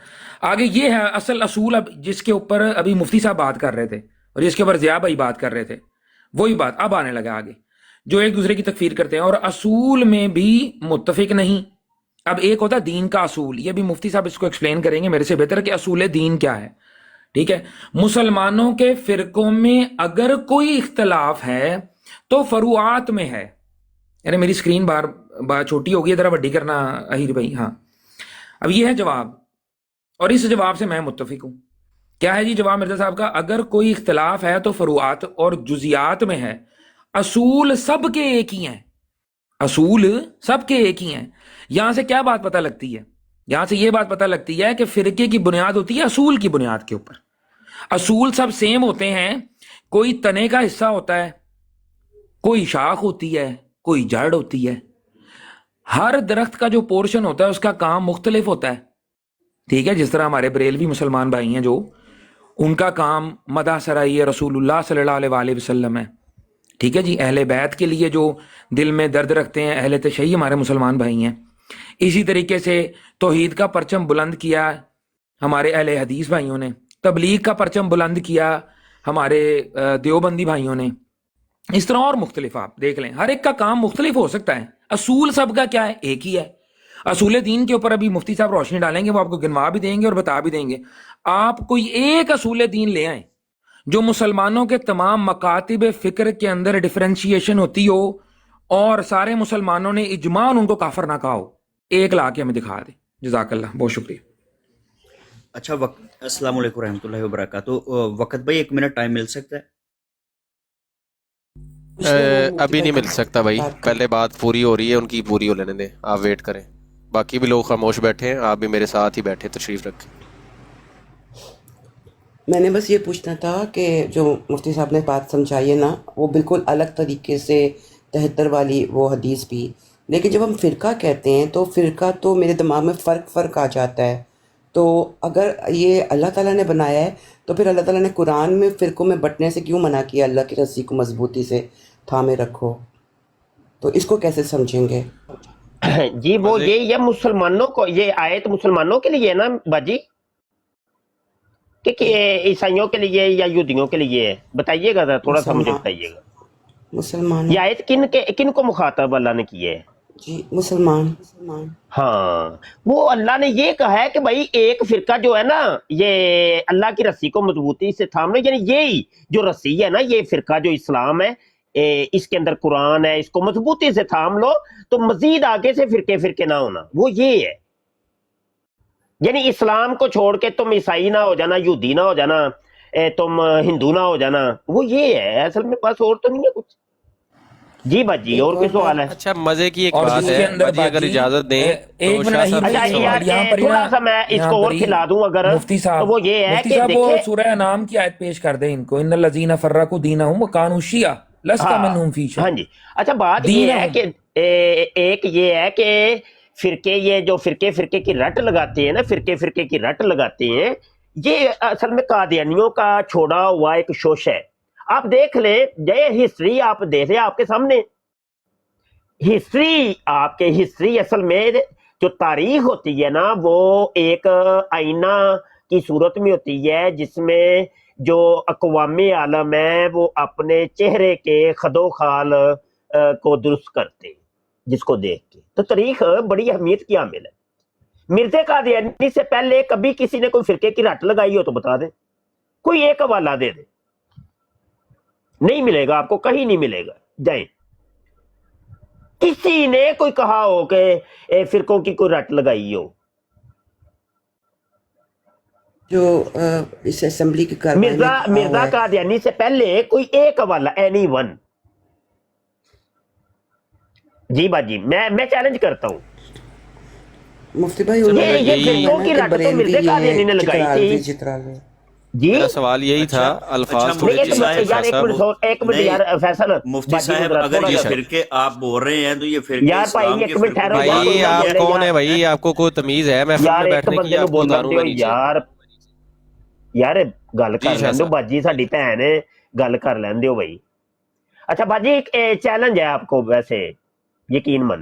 آگے یہ ہے اصل اصول، اب جس کے اوپر ابھی مفتی صاحب بات کر رہے تھے اور جس کے اوپر ضیاء بھائی بات کر رہے تھے، وہی بات اب آنے لگا آگے، جو ایک دوسرے کی تکفیر کرتے ہیں اور اصول میں بھی متفق نہیں۔ اب ایک ہوتا ہے دین کا اصول، یہ بھی مفتی صاحب اس کو ایکسپلین کریں گے میرے سے بہتر کہ اصول دین کیا ہے، ٹھیک ہے؟ مسلمانوں کے فرقوں میں اگر کوئی اختلاف ہے تو فروعات میں ہے، یعنی میری سکرین بار چھوٹی ہوگی، ذرا بڑی کرنا اہیر بھائی، ہاں۔ اب یہ ہے جواب، اور اس جواب سے میں متفق ہوں۔ کیا ہے جی جواب مرزا صاحب کا؟ اگر کوئی اختلاف ہے تو فروعات اور جزیات میں ہے، اصول سب کے ایک ہی ہیں، اصول سب کے ایک ہی ہیں۔ یہاں سے کیا بات پتہ لگتی ہے؟ یہاں سے یہ بات پتہ لگتی ہے کہ فرقے کی بنیاد ہوتی ہے اصول کی بنیاد کے اوپر۔ اصول سب سیم ہوتے ہیں، کوئی تنے کا حصہ ہوتا ہے، کوئی شاخ ہوتی ہے، کوئی جڑ ہوتی ہے، ہر درخت کا جو پورشن ہوتا ہے اس کا کام مختلف ہوتا ہے، ٹھیک ہے؟ جس طرح ہمارے بریلوی مسلمان بھائی ہیں جو ان کا کام مدح سرائی رسول اللہ صلی اللہ علیہ وآلہ وسلم ہے، ٹھیک ہے جی؟ اہل بیت کے لیے جو دل میں درد رکھتے ہیں اہل تشیع ہمارے مسلمان بھائی ہیں۔ اسی طریقے سے توحید کا پرچم بلند کیا ہمارے اہل حدیث بھائیوں نے، تبلیغ کا پرچم بلند کیا ہمارے دیوبندی بھائیوں نے، اس طرح اور مختلف آپ دیکھ لیں، ہر ایک کا کام مختلف ہو سکتا ہے، اصول سب کا کیا ہے؟ ایک ہی ہے۔ اصول دین کے اوپر ابھی مفتی صاحب روشنی ڈالیں گے، وہ آپ کو گنوا بھی دیں گے اور بتا بھی دیں گے۔ آپ کوئی ایک اصول دین لے آئیں جو مسلمانوں کے تمام مکاتب فکر کے اندر ڈفرینشیشن ہوتی ہو اور سارے مسلمانوں نے اجماع ان کو کافر نہ کہا ہو، ایک لا کے ہمیں دکھا دیں۔ جزاک اللہ، بہت شکریہ۔ اچھا السلام علیکم رحمۃ اللہ وبرکاتہ۔ وقت بھائی 1 منٹ ٹائم مل سکتا ہے؟ ابھی نہیں مل سکتا بھائی، پہلے بات پوری ہو رہی ہے، ان کی پوری ہو لینے دیں، آپ ویٹ کریں۔ باقی بھی لوگ خاموش بیٹھے ہیں، آپ بھی میرے ساتھ ہی بیٹھے، تشریف رکھیں۔ میں نے بس یہ پوچھنا تھا کہ جو مفتی صاحب نے بات سمجھائی ہے نا، وہ بالکل الگ طریقے سے 73 والی وہ حدیث بھی، لیکن جب ہم فرقہ کہتے ہیں تو فرقہ تو میرے دماغ میں فرق آ جاتا ہے۔ تو اگر یہ اللہ تعالیٰ نے بنایا ہے تو پھر اللہ تعالیٰ نے قرآن میں فرقوں میں بٹنے سے کیوں منع کیا؟ اللہ کی رسی کو مضبوطی سے تھامے رکھو، تو اس کو کیسے سمجھیں گے؟ جی وہ یہ مسلمانوں کو، یہ آیت مسلمانوں کے لیے ہے نا باجی، کہ عیسائیوں کے لیے یا یہودیوں کے لیے ہے؟ بتائیے گا ذرا، تھوڑا سا مجھے بتائیے گا۔ مسلمان، یہ آیت کن کو مخاطب اللہ نے کی ہے؟ جی مسلمان۔ ہاں، وہ اللہ نے یہ کہا ہے کہ بھائی ایک فرقہ جو ہے نا، یہ اللہ کی رسی کو مضبوطی سے تھام لو، یعنی یہی جو رسی ہے نا، یہ فرقہ جو اسلام ہے، اس کے اندر قرآن ہے، اس کو مضبوطی سے تھام لو تو مزید آگے سے فرقے نہ ہونا، وہ یہ ہے۔ یعنی اسلام کو چھوڑ کے تم عیسائی نہ ہو جانا، یہودی نہ ہو جانا، تم ہندو نہ ہو جانا، وہ یہ ہے اصل میں، بس اور تو نہیں ہے کچھ۔ جی باجی اور کوئی سوال ہے؟ اچھا مزے کی ایک بات ہے باجی، اگر اجازت دیں تو شاہ صاحب اچھا یار تھوڑا سا میں اس کو اور کھلا دوں اگر، مفتی صاحب، تو وہ یہ ہے کہ وہ دیکھیں سورہ انعام کی آیت پیش کر دیں ان کو، ان الذین فرقوا دینہم وکانوا شیعا لست منہم فی شیء۔ ہاں جی، اچھا بات یہ ہے کہ ایک یہ ہے کہ فرقے، یہ جو فرقے کی رٹ لگاتے ہیں نا، فرقے کی رٹ لگاتے ہیں، یہ اصل میں قادیانیوں کا چھوڑا ہوا ایک شوش ہے۔ آپ دیکھ لیں، یہ ہسٹری آپ دیکھ لیں آپ کے سامنے، ہسٹری اصل میں جو تاریخ ہوتی ہے نا، وہ ایک آئینہ کی صورت میں ہوتی ہے، جس میں جو اقوام عالم ہے وہ اپنے چہرے کے خد و خال کو درست کرتے ہیں، جس کو دیکھ کے۔ تو تاریخ بڑی اہمیت کی حامل ہے۔ مرزا قادیانی سے پہلے کبھی کسی نے کوئی فرقے کی رٹ لگائی ہو تو بتا دیں، کوئی ایک حوالہ دے دیں، نہیں ملے گا آپ کو، کہیں نہیں ملے گا، جائیں۔ किसी ने कोई कहा हो कि फिरकों की कोई रट लगाई हो? जो इस असेंबली की कार्रवाई में मिर्जा कहा मिर्जा हुआ है, कादियानी से पहले कोई एक हवाला, एनी वन। जी बाजी, मैं चैलेंज करता हूँ, मुफ्ती भाई ये उन्होंने ये कहा फिरकों ना की कि रट तो बरेलवी मिर्जा ये कादियानी ने लगाई चित्रालवी थी चित्रालवी। जी। मेरा सवाल यही था, अल्फाज अच्छा, थोड़े नहीं, मुफ्ती एक जी मिनट यार, एक मिनट नहीं, यार फैसल, मुफ्ती बाजी साहब, गुजरात अगर थोड़ा ये सा। फिरके आप बोल रहे हैं तो ये फिरके यार भाई, इस्लाम एक के मिनट फिरकों ठहरो की यार, बात कोई भाई हो ना रही आप है। बोले कौन है यार। भाई? आपको कोई तमीज है महफिल यार में एक बैठने की? बंदे ਨੂੰ आपको ਬੋਲਣ उतारूंगा ਦਿਓ नीचे। ਯਾਰ ਗੱਲ जी ਕਰ शाह ਲੈਣ ਦਿਓ साहब। ਬਾਜੀ, ਸਾਡੀ ਭੈਣ ਹੈ, ਗੱਲ ਕਰ ਲੈਣ ਦਿਓ भाई। अच्छा बाजी, एक चैलेंज है आपको, वैसे यकीन मन,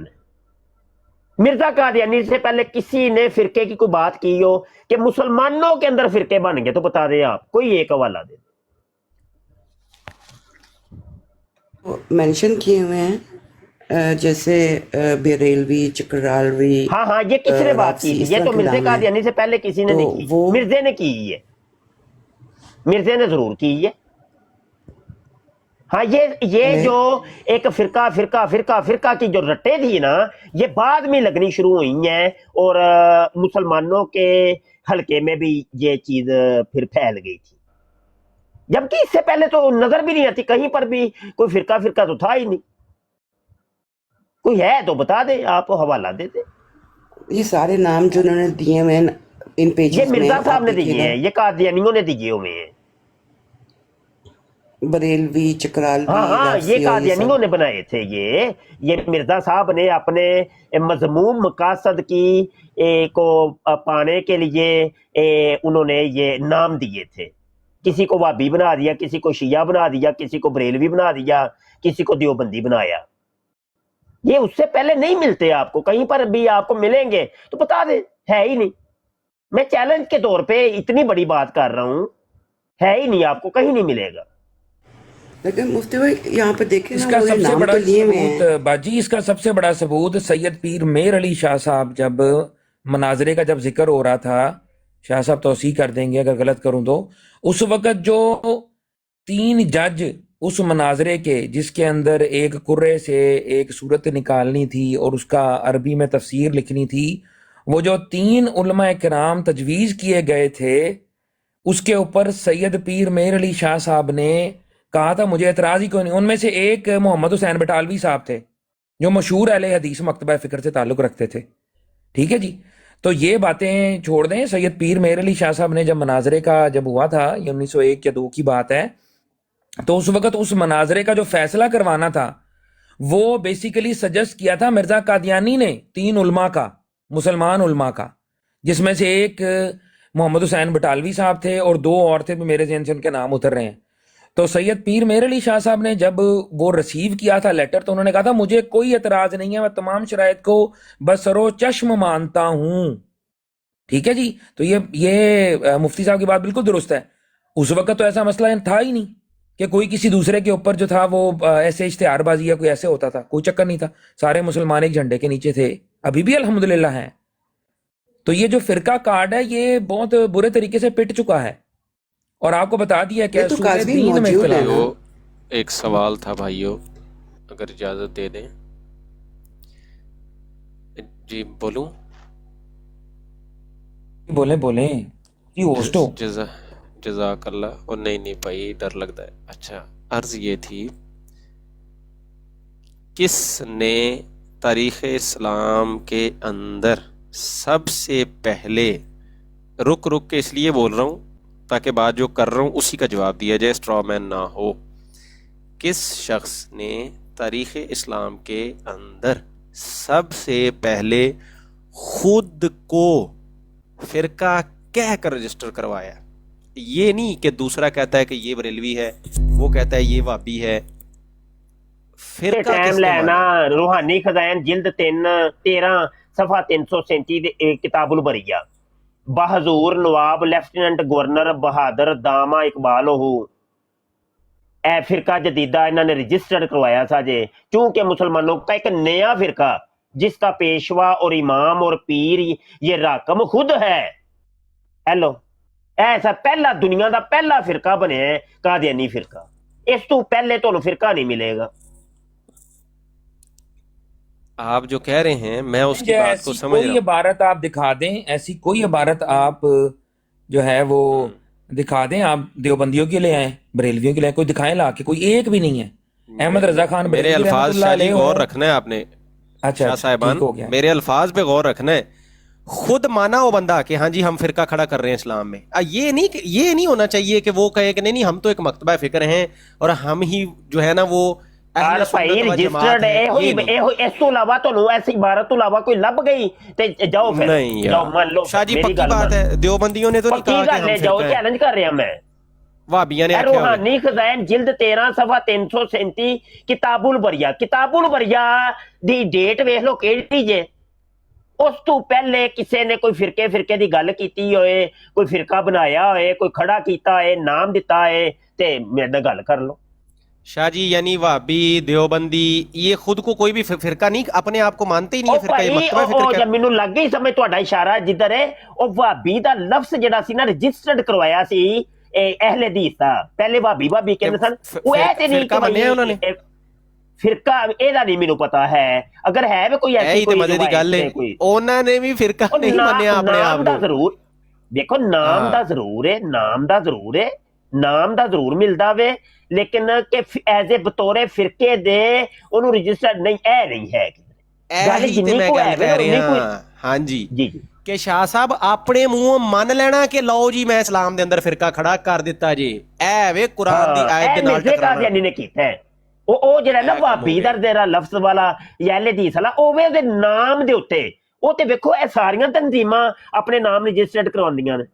मिर्जा कादियानी से पहले किसी ने फिरके की कोई बात की हो कि मुसलमानों के अंदर फिरके बन गए, तो बता दें आप, कोई एक हवाला दे। मेंशन किए हुए हैं जैसे बरेलवी, चकरालवी, हाँ हाँ, ये किसने बात की राजसी, थी? इस ये तरह तो के मिर्जे नाम हैं। कादियानी से पहले किसी ने तो नहीं की, वो- मिर्जे ने की है, मिर्जे ने जरूर की है। हाँ, ये जो एक फिरका फिरका फिरका फिरका की जो रट्टे थी ना, ये बाद में लगनी शुरू हुई हैं, और मुसलमानों के हलके में भी ये चीज फिर फैल गई थी, जबकि इससे पहले तो नजर भी नहीं आती कहीं पर भी, कोई फिरका फिरका तो था ही नहीं। कोई है तो बता दे, आप हवाला दे दे। ये सारे नाम जो उन्होंने दिए हुए हैं इन ये पेजेस में, मिर्जा साहब आप ने दिए देखिएगा, हैं, ये कादियानियों ने दिए हुए हैं। बरेलवी, चकरालवी, हाँ हाँ, राजसी ये और ये कादियानियों सब। ने बनाए थे। ये मिर्जा साहब ने अपने मजमूम मकासद की को पाने के लिए उन्होंने ये नाम दिए थे। किसी को वाबी बना दिया, किसी को शिया बना दिया, किसी को बरेलवी बना दिया, किसी को देवबंदी बनाया। ये उससे पहले नहीं मिलते, आपको कहीं पर भी आपको मिलेंगे तो बता दे, है ही नहीं। मैं चैलेंज के तौर पे इतनी बड़ी बात कर रहा हूं, है ही नहीं, आपको कहीं नहीं मिलेगा। लेकिन मुफ्ती भाई यहाँ पे देखें ना, इसका वो सबसे नाम बड़ा तो लिए हुए हैं। सबूत बाजी, इसका सबसे बड़ा सबूत सैयद पीर मेर अली शाह साहब, जब मनाजरे का जब जिक्र हो रहा था, शाह साहब तौसीह कर देंगे अगर गलत करूं तो, उस वक्त जो 3 जज उस मनाजरे के, जिसके अंदर एक कुर्रे से एक सूरत निकालनी थी और उसका अरबी में तफसीर लिखनी थी, वो जो 3 उलमा किराम तजवीज़ किए गए थे, उसके ऊपर सैयद पीर मेर अली शाह साहब ने कहा था मुझे एतराज़ ही क्यों नहीं। उनमें से एक मोहम्मद हुसैन बटालवी साहब थे, जो मशहूर अहले हदीस मकतबा फ़िक्र से ताल्लुक़ रखते थे। ठीक है जी, तो ये बातें छोड़ दें। सैयद पीर मेर अली शाह साहब ने जब मनाजरे का जब हुआ था, ये 1901 या 2 की बात है, तो उस वक्त उस मनाजरे का जो फैसला करवाना था, वो बेसिकली सजेस्ट किया था मिर्जा कादियानी ने 3 उलमा का, मुसलमान उलमा का, जिसमें से एक मोहम्मद हुसैन बटालवी साहब थे और 2 और थे, भी मेरे ज़हन से उनके नाम उतर रहे हैं। तो सैयद पीर मेर अली शाह साहब ने जब वो रिसीव किया था लेटर, तो उन्होंने कहा था मुझे कोई एतराज़ नहीं है, मैं तमाम शराइत को बसरो चश्म मानता हूँ। ठीक है जी, तो ये मुफ्ती साहब की बात बिल्कुल दुरुस्त है। उस वक्त तो ऐसा मसला था ही नहीं कि कोई किसी दूसरे के ऊपर जो था वो ऐसे इश्तिहारबाजी या कोई ऐसे होता था, कोई चक्कर नहीं था। सारे मुसलमान एक झंडे के नीचे थे, अभी भी अल्हम्दुलिल्लाह हैं। तो ये जो फिरका कार्ड है, ये बहुत बुरे तरीके से पिट चुका है, और आपको बता दिया क्या तो सूरह काज़मी दीन में मौजूद है इख्तिलाफ। ना। वो एक सवाल था भाइयों, अगर इजाजत दे दें। जी बोलूं? बोले जी, होस्ट हो। जज़ाकल्लाह। और नहीं भाई, डर लगता है। अच्छा, अर्ज ये थी, किसने तारीख़ इस्लाम के अंदर सबसे पहले, रुक के इसलिए बोल रहा हूँ ताकि बात जो कर रहा हूँ उसी का जवाब दिया जाए, स्ट्रॉ मैन ना हो, किस शख्स ने तारीख़ इस्लाम के अंदर सबसे पहले खुद को फ़िरका कह कर रजिस्टर करवाया? ये नहीं कि दूसरा कहता है कि ये बरेलवी है, वो कहता है ये वाबी है। फ़िरका टाइम किसने लेना, माना? रूहानी खजाइन जिल्द 13 सफा 337 किताबुल बरिया, बहजूर नवाब लेफ्टिनेंट गवर्नर बहादुर दामा इकबाल हो, ए फिरका जदीदा इन्होंने रजिस्टर्ड करवाया था जे, चूंकि मुसलमानों का एक नया फिरका जिसका पेशवा और इमाम और पीर ये राकम खुद है। हेलो, ऐसा पहला दुनिया का पहला फिरका बने कादियानी फिरका, इस तो पहले तो फिरका नहीं मिलेगा। आप जो कह रहे हैं मैं उसकी जो बात को ऐसी समझ कोई रहा हूँ। इबारत आप दिखा दें, ऐसी कोई इबारत आप जो है वो दिखा दें, आप देवबंदियों के लिए आए, बरेलवियों के लिए कोई दिखाएं ला के, कोई एक भी नहीं है। अहमद रजा खान मेरे बरेलवी अल्फाज रहमतुल्लाह शाह जी अलैह गौर हों। रखना है आपने, अच्छा शाह अच्छा, साहिबान ठीक हो गया। मेरे अल्फाज पे गौर रखना है। खुद माना वो बंदा कि हाँ जी हम फिरका खड़ा कर रहे हैं इस्लाम में, ये नहीं होना चाहिए कि वो कहे कि नहीं नहीं हम तो एक मकतबा फिक्र हैं और हम ही जो है ना वो ਯਾਰ अहले ਭਾਈ सुन्नत व जमात ਰਜਿਸਟਰਡ है, ਇਹੋ ये नहीं। ਇਹੋ ਇਸ ਤੋਂ ਇਲਾਵਾ ਤੁਹਾਨੂੰ ਐਸੀ ਇਬਾਰਤ ਤੋਂ ਇਲਾਵਾ ਕੋਈ ਲੱਭ ਗਈ ਤੇ ਜਾਓ ਫਿਰ नहीं ਜਾਓ यार ਮੰਨ ਲਓ शाह जी ਮੇਰੀ पक्की ਗੱਲ बात ਮੰਨ है, देवबंदियों ने तो नहीं ਪੱਕੀ कहा कि ਗੱਲ ਹੈ, हम ਜਾਓ फिरका है, ਚੈलेंज कर ਰਿਹਾ मैं। वहाबिया ने ए आख्या होवे। रूहानी खजाइन जिल्द 13 सफा 337 किताबुल बरिया दी डेट वेख लो केड़ी जे। उस तो पहले किसी ने कोई फिरके दी गल कीती होए, कोई फिरका बनाया होए, कोई खड़ा कीता होए, नाम दिता है ते मेरे नाल गल कर लो। शाह जी यानी वहाबी देवबंदी ये खुद को कोई भी फिरका नहीं, अपने आप को मानते ही नहीं है फिरका, ये मकतबा फिक्र ਉਹ क्या ਜਦ ਮੈਨੂੰ ਲੱਗ ਗਈ ਸਮਝ ਤੁਹਾਡਾ ਇਸ਼ਾਰਾ ਜਿੱਧਰ ਹੈ, ਉਹ ਵਹਾਬੀ ਦਾ ਲਫ਼ਜ਼ ਜਿਹੜਾ ਸੀ ਨਾ ਰਜਿਸਟਰਡ ਕਰਵਾਇਆ ਸੀ ਅਹਿਲੇ ਹਦੀਸ ਦਾ, ਪਹਿਲੇ ਵਹਾਬੀ ਕਹਿੰਦੇ ਸਨ, ਉਹ ਇਹ ਤੇ ਨਹੀਂ ਫਿਰਕਾ ਕਿ ਮੰਨਿਆ ਉਹਨਾਂ ਨੇ? ਫਿਰਕਾ ਇਹਦਾ ਨਹੀਂ ਮੈਨੂੰ ਪਤਾ ਹੈ, ਅਗਰ ਹੈ ਵੀ ਕੋਈ ਐਸੀ ਇਹੀ ਤੇ ਮਜ਼ੇ ਦੀ ਗੱਲ ਹੈ, ਉਹਨਾਂ ਨੇ ਵੀ ਫਿਰਕਾ ਨਹੀਂ ਮੰਨਿਆ ਆਪਣੇ ਆਪ ਨਾਮ ਦਾ ਨੂੰ। ਜ਼ਰੂਰ ਦੇਖੋ, ਨਾਮ ਦਾ ਜ਼ਰੂਰ ਹੈ, ਨਾਮ ਦਾ ਜ਼ਰੂਰ ਮਿਲਦਾ ਵੇ, ਲੇਕਿਨ ਕਿ ਐਜ਼ ਏ ਬਤੌਰੇ ਫਿਰਕੇ ਦੇ ਉਹਨੂੰ ਰਜਿਸਟਰਡ ਨਹੀਂ, ਇਹ ਨਹੀਂ ਹੈ। ਗੱਲ ਇਹੀ ਤੇ ਜਿੰਨੀ ਮੈਂ ਕੋ ਗੱਲ ਹੈ ਕਹਿ ਉਨੀ ਰਿਹਾ ਕੋਈ ਹਾਂਜੀ ਜੀ ਜੀ ਕਿ ਸ਼ਾਹ ਸਾਹਿਬ ਆਪਣੇ ਮੂੰਹੋਂ ਮੰਨ ਲੈਣਾ ਕਿ ਲਓ ਜੀ ਮੈਂ ਇਸਲਾਮ ਦੇ ਅੰਦਰ ਫਿਰਕਾ ਖੜਾ ਕਰ ਦਿੱਤਾ ਜੀ, ਐ ਵੇ ਕੁਰਾਨ ਦੀ ਆਇਤ ਦੇ ਨਾਲ ਮਿਰਜ਼ੇ ਟਕਰਾਉਣਾ। ਕਾਦੀਆਨੀ ਨੇ ਕੀਤਾ ਹੈ। ਉਹ ਜਿਹੜਾ ਨਾ ਵਹਾਬੀ ਦਾ ਜਿਹੜਾ ਲਫ਼ਜ਼ ਵਾਲਾ ਯਾ ਹਦੀਸ ਵਾਲਾ, ਉਹਦੇ ਉਹਦੇ ਨਾਮ ਦੇ ਉੱਤੇ, ਉਹ ਤੇ ਵੇਖੋ ਇਹ ਸਾਰੀਆਂ ਤਨਜ਼ੀਮਾਂ ਆਪਣੇ ਨਾਮ ਰਜਿਸਟਰਡ ਕਰਵਾਉਂਦੀਆਂ ਨੇ,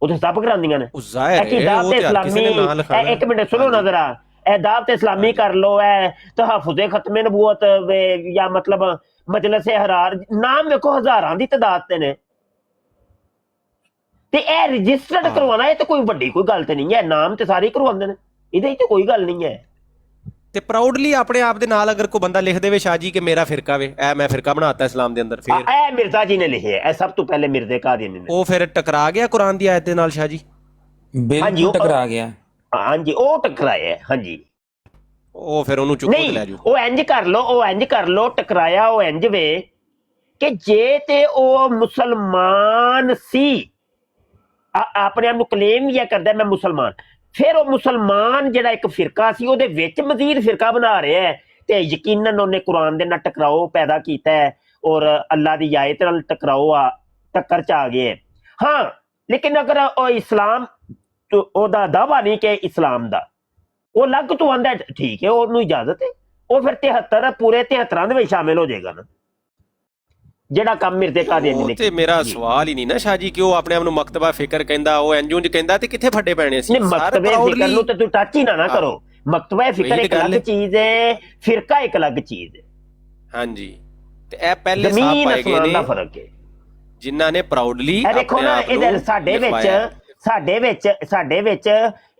ਉਹ ਤੇ ਸਭ ਕਰਾਉਂਦੀਆਂ ਨੇ। ਉਹ ਜ਼ਾਹਿਰ ਇਹ ਹੈ ਉਹ ਤੇ ਹਰ ਕਿਸੇ ਨੇ ਨਾਂ ਲਿਖਾਣਾ। ਇੱਕ ਮਿੰਟ ਸੁਣੋ ਨਾ ਜ਼ਰਾ, ਇਹ ਦਾਵਤ ਇਸਲਾਮੀ ਕਰ ਲੋ, ਇਹ ਤਹਫੁਜ਼ੇ ਖਤਮੇ ਨਬੂਵਤ ਜਾਂ ਮਤਲਬ ਮਜਲਿਸ-ਏ ਹਰਾਰ, ਨਾਮ ਵੇਖੋ ਹਜ਼ਾਰਾਂ ਦੀ ਤਾਦਾਦ ਤੇ ਨੇ, ਤੇ ਇਹ ਰਜਿਸਟਰਡ ਕਰਵਾਉਣਾ ਇਹ ਤੇ ਕੋਈ ਵੱਡੀ ਕੋਈ ਗੱਲ ਤੇ ਨਹੀਂ ਹੈ, ਨਾਮ ਤੇ ਸਾਰੇ ਕਰਵਾਉਂਦੇ ਨੇ, ਇਹਦੇ ਚ ਕੋਈ ਗੱਲ ਨਹੀਂ ਹੈ। ਤੇ ਪ੍ਰਾਊਡਲੀ ਆਪਣੇ ਆਪ ਦੇ ਨਾਲ ਅਗਰ ਕੋਈ ਬੰਦਾ ਲਿਖ ਦੇਵੇ ਸ਼ਾਹ ਜੀ ਕਿ ਮੇਰਾ ਫਿਰਕਾ ਵੇ, ਐ ਮੈਂ ਫਿਰਕਾ ਬਣਾਤਾ ਇਸਲਾਮ ਦੇ ਅੰਦਰ, ਫਿਰ ਇਹ ਮਿਰਜ਼ਾ ਜੀ ਨੇ ਲਿਖਿਆ, ਇਹ ਸਭ ਤੋਂ ਪਹਿਲੇ ਮਿਰਜ਼ੇ ਕਾਦੀਆਨੀ ਨੇ। ਉਹ ਫਿਰ ਟਕਰਾ ਗਿਆ ਕੁਰਾਨ ਦੀ ਆਇਤ ਦੇ ਨਾਲ ਸ਼ਾਹ ਜੀ? ਬਿਲਕੁਲ ਟਕਰਾ ਗਿਆ। ਹਾਂਜੀ ਉਹ ਟਕਰਾਇਆ, ਹਾਂਜੀ ਉਹ ਫਿਰ ਉਹਨੂੰ ਚੁੱਕ ਕੇ ਲੈ ਨਹੀਂ, ਜਾਓ। ਉਹ ਇੰਜ ਕਰ ਲੋ, ਟਕਰਾਇਆ ਉਹ ਇੰਜ ਵੇ ਕਿ ਜੇ ਤੇ ਉਹ ਮੁਸਲਮਾਨ ਸੀ, ਆਪਣੇ ਆਪ ਨੂੰ ਕਲੇਮ ਵੀ ਕਰਦਾ ਮੈਂ ਮੁਸਲਮਾਨ, ਫਿਰ ਉਹ ਮੁਸਲਮਾਨ ਜਿਹੜਾ ਇੱਕ ਫਿਰਕਾ ਸੀ ਉਹਦੇ ਵਿੱਚ ਮਜ਼ੀਦ ਫਿਰਕਾ ਬਣਾ ਰਿਹਾ ਹੈ, ਤੇ ਯਕੀਨਨ ਉਹਨੇ ਕੁਰਾਨ ਦੇ ਨਾਲ ਟਕਰਾਓ ਪੈਦਾ ਕੀਤਾ ਹੈ ਔਰ ਅੱਲਾ ਦੀ ਆਇਤ ਨਾਲ ਟੱਕਰ ਚ ਆ ਗਏ। ਹਾਂ, ਲੇਕਿਨ ਅਗਰ ਉਹ ਇਸਲਾਮ ਉਹਦਾ ਦਾਵਾ ਨਹੀਂ ਕਿ ਇਸਲਾਮ ਦਾ, ਉਹ ਅਲੱਗ ਤੋਂ ਆਂਦਾ, ਠੀਕ ਹੈ, ਉਹਨੂੰ ਇਜਾਜ਼ਤ ਹੈ, ਉਹ ਫਿਰ 73 ਪੂਰੇ 73 ਦੇ ਵਿੱਚ ਸ਼ਾਮਿਲ ਹੋ ਜਾਏਗਾ ਨਾ, ਜਿਹੜਾ ਕੰਮ ਮਿਰਜ਼ੇ ਕਾਦੀਆਨੀ ਨੇ। ਤੇ ਮੇਰਾ ਸਵਾਲ ਹੀ ਨਹੀਂ ਨਾ ਸ਼ਾਹ ਜੀ ਕਿ ਉਹ ਆਪਣੇ ਆਪ ਨੂੰ ਮਕਤਬਾ ਫਿਕਰ ਕਹਿੰਦਾ, ਉਹ ਇੰਜ ਕਹਿੰਦਾ, ਤੇ ਕਿੱਥੇ ਫੱਡੇ ਪੈਣੇ ਸੀ? ਨਹੀਂ, ਮਕਤਬੇ ਫਿਕਰ ਨੂੰ ਤੇ ਤੂੰ ਟੱਚ ਹੀ ਨਾ ਕਰੋ। ਮਕਤਬਾ ਫਿਕਰ ਇੱਕ ਅਲੱਗ ਚੀਜ਼ ਹੈ, ਫਿਰਕਾ ਇੱਕ ਅਲੱਗ ਚੀਜ਼ ਹੈ। ਹਾਂਜੀ, ਤੇ ਇਹ ਪਹਿਲੇ ਜ਼ਮੀਨ ਸਾਹਿਬ ਪਾਏ ਗਏ ਅਸਮਾਨ ਦਾ ਨੇ ਫਰਕ ਹੈ। ਜਿਨ੍ਹਾਂ ਨੇ ਪ੍ਰਾਊਡਲੀ ਇਹ ਦੇਖੋ ਨਾ, ਇਹਦੇ ਸਾਡੇ ਵਿੱਚ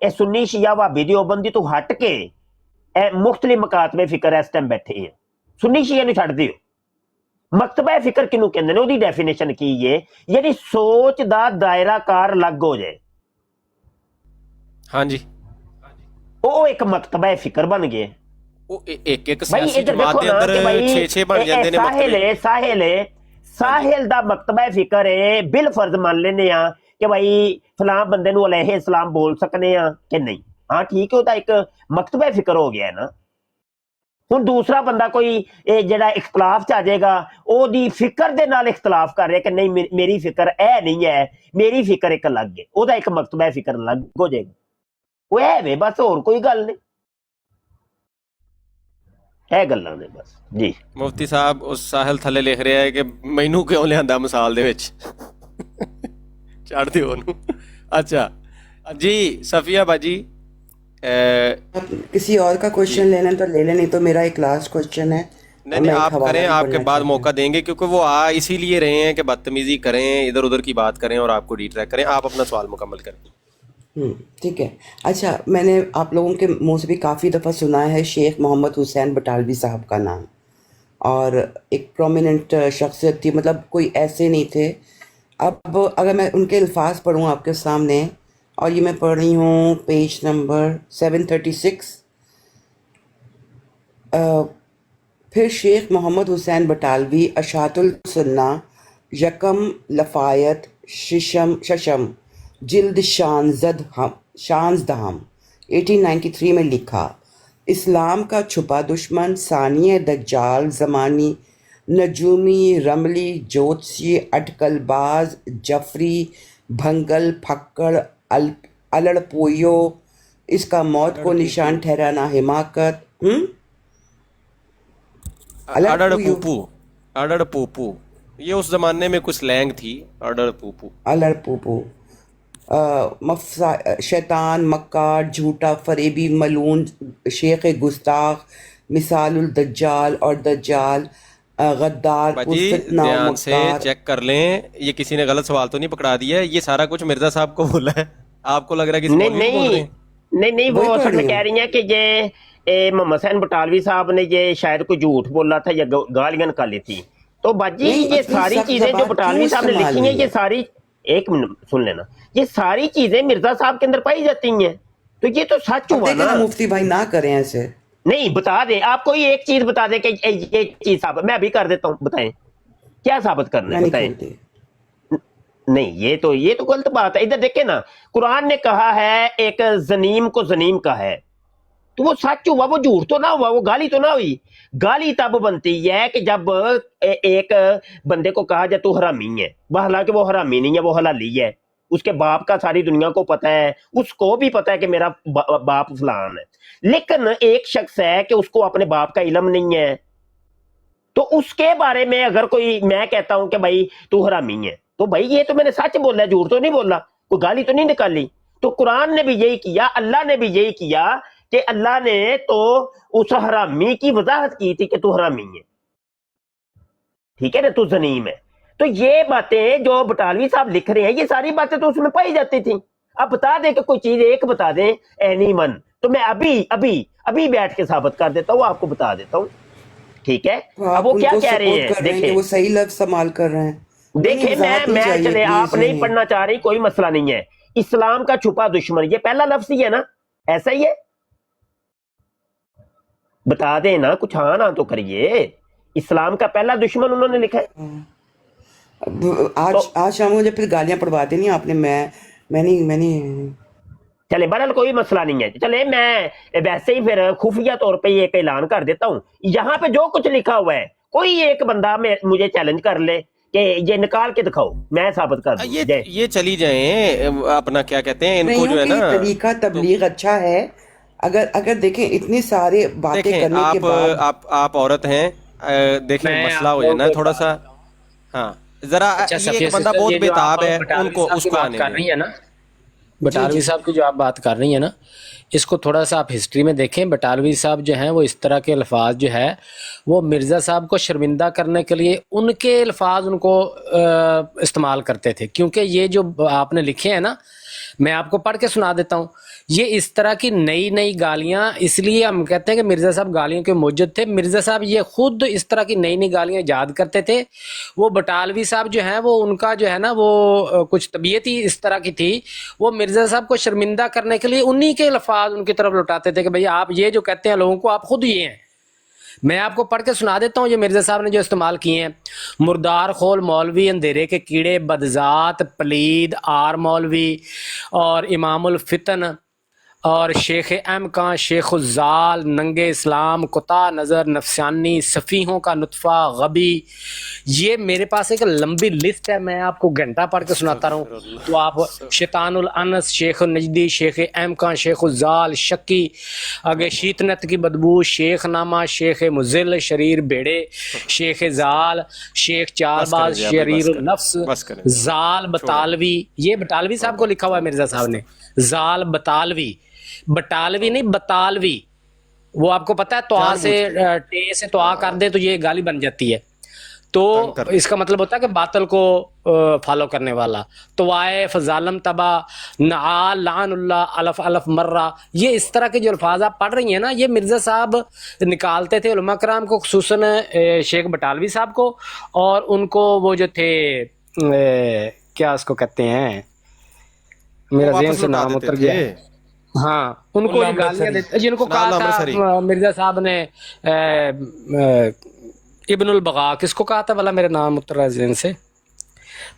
ਇਹ ਸੁੰਨੀ ਸ਼ੀਆ ਵਹਾਬੀ ਦਿਓਬੰਦੀ ਤੋਂ ਹਟ ਕੇ ਇਹ ਮੁਖਤਲਿਫ ਮਕਾਤਬੇ ਫਿਕਰ ਇਸ ਟਾਈਮ ਬੈਠੇ ਹੈ। ਸੁੰਨੀ ਸ਼ੀਆ ਨੂੰ ਛੱਡ ਦਿਓ, ਮਕਤਬਾ ਫਿਕਰ ਕਿਹਨੂੰ ਕਹਿੰਦੇ ਨੇ, ਉਹਦੀ ਡੈਫੀਨੇਸ਼ਨ ਕੀ ਹੈ? ਜਿਹੜੀ ਸੋਚ ਦਾ ਦਾਇਰਾ ਕਾਰ ਅਲੱਗ ਹੋ ਜਾਏ, ਹਾਂਜੀ, ਉਹ ਇੱਕ ਮਕਤਬਾ ਫਿਕਰ ਬਣ ਗਿਆ। ਉਹ ਇੱਕ ਸਿਆਸੀ ਜਮਾਤ ਦੇ ਅੰਦਰ 6-6 ਬਣ ਜਾਂਦੇ ਨੇ। ਸਾਹਿਲ ਦਾ ਮਕਤਬਾ ਫਿਕਰ ਹੈ, ਬਿਲ ਫਰਜ਼ ਮੰਨ ਲੈਨੇ ਆ ਕਿ ਭਾਈ ਫਲਾਂ ਬੰਦੇ ਨੂੰ ਅਲੈਹਿ ਇਸਲਾਮ ਬੋਲ ਸਕਨੇ ਆ ਕਿ ਨਹੀਂ, ਹਾਂ ਠੀਕ ਹੈ, ਉਹਦਾ ਇੱਕ ਮਕਤਬਾ ਫਿਕਰ ਹੋ ਗਿਆ ਨਾ। ਹੁਣ ਦੂਸਰਾ ਬੰਦਾ ਕੋਈ ਜਿਹੜਾ ਇਖਤਲਾਫ ਚ ਆ ਜਾਏਗਾ, ਉਹਦੀ ਫਿਕਰ ਦੇ ਨਾਲ ਇਖਤਲਾਫ ਕਰ ਰਿਹਾ ਕਿ ਨਹੀਂ ਮੇਰੀ ਫਿਕਰ ਇਹ ਨਹੀਂ ਹੈ, ਮੇਰੀ ਫਿਕਰ ਇੱਕ ਅਲੱਗ ਹੈ, ਉਹਦਾ ਇੱਕ ਮਕਤਬਾ ਫਿਕਰ ਅਲੱਗ ਹੋ ਜਾਏਗਾ। ਉਹ ਇਹ ਵੇ ਬਸ, ਹੋਰ ਕੋਈ ਗੱਲ ਨਹੀਂ, ਇਹ ਗੱਲਾਂ ਨੇ ਬਸ ਜੀ। ਮੁਫਤੀ ਸਾਹਿਬ ਉਸ ਸਾਹਿਲ ਥੱਲੇ ਲਿਖ ਰਿਹਾ ਹੈ ਕਿ ਮੈਨੂੰ ਕਿਉਂ ਲਿਆਂਦਾ ਮਿਸਾਲ ਦੇ ਵਿੱਚ, ਛੱਡ ਦਿਓ ਉਹਨੂੰ। ਅੱਛਾ जी सफिया बाजी, किसी और का क्वेश्चन लेना तो ले लें, नहीं तो मेरा एक लास्ट क्वेश्चन है। नहीं आप करें, आपके बाद मौका देंगे, क्योंकि वो आ इसीलिए रहे हैं कि बदतमीजी करें, इधर उधर की बात करें और आपको डिट्रैक्ट करें। आप अपना सवाल मुकम्मल करें। ठीक है। अच्छा, मैंने आप लोगों के मुंह से भी काफ़ी दफ़ा सुना है शेख मोहम्मद हुसैन बटालवी साहब का नाम, और एक प्रोमिनेंट शख्सियत थी, मतलब कोई ऐसे नहीं थे। अब अगर मैं उनके अल्फाज पढ़ूँ आपके सामने, और ये मैं पढ़ रही हूँ पेज नंबर 736, फिर शेख मोहम्मद हुसैन बटालवी अशातुल सुन्ना यकम लफायत शशम जिल्द शांजदहम 1893 में लिखा, इस्लाम का छुपा दुश्मन, सानिय दज्जाल, ज़मानी नजूमी, रमली, ज्योतिषी, अटकलबाज, जफरी, भंगल, फक्कड़, अलड़पोयो, इसका मौत को निशान ठहराना हिमाकत। अड़ड़ पूपू, अड़ड़ पूपू, ये उस जमाने में कुछ स्लैंग थी, अड़ड़ पूपू। अलड़पूपू, शैतान, मक्कार, झूठा, फरेबी, मलून, शेख गुस्ताख, मिसालुल दज्जाल और दज्जाल, गद्दार, बाजी ध्यान से चेक कर लें, ये किसी ने गलत सवाल तो नहीं पकड़ा दिया है, ये सारा कुछ मिर्जा साहब को बोला है, आपको लग रहा है कि नहीं वो असल में कह रही हैं कि ये मोहम्मद हुसैन बटालवी साहब ने ये शायद कोई झूठ बोला था या गालियां निकाली थी। तो बाजी ये सारी चीजें जो बटालवी साहब ने लिखी हैं, ये सारी, एक मिनट सुन लेना, ये सारी चीजें मिर्जा साहब के अंदर पाई जाती हैं, तो ये तो सच हुआ ना। मुफ्ती भाई ना करें ऐसे, नहीं बता दे, आप कोई एक चीज बता दे कि ये चीज साबित, मैं अभी कर देता हूँ, बताएं क्या साबित करना है, बताएं। नहीं ये तो गलत बात है। इधर देखे ना, कुरान ने कहा है एक जनीम को जनीम का है, तो वो सच हुआ, वो झूठ तो ना हुआ, वो गाली तो ना हुई। गाली तब बनती है कि जब एक बंदे को कहा जाए तू हरामी है, वह हालांकि वो हरामी नहीं है, वो हलाली है, उसके बाप का सारी दुनिया को पता है, उसको भी पता है कि मेरा बाप फलान है, लेकिन एक शख्स है कि उसको अपने बाप का इल्म नहीं है, तो उसके बारे में अगर कोई, मैं कहता हूं कि भाई तू हरामी है, तो भाई ये तो मैंने सच बोला, झूठ तो नहीं बोला, कोई गाली तो नहीं निकाली। तो कुरान ने भी यही किया, अल्लाह ने भी यही किया कि अल्लाह ने तो उस हरामी की वजाहत की थी कि तू हरामी है, ठीक है ना, तू जनीम है। तो ये बातें जो बटालवी साहब लिख रहे हैं, ये सारी बातें तो उसमें पाई जाती थी। अब बता दें कि कोई चीज एक बता दें एनीवन, तो मैं अभी बैठ के साबित कर देता हूँ, आपको बता देता हूँ, ठीक है। अब वो क्या कह रहे हैं, देखिए वो सही लफ्ज इस्तेमाल कर रहे हैं, देखिए मैं चले, आप नहीं पढ़ना चाह रही, कोई मसला नहीं है। इस्लाम का छुपा दुश्मन, ये पहला लफ्ज ही है ना, ऐसा ही है, बता देना कुछ, हाँ ना तो करिए। इस्लाम का पहला दुश्मन उन्होंने लिखा है। आज शाम मुझे फिर गालियां पड़वा देनी आपने, मैं चले बहरहाल कोई मसला नहीं है। चले मैं वैसे ही फिर खुफिया तौर पे एक ऐलान कर देता हूँ, यहाँ पे जो कुछ लिखा हुआ है, कोई एक बंदा मुझे चैलेंज कर ले कि ये निकाल के दिखाओ, मैं साबित कर दूं। ये चली जाएं, अपना क्या कहते हैं इनको, जो है ना तरीका तबलीग अच्छा है। अगर देखें इतनी सारे बातें करने के बाद, आप औरत हैं, देखें मसला हो जाए ना थोड़ा सा, हाँ जरा, ये एक बंदा बहुत बेताब है, उनको उसको आने कर रही है ना, बटालवी साहब की जो आप बात कर रही है ना, इसको थोड़ा सा आप हिस्ट्री में देखें। बटालवी साहब जो हैं वो इस तरह के अल्फाज जो है वो मिर्ज़ा साहब को शर्मिंदा करने के लिए उनके अल्फाज उनको इस्तेमाल करते थे, क्योंकि ये जो आपने लिखे हैं ना, मैं आपको पढ़ के सुना देता हूँ। ये इस तरह की नई गालियाँ, इसलिए हम कहते हैं कि मिर्ज़ा साहब गालियों के मौजूद थे। मिर्ज़ा साहब ये खुद इस तरह की नई गालियाँ याद करते थे। वो बटालवी साहब जो हैं वो, उनका जो है ना वो कुछ तबीयत ही इस तरह की थी, वो मिर्ज़ा साहब को शर्मिंदा करने के लिए उन्हीं के अल्फाज उनकी तरफ लौटाते थे कि भाई आप ये जो कहते हैं लोगों को, आप खुद ये हैं। मैं आपको पढ़ के सुना देता हूँ ये मिर्ज़ा साहब ने जो इस्तेमाल किए हैं। मुर्दार खोल मौलवी, अंधेरे के कीड़े, बदजात, पलीद, आर मौलवी और इमामुल फितन और शेख अमका, शेख उज़्ज़ाल, नंगे इस्लाम, कुता नज़र, नफसानी, सफ़ीहों का नुतफ़ा, गबी। ये मेरे पास एक लंबी लिस्ट है, मैं आपको घंटा पढ़ के सुनाता रहूँ तो आप, शैतानुल अनस, शेख नजदी, शेख अमका, शेख उज़्ज़ाल, शक्की, आगे शीतनत की बदबू, शेख नामा, शेख मुज़िल, शरीर बेड़े, शेख ज़ाल, शेख चारबाज, शरीर नफ्स, ज़ाल बतालवी। ये बटालवी साहब को लिखा हुआ है मिर्ज़ा साहब ने, ज़ाल बतालवी, बटालवी नहीं बतालवी। वो आपको पता है, तोआ से टे से तोआ कर दे तो ये गाली बन जाती है, तो इसका मतलब होता है कि बातल को फॉलो करने वाला। तोआए फजालम तबा, नाल लानुल्लाह, अलफ अलफ मर्रा। ये इस तरह के जो अल्फाज आप पढ़ रही हैं ना, ये मिर्ज़ा साहब निकालते थे उलमा कराम को, खुसूसन शेख बटालवी साहब को, और उनको वो जो थे क्या उसको कहते हैं, मेरा ज़हन से नाम उतर गया, हाँ, उनको मुल्ला ये गालियां अमृतसरी। देते जिनको कहा मुल्ला अमृतसरी। था मिर्जा साहब ने इब्नुल बगा, किसको कहा था भला, मेरे नाम उतर जहन से।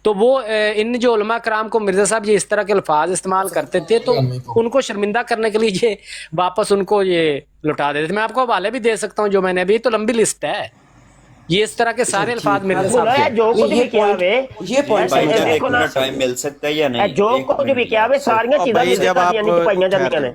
तो वो इन जो उलमा कराम को मिर्जा साहब ये इस तरह के अल्फाज इस्तेमाल करते थे, तो उनको शर्मिंदा करने के लिए ये वापस उनको ये लौटा देते थे। मैं आपको हवाले भी दे सकता हूँ, जो मैंने अभी, तो लंबी लिस्ट है ये, इस तरह के सारे अल्फाज मिर्जा साहब के। जो कुछ भी किया वे ये पॉइंट भाई ऐसे जान, एक देखो ना, मिनट टाइम मिल सकता है या नहीं? जो एक कुछ भी मिनट। किया वे सारियां चीਜ਼ਾं भाई जब आप पाइयां ਜਾਂਦੀਆਂ ਨੇ।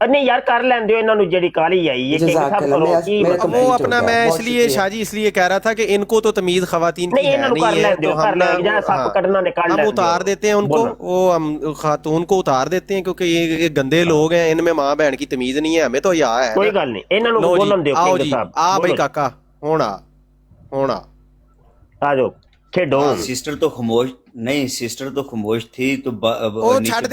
नहीं यार कर लें दो इन्हों जेडी काली आई ये किंग साहब करो की अब वो अपना, मैं इसलिए शाहजी इसलिए कह रहा था कि इनको तो तमीज खवातीन की नहीं है इन्हों नहीं कर है, लें तो दो कर हम लें जरा सब कटना निकाल हम लें उतार देते हैं उनको, वो हम खातून को उतार देते हैं क्योंकि ये गंदे लोग हैं, इनमें माँ बहन की तमीज नहीं है, हमें तो यहाँ है। कोई गल नहीं इन्हों लो जी, बोलन दो आओ किंग जी, साहब आ भाई काका होना होना आ जाओ खेडो। सिस्टर तो खामोश नहीं, सिस्टर तो खामोश थी तो ਉਹ ਛੱਡ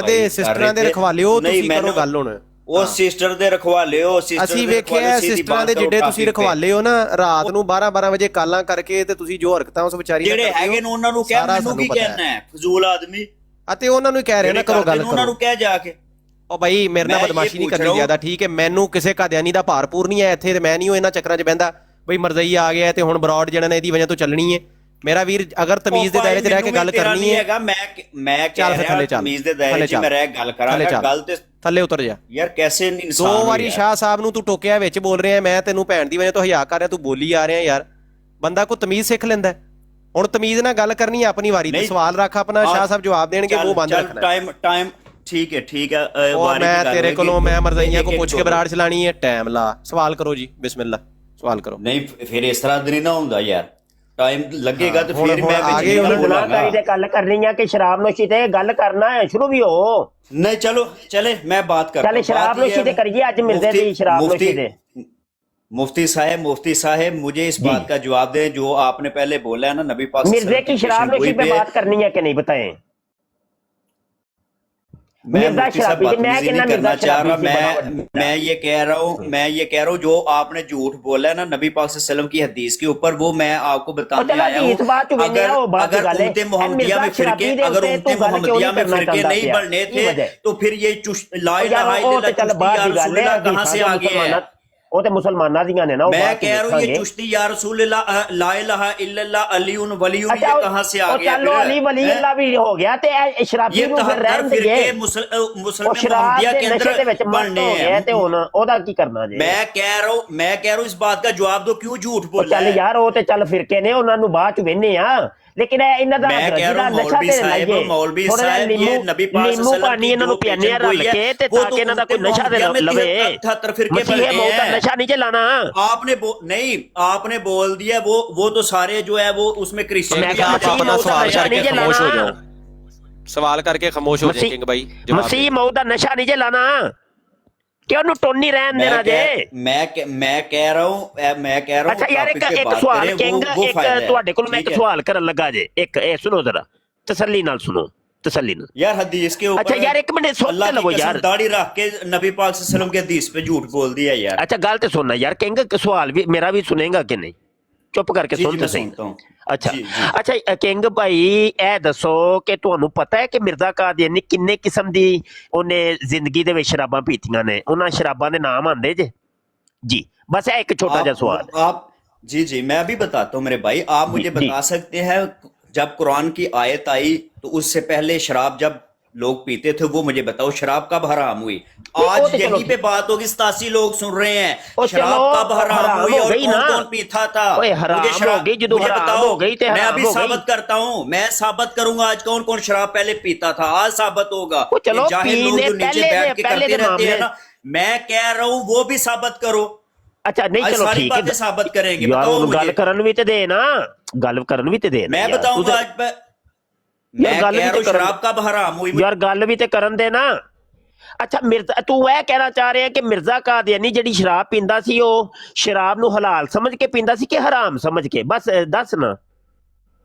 ਦੇ ਸਿਸਟਰਾਂ ਦੇ ਰਖਵਾਲਿਓ, ਤੁਸੀਂ ਕਰੋ ਗੱਲ ਹੁਣ। ਉਹ ਸਿਸਟਰ ਦੇ ਰਖਵਾਲਿਓ, ਸਿਸਟਰ ਅਸੀਂ ਵੇਖਿਆ ਸਿਸਟਰਾਂ ਦੇ ਜਿੱਡੇ ਤੁਸੀਂ ਰਖਵਾਲੇ ਹੋ ਨਾ, ਰਾਤ ਨੂੰ 12-12 ਵਜੇ ਕਾਲਾਂ ਕਰਕੇ ਤੇ ਤੁਸੀਂ ਜੋ ਹਰਕਤਾਂ ਉਸ ਵਿਚਾਰੀ ਨਾਲ ਜਿਹੜੇ ਕਰਦੇ ਹੋ, ਹੈਗੇ ਨੇ ਉਹਨਾਂ ਨੂੰ ਕਹਿ, ਸਾਰਾ ਮੈਨੂੰ ਸਾਨੂੰ ਕੀ ਪਤਾ ਹੈ। ਕਹਿਣਾ ਹੈ, ਫਜ਼ੂਲ ਆਦਮੀ ਅਤੇ ਉਹਨਾਂ ਨੂੰ ਹੀ ਕਹਿ ਰਹੇ ਨਾ, ਕਰੋ ਗੱਲ ਉਹਨਾਂ ਕਰੋ। ਨੂੰ ਕਹਿ ਜਾ ਕੇ। ਉਹ ਬਾਈ ਮੇਰੇ ਨਾਲ ਮੈਂ ਬਦਮਾਸ਼ੀ ਇਹ ਨਹੀਂ ਪੁੱਛ ਕਰਨੀ ਰਿਹਾ ਜ਼ਿਆਦਾ, ਠੀਕ ਹੈ? ਮੈਨੂੰ ਕਿਸੇ ਕਾਦਿਆਨੀ ਦਾ ਭਾਰਪੂਰ ਨਹੀਂ ਹੈ ਇੱਥੇ, ਤੇ ਮੈਂ ਨਹੀਂ ਉਹ ਇਹਨਾਂ ਚੱਕਰਾਂ 'ਚ ਬਹਿੰਦਾ ਬਈ ਮਰਜ਼ਈ ਆ ਗਿਆ ਤੇ ਹੁਣ ਬਰੌਡ ਜਿਹੜਾ ਨੇ ਇਹਦੀ ਵਜ੍ਹਾ ਤੋਂ ਚੱਲਣੀ ਹੈ। ਮੇਰਾ ਵੀਰ ਅਗਰ ਤਮੀਜ਼ ਦੇ ਦਾਇਰੇ 'ਚ ਰਹਿ ਕੇ ਗੱਲ ਕਰਨੀ ਹੈ, ਹੈਗਾ ਮੈਂ ਕਹਿ ਰਿਹਾ ਤਮੀਜ਼ ਦੇ ਦਾਇਰੇ 'ਚ ਮੈਂ ਰਹਿ ਗੱਲ ਕਰਾਂਗਾ, ਗੱਲ ਤੇ ਥੱਲੇ ਉਤਰ ਜਾ ਯਾਰ ਕੈਸੇ ਇਨਸਾਨ ਦੋ ਵਾਰੀ ਸ਼ਾਹ ਸਾਹਿਬ ਨੂੰ ਤੂੰ ਟੋਕਿਆ ਵਿੱਚ ਬੋਲ ਰਿਹਾ, ਮੈਂ ਤੈਨੂੰ ਭੈਣ ਦੀ ਵਜ੍ਹਾ ਤੋਂ ਹਯਾ ਕਰ ਰਿਹਾ, ਤੂੰ ਬੋਲੀ ਆ ਰਿਹਾ ਯਾਰ। ਬੰਦਾ ਕੋਈ ਤਮੀਜ਼ ਸਿੱਖ ਲੈਂਦਾ। ਹੁਣ ਤਮੀਜ਼ ਨਾਲ ਗੱਲ ਕਰਨੀ ਹੈ ਆਪਣੀ ਵਾਰੀ ਤੇ, ਸਵਾਲ ਰੱਖ ਆਪਣਾ, ਸ਼ਾਹ ਸਾਹਿਬ ਜਵਾਬ ਦੇਣਗੇ, ਉਹ ਬੰਦ ਰੱਖਣਾ। ਟਾਈਮ ਠੀਕ ਹੈ और मैं तेरे को मैं मरज़इयां को पूछ के बराड़ चलानी है, टाइम ला, सवाल करो जी, बिस्मिल्लाह सवाल करो। नहीं फिर इस तरह नहीं ना होता यार, टाइम लगेगा तो फिर मैं आगे गुनाहगारी ते गल करनी है कि शराब नोशी ते गल करना है, शुरू भी हो। नहीं चलो चले मैं बात करता चले शराब नोशी ते करिए आज मिर्जे दी शराब नोशी ते। मुफ्ती साहब मुझे इस बात का जवाब दें जो आपने पहले बोला है ना, नबी पाक मिर्जे की शराब नोशी पे बात करनी है कि नहीं बताएं। मैं ये कह रहा हूँ जो आपने झूठ बोला है ना नबी पाक सल्लल्लाहु की हदीस के ऊपर, वो मैं आपको बताने आया हूँ। अगर उम्मते मोहम्मदिया में फिरके नहीं बढ़ने थे तो फिर ये ला इलाहा इल्लल्लाह या रसूल अल्लाह कहाँ से आ गया है? ਉਹ ਤੇ ਮੁਸਲਮਾਨਾਂ ਦੀਆਂ ਨੇ ना। मैं कह रहा हूँ ये चुश्ती या रसूल ला इलाहा इल्लल्लाह अलीउन वलीउन ये कहाँ से आ गया? चलो अली वली अल्लाह भी हो गया ते शराबी ਨੂੰ ਫਿਰ ਰਹਿਣ ਦੇ मुस्लिम मोहम्मदिया के अंदर बनने हैं ਤੇ ਹੁਣ ਉਹਦਾ ਕੀ ਕਰਨਾ ਜੇ? मैं कह रहा हूँ इस बात का जवाब दो, क्यों झूठ बोल ਚੱਲ ਯਾਰ ਉਹ ਤੇ ਚੱਲ ਫਿਰਕੇ ਨੇ, ਉਹਨਾਂ ਨੂੰ ਬਾਅਦ ਚ ਵੇਨੇ ਆ, ਲੇਕਿਨ ਇਹਨਾਂ ਦਾ ਨਸ਼ਾ ਤੇ ਲਾਈਏ। मौलवी साहब ये नबी पाक नींबू पानी ਇਹਨਾਂ ਨੂੰ ਪਿਆਨੇ ਆ ਰਲ ਕੇ ਤੇ ਤਾਂ ਕਿ ਇਹਨਾਂ ਦਾ ਕੋਈ ਨਸ਼ਾ ਤੇ ਲਵੇ। 78 फिरके मसीह मौत का नशा नहीं चलाना। आपने बोल दिया वो तो सारे जो है वो उसमें क्रिश्चियन अपना सवाल करके खामोश हो जाओ, सवाल करके खामोश हो जाए किंग भाई। मसीह मौत का नशा नहीं चलाना कि ਉਹਨੂੰ ਟੋਨੀ ਰਹਿਣ ਦੇਣਾ ਜੇ। मैं कह रहा हूँ अच्छा यार एक सवाल किंग, एक ਤੁਹਾਡੇ ਕੋਲ मैं एक सवाल ਕਰਨ ਲੱਗਾ ਜੇ, ਇੱਕ ਇਹ ਸੁਣੋ जरा तसल्ली नाल सुनो, तसल्ली नाल यार हदीस के ऊपर। अच्छा यार एक मिनट सुन ते लगो यार, दाढ़ी रख के नबी पाक सल्लल्लाहु अलैहि वसल्लम के हदीस पे झूठ बोल दिया यार। अच्छा गल ते सुनना यार किंग, सवाल भी मेरा भी सुनेगा कि नहीं? चुप करके सुन ते सही। अच्छा किंग भाई ਇਹ ਦੱਸੋ ਕਿ ਤੁਹਾਨੂੰ ਪਤਾ ਹੈ ਕਿ ਮਿਰਜ਼ਾ ਕਾਦੀਆਨੀ ਕਿੰਨੇ ਕਿਸਮ ਦੀ ਉਹਨੇ ਜ਼ਿੰਦਗੀ ਦੇ ਵਿੱਚ ਸ਼ਰਾਬਾਂ ਪੀਤੀਆਂ ਨੇ? ਉਹਨਾਂ ਸ਼ਰਾਬਾਂ ਦੇ ਨਾਮ ਆਂਦੇ ਜੇ जी? बस है एक छोटा सा सवाल। आप जी मैं अभी बताता हूँ मेरे भाई, आप मुझे बता सकते हैं जब कुरान की आयत आई तो उससे पहले शराब जब लोग पीते थे वो मुझे बताओ, शराब कब हराम हुई? आज यहीं पे बात होगी, 87 लोग सुन रहे हैं, शराब कब हराम हुई और कौन पीता था? मुझे शराब मुझे बताओ, मैं अभी साबित करता हूँ, मैं साबित करूंगा आज कौन कौन शराब पहले पीता था, आज साबित होगा। जाहिल लोग जो नीचे बैठ के करते रहते हैं ना, मैं कह रहा हूँ वो भी साबित करो। अच्छा नहीं चलो ठीक है, साबित करेंगे। बताओ मुझे, गल करन भी ते दे ना, गल करन भी ते दे। मैं बताऊंगा आज पे, मैं कह रहा हूं शराब कब हराम हुई यार, गल भी ते करन दे ना। अच्छा मिर्जा तू ਇਹ ਕਹਿਣਾ ਚਾਹ ਰਿਹਾ ਕਿ ਮਿਰਜ਼ਾ ਕਾਦੀਆਨੀ ਜਿਹੜੀ ਸ਼ਰਾਬ ਪੀਂਦਾ ਸੀ ਉਹ ਸ਼ਰਾਬ ਨੂੰ ਹਲਾਲ ਸਮਝ ਕੇ ਪੀਂਦਾ ਸੀ ਕਿ ਹਰਾਮ ਸਮਝ ਕੇ? ਬਸ ਦੱਸ ਨਾ।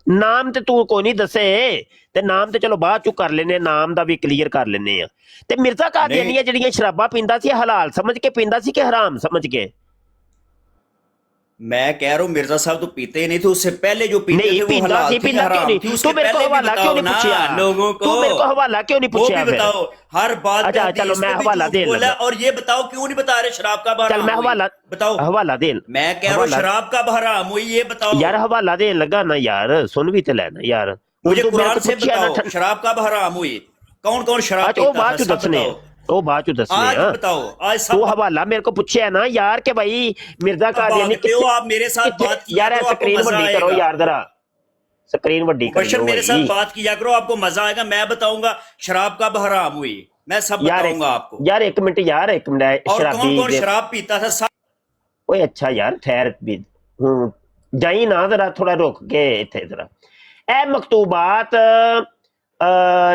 ਨਾਮ ਤੇ ਤੂੰ ਕੋਈ ਨਹੀਂ ਦੱਸੇ ਤੇ ਨਾਮ ਤੇ ਚਲੋ ਬਾਅਦ ਚ ਕਰ ਲੈਨੇ, ਨਾਮ ਦਾ ਵੀ ਕਲੀਅਰ ਕਰ ਲੈਨੇ ਆ। ਤੇ ਮਿਰਜ਼ਾ ਕਾਦੀਆਨੀ ਜਿਹੜੀਆਂ ਸ਼ਰਾਬਾਂ ਪੀਂਦਾ ਸੀ ਹਲਾਲ ਸਮਝ ਕੇ ਪੀਂਦਾ ਸੀ ਕਿ ਹਰਾਮ ਸਮਝ ਕੇ? मैं कह रहा हूँ मिर्जा साहब तो पीते ही नहीं थे, उससे पहले जो पीते नहीं थे वो पीता हलाल सी, थी पीता क्यों हराम नहीं? थी, तू उसके मेरे को पहले भी हवाला क्यों बताओ नहीं ना पूछा? लोगों को, तू मेरे को हवाला क्यों नहीं वो पूछा भी फिर? बताओ। हर बात अच्छा पे चलो हदीस मैं पे भी हवाला झूठ दे बोला, लगा। और ये बताओ क्यों नहीं बता रहे शराब का चल हराम मैं हुई? हवाला बताओ। हवाला दे मैं कह रहा हूँ हवाला शराब का हराम हुई, ये बताओ। यार हवाला देन लगा ना यार, सुन भी तो लेना यार। हुण मुझे तू मेरे कुरान को से पूछिया ना बताओ शराब कब हराम हुई, कौन कौन शराब अच्छा वो पीता था, बाद चो सब दसने बताओ। वो बाद चो दसने आज हाँ। बताओ, आज तू सब हवाला मेरे को पूछिया ना यार कि भाई मिर्जा कादियानी भागते हो आप, मेरे साथ कितने बात किया यार करो, आपको स्क्रीन मजा वड्डी करो आएगा। यार जरा, स्क्रीन वड्डी मुबशर करियो मेरे साथ भाई बात किया करो, आपको मजा आएगा। मैं बताऊंगा शराब कब हराम हुई, मैं सब यार। बताऊंगा आपको। यार एक मिनट और कौन शराबी कौन शराब पीता था सब। ओए अच्छा यार ठहर भी जाई ना जरा, थोड़ा रुक के इथे जरा। ए मकतूबात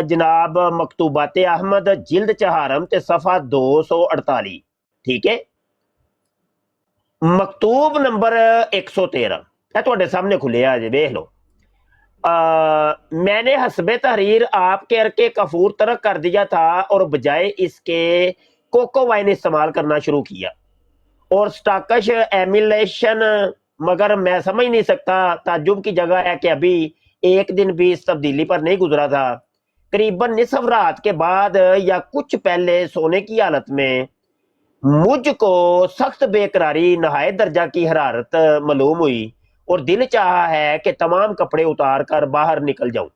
जनाब मकतूबात अहमद जिल्द चहारम ते सफा 248, ठीक है। मकतूब नंबर 113 है ਤੁਹਾਡੇ सामने खुलिया जे देख लो। मैंने हसबे तहरीर आपके अर्के कफूर तरक कर दिया था और बजाय इसके कोको वाइन इस्तेमाल करना शुरू किया और स्टाकश एमिलेशन, मगर मैं समझ नहीं सकता, ताज्जुब की जगह है कि अभी एक दिन भी इस तब्दीली पर नहीं गुजरा था। करीबन निसफ रात के बाद या कुछ पहले सोने की हालत में मुझको सख्त बेकरारी, नहायत दर्जा की हरारत मालूम हुई और दिल चाहा है कि तमाम कपड़े उतार कर बाहर निकल जाऊं।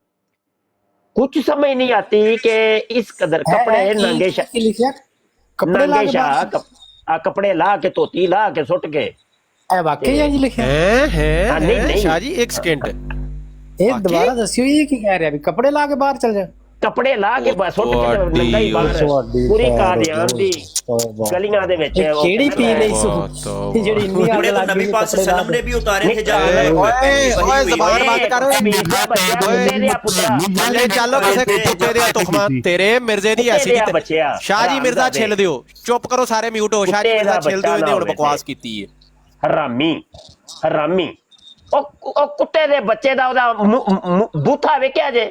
कुछ समझ नहीं आती कि इस कदर कपड़े नंगे कपड़े ला के बाहर कपड़े ला के धोती ला के सुट के वाकई है जी लिखा हाँ, नहीं, है नहीं। शाह जी एक सेकंड, ਇਹ ਦੁਬਾਰਾ ਦੱਸਿਓ ਇਹ ਕੀ ਕਹਿ ਰਿਹਾ ਵੀ ਕੱਪੜੇ ਲਾ ਕੇ ਬਾਹਰ ਚਲ ਜਾ। कपड़े ला के सुट के नंगा ही बाहर पूरी कादियान दी गलियां दे विच ਕਿਹੜੀ ਪੀ ਲਈ ਸੂ ਜਿਹੜੀ ਇੰਨੀ ਅੱਗ कपड़े तो ਲੱਗ नबी गई पाक ਕੱਪੜੇ ਲਾ सल्लम ने भी उतारे थे जब ओए जबान बंद कर, ले चलो किसे कुत्ते दे तुखमा तेरे मिर्जे दी ऐसी की बच्चिया शाह जी मिर्जा छिल दियो, चुप करो सारे म्यूट हो, शाह जी मिर्जा छिल दियो, ਇਹਨੇ ਹੁਣ ਬਕਵਾਸ ਕੀਤੀ ਹੈ। ਹਰਾਮੀ ਹਰਾਮੀ ਉਹ ਕੁੱਤੇ ਦੇ ਬੱਚੇ ਦਾ ਉਹਦਾ ਬੂਥਾ ਵੇਖਿਆ ਜੇ,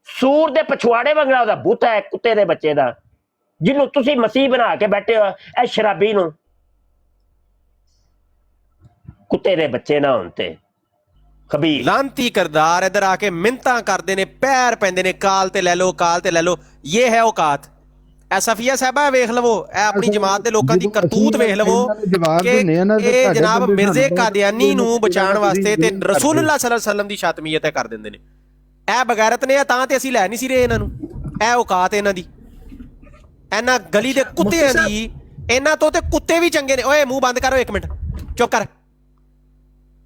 ਸੂਰ ਦੇ ਪਛਵਾੜੇ ਵੰਗਣਾ ਉਹਦਾ ਬੂਥਾ ਹੈ ਕੁੱਤੇ ਦੇ ਬੱਚੇ ਦਾ, ਜਿਹਨੂੰ ਤੁਸੀਂ ਮਸੀਹ ਬਣਾ ਕੇ ਬੈਠੇ ਹੋ ਇਹ ਸ਼ਰਾਬੀ ਨੂੰ। ਕੁੱਤੇ ਦੇ ਬੱਚੇ ਨਾ ਹੋਣ ਤੇ ਖਬੀਰ ਲਾਂਤੀ ਕਰਦਾਰ ਇਧਰ ਆ ਕੇ ਮਿੰਤਾਂ ਕਰਦੇ ਨੇ, ਪੈਰ ਪੈਂਦੇ ਨੇ, ਕਾਲ ਤੇ ਲੈ ਲਓ, ਕਾਲ ਤੇ ਲੈ ਲਓ। ਇਹ ਹੈ ਔਕਾਤ। ਇਹ ਸਫੀਆ ਸਾਹਿਬਾ ਵੇਖ ਲਵੋ, ਇਹ ਆਪਣੀ ਜਮਾਤ ਦੇ ਲੋਕਾਂ ਦੀ ਕਰਤੂਤ ਵੇਖ ਲਵੋ ਕਿ ਇਹ ਜਨਾਬ ਮਿਰਜ਼ੇ ਕਾਦੀਆਨੀ ਨੂੰ ਬਚਾਉਣ ਵਾਸਤੇ ਤੇ ਰਸੂਲੁੱਲਾਹ ਸੱਲੱਲਾਹੁ ਅਲੈਹਿ ਵਸੱਲਮ ਦੀ ਸ਼ਾਤਮੀਅਤ ਕਰ ਦਿੰਦੇ ਨੇ। ਇਹ ਬਗੈਰਤ ਨੇ ਤਾਂ ਤੇ ਅਸੀਂ ਲੈ ਨਹੀਂ ਸੀ ਰਹੇ ਇਹਨਾਂ ਨੂੰ। ਇਹ ਔਕਾਤ ਇਹਨਾਂ ਦੀ, ਇਹਨਾਂ ਗਲੀ ਦੇ ਕੁੱਤਿਆਂ ਦੀ। ਇਹਨਾਂ ਤੋਂ ਤੇ ਕੁੱਤੇ ਵੀ ਚੰਗੇ ਨੇ। ਓਏ ਮੂੰਹ ਬੰਦ ਕਰੋ ਇੱਕ ਮਿੰਟ, ਚੁੱਪ ਕਰ।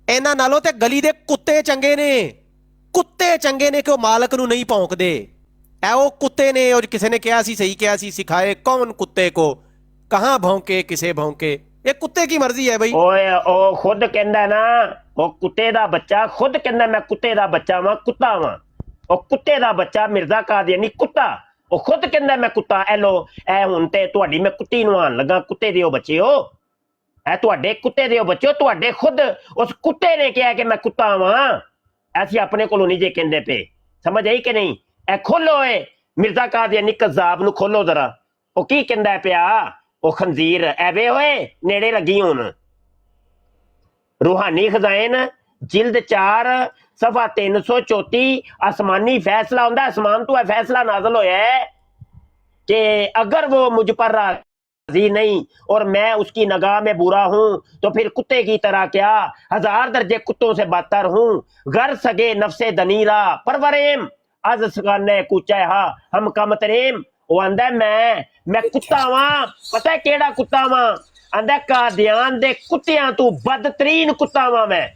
ਇਹਨਾਂ ਨਾਲੋਂ ਤੇ ਗਲੀ ਦੇ ਕੁੱਤੇ ਚੰਗੇ ਨੇ। ਕੁੱਤੇ ਚੰਗੇ ਨੇ ਕਿ ਉਹ ਮਾਲਕ ਨੂੰ ਨਹੀਂ ਭੌਂਕਦੇ। ਇਹ ਉਹ ਕੁੱਤੇ ਨੇ, ਔਰ ਕਿਸੇ ਨੇ ਕਿਹਾ ਸੀ, ਸਹੀ ਕਿਹਾ ਸੀ, ਸਿਖਾਏ ਕੌਣ ਕੁੱਤੇ को कहाँ भौंके किसे भौंके। ਇਹ ਕੁੱਤੇ ਕੀ ਮਰਜ਼ੀ ਹੈ ਬਈ। ਓਏ ਉਹ ਖੁਦ ਕਹਿੰਦਾ ਨਾ, ਉਹ ਕੁੱਤੇ ਦਾ ਬੱਚਾ ਖੁਦ ਕਹਿੰਦਾ ਮੈਂ ਕੁੱਤੇ ਦਾ ਬੱਚਾ ਵਾਂ, ਕੁੱਤਾ ਵਾਂ। ਉਹ ਕੁੱਤੇ ਦਾ ਬੱਚਾ ਮਿਰਜ਼ਾ ਕਾਦੀਆਨੀ ਕੁੱਤਾ, ਉਹ ਖੁਦ ਕਹਿੰਦਾ ਮੈਂ ਕੁੱਤਾ। ਐ ਲੋ ਐ ਹੁਣ ਤੇ ਤੁਹਾਡੀ ਮੈਂ ਕੁੱਤੀ ਨੂੰ ਆਣ ਲੱਗਾ, ਕੁੱਤੇ ਦਿਓ ਬੱਚਿਓ, ਐ ਤੁਹਾਡੇ ਕੁੱਤੇ ਦਿਓ ਬੱਚਿਓ, ਤੁਹਾਡੇ ਖੁਦ ਉਸ ਕੁੱਤੇ ਨੇ ਕਿਹਾ ਕਿ ਮੈਂ ਕੁੱਤਾ ਵਾਂ। ਅਸੀਂ ਆਪਣੇ ਕੋਲੋਂ ਨਹੀਂ ਜੇ ਕਹਿੰਦੇ ਪਏ, ਸਮਝ ਆਈ ਕਿ ਨਹੀਂ। ਇਹ ਖੋਲੋ ਏ ਮਿਰਜ਼ਾ ਕਾਦੀਆਨੀ ਕਜ਼ਾਬ ਨੂੰ ਖੋਲੋ ਜ਼ਰਾ, ਉਹ ਕੀ ਕਹਿੰਦਾ ਪਿਆ ਉਹ ਖੰਜ਼ੀਰ। ਐਵੇਂ ਓਏ ਨੇੜੇ ਲੱਗੀ ਹੁਣ। रूहानी खजाइन जिल्द 4 सफा 334 आसमानी फैसला होता है, आसमान तो है फैसला नाजल होया है कि अगर वो मुझ पर राजी नहीं और मैं उसकी नगाह में बुरा हूं तो फिर कुत्ते की तरह क्या 1000 दर्जे कुत्तों से बदतर हूं। घर सगे नफ्से दनीरा परवरेम अज सगाने कूचा हा हम कम तरेम। वो आंदा मैं कुत्ता वां, पता है केड़ा कुत्ता वां, आंदा कादियान दे कुत्तियां तू बदतरीन कुत्ता वां मैं।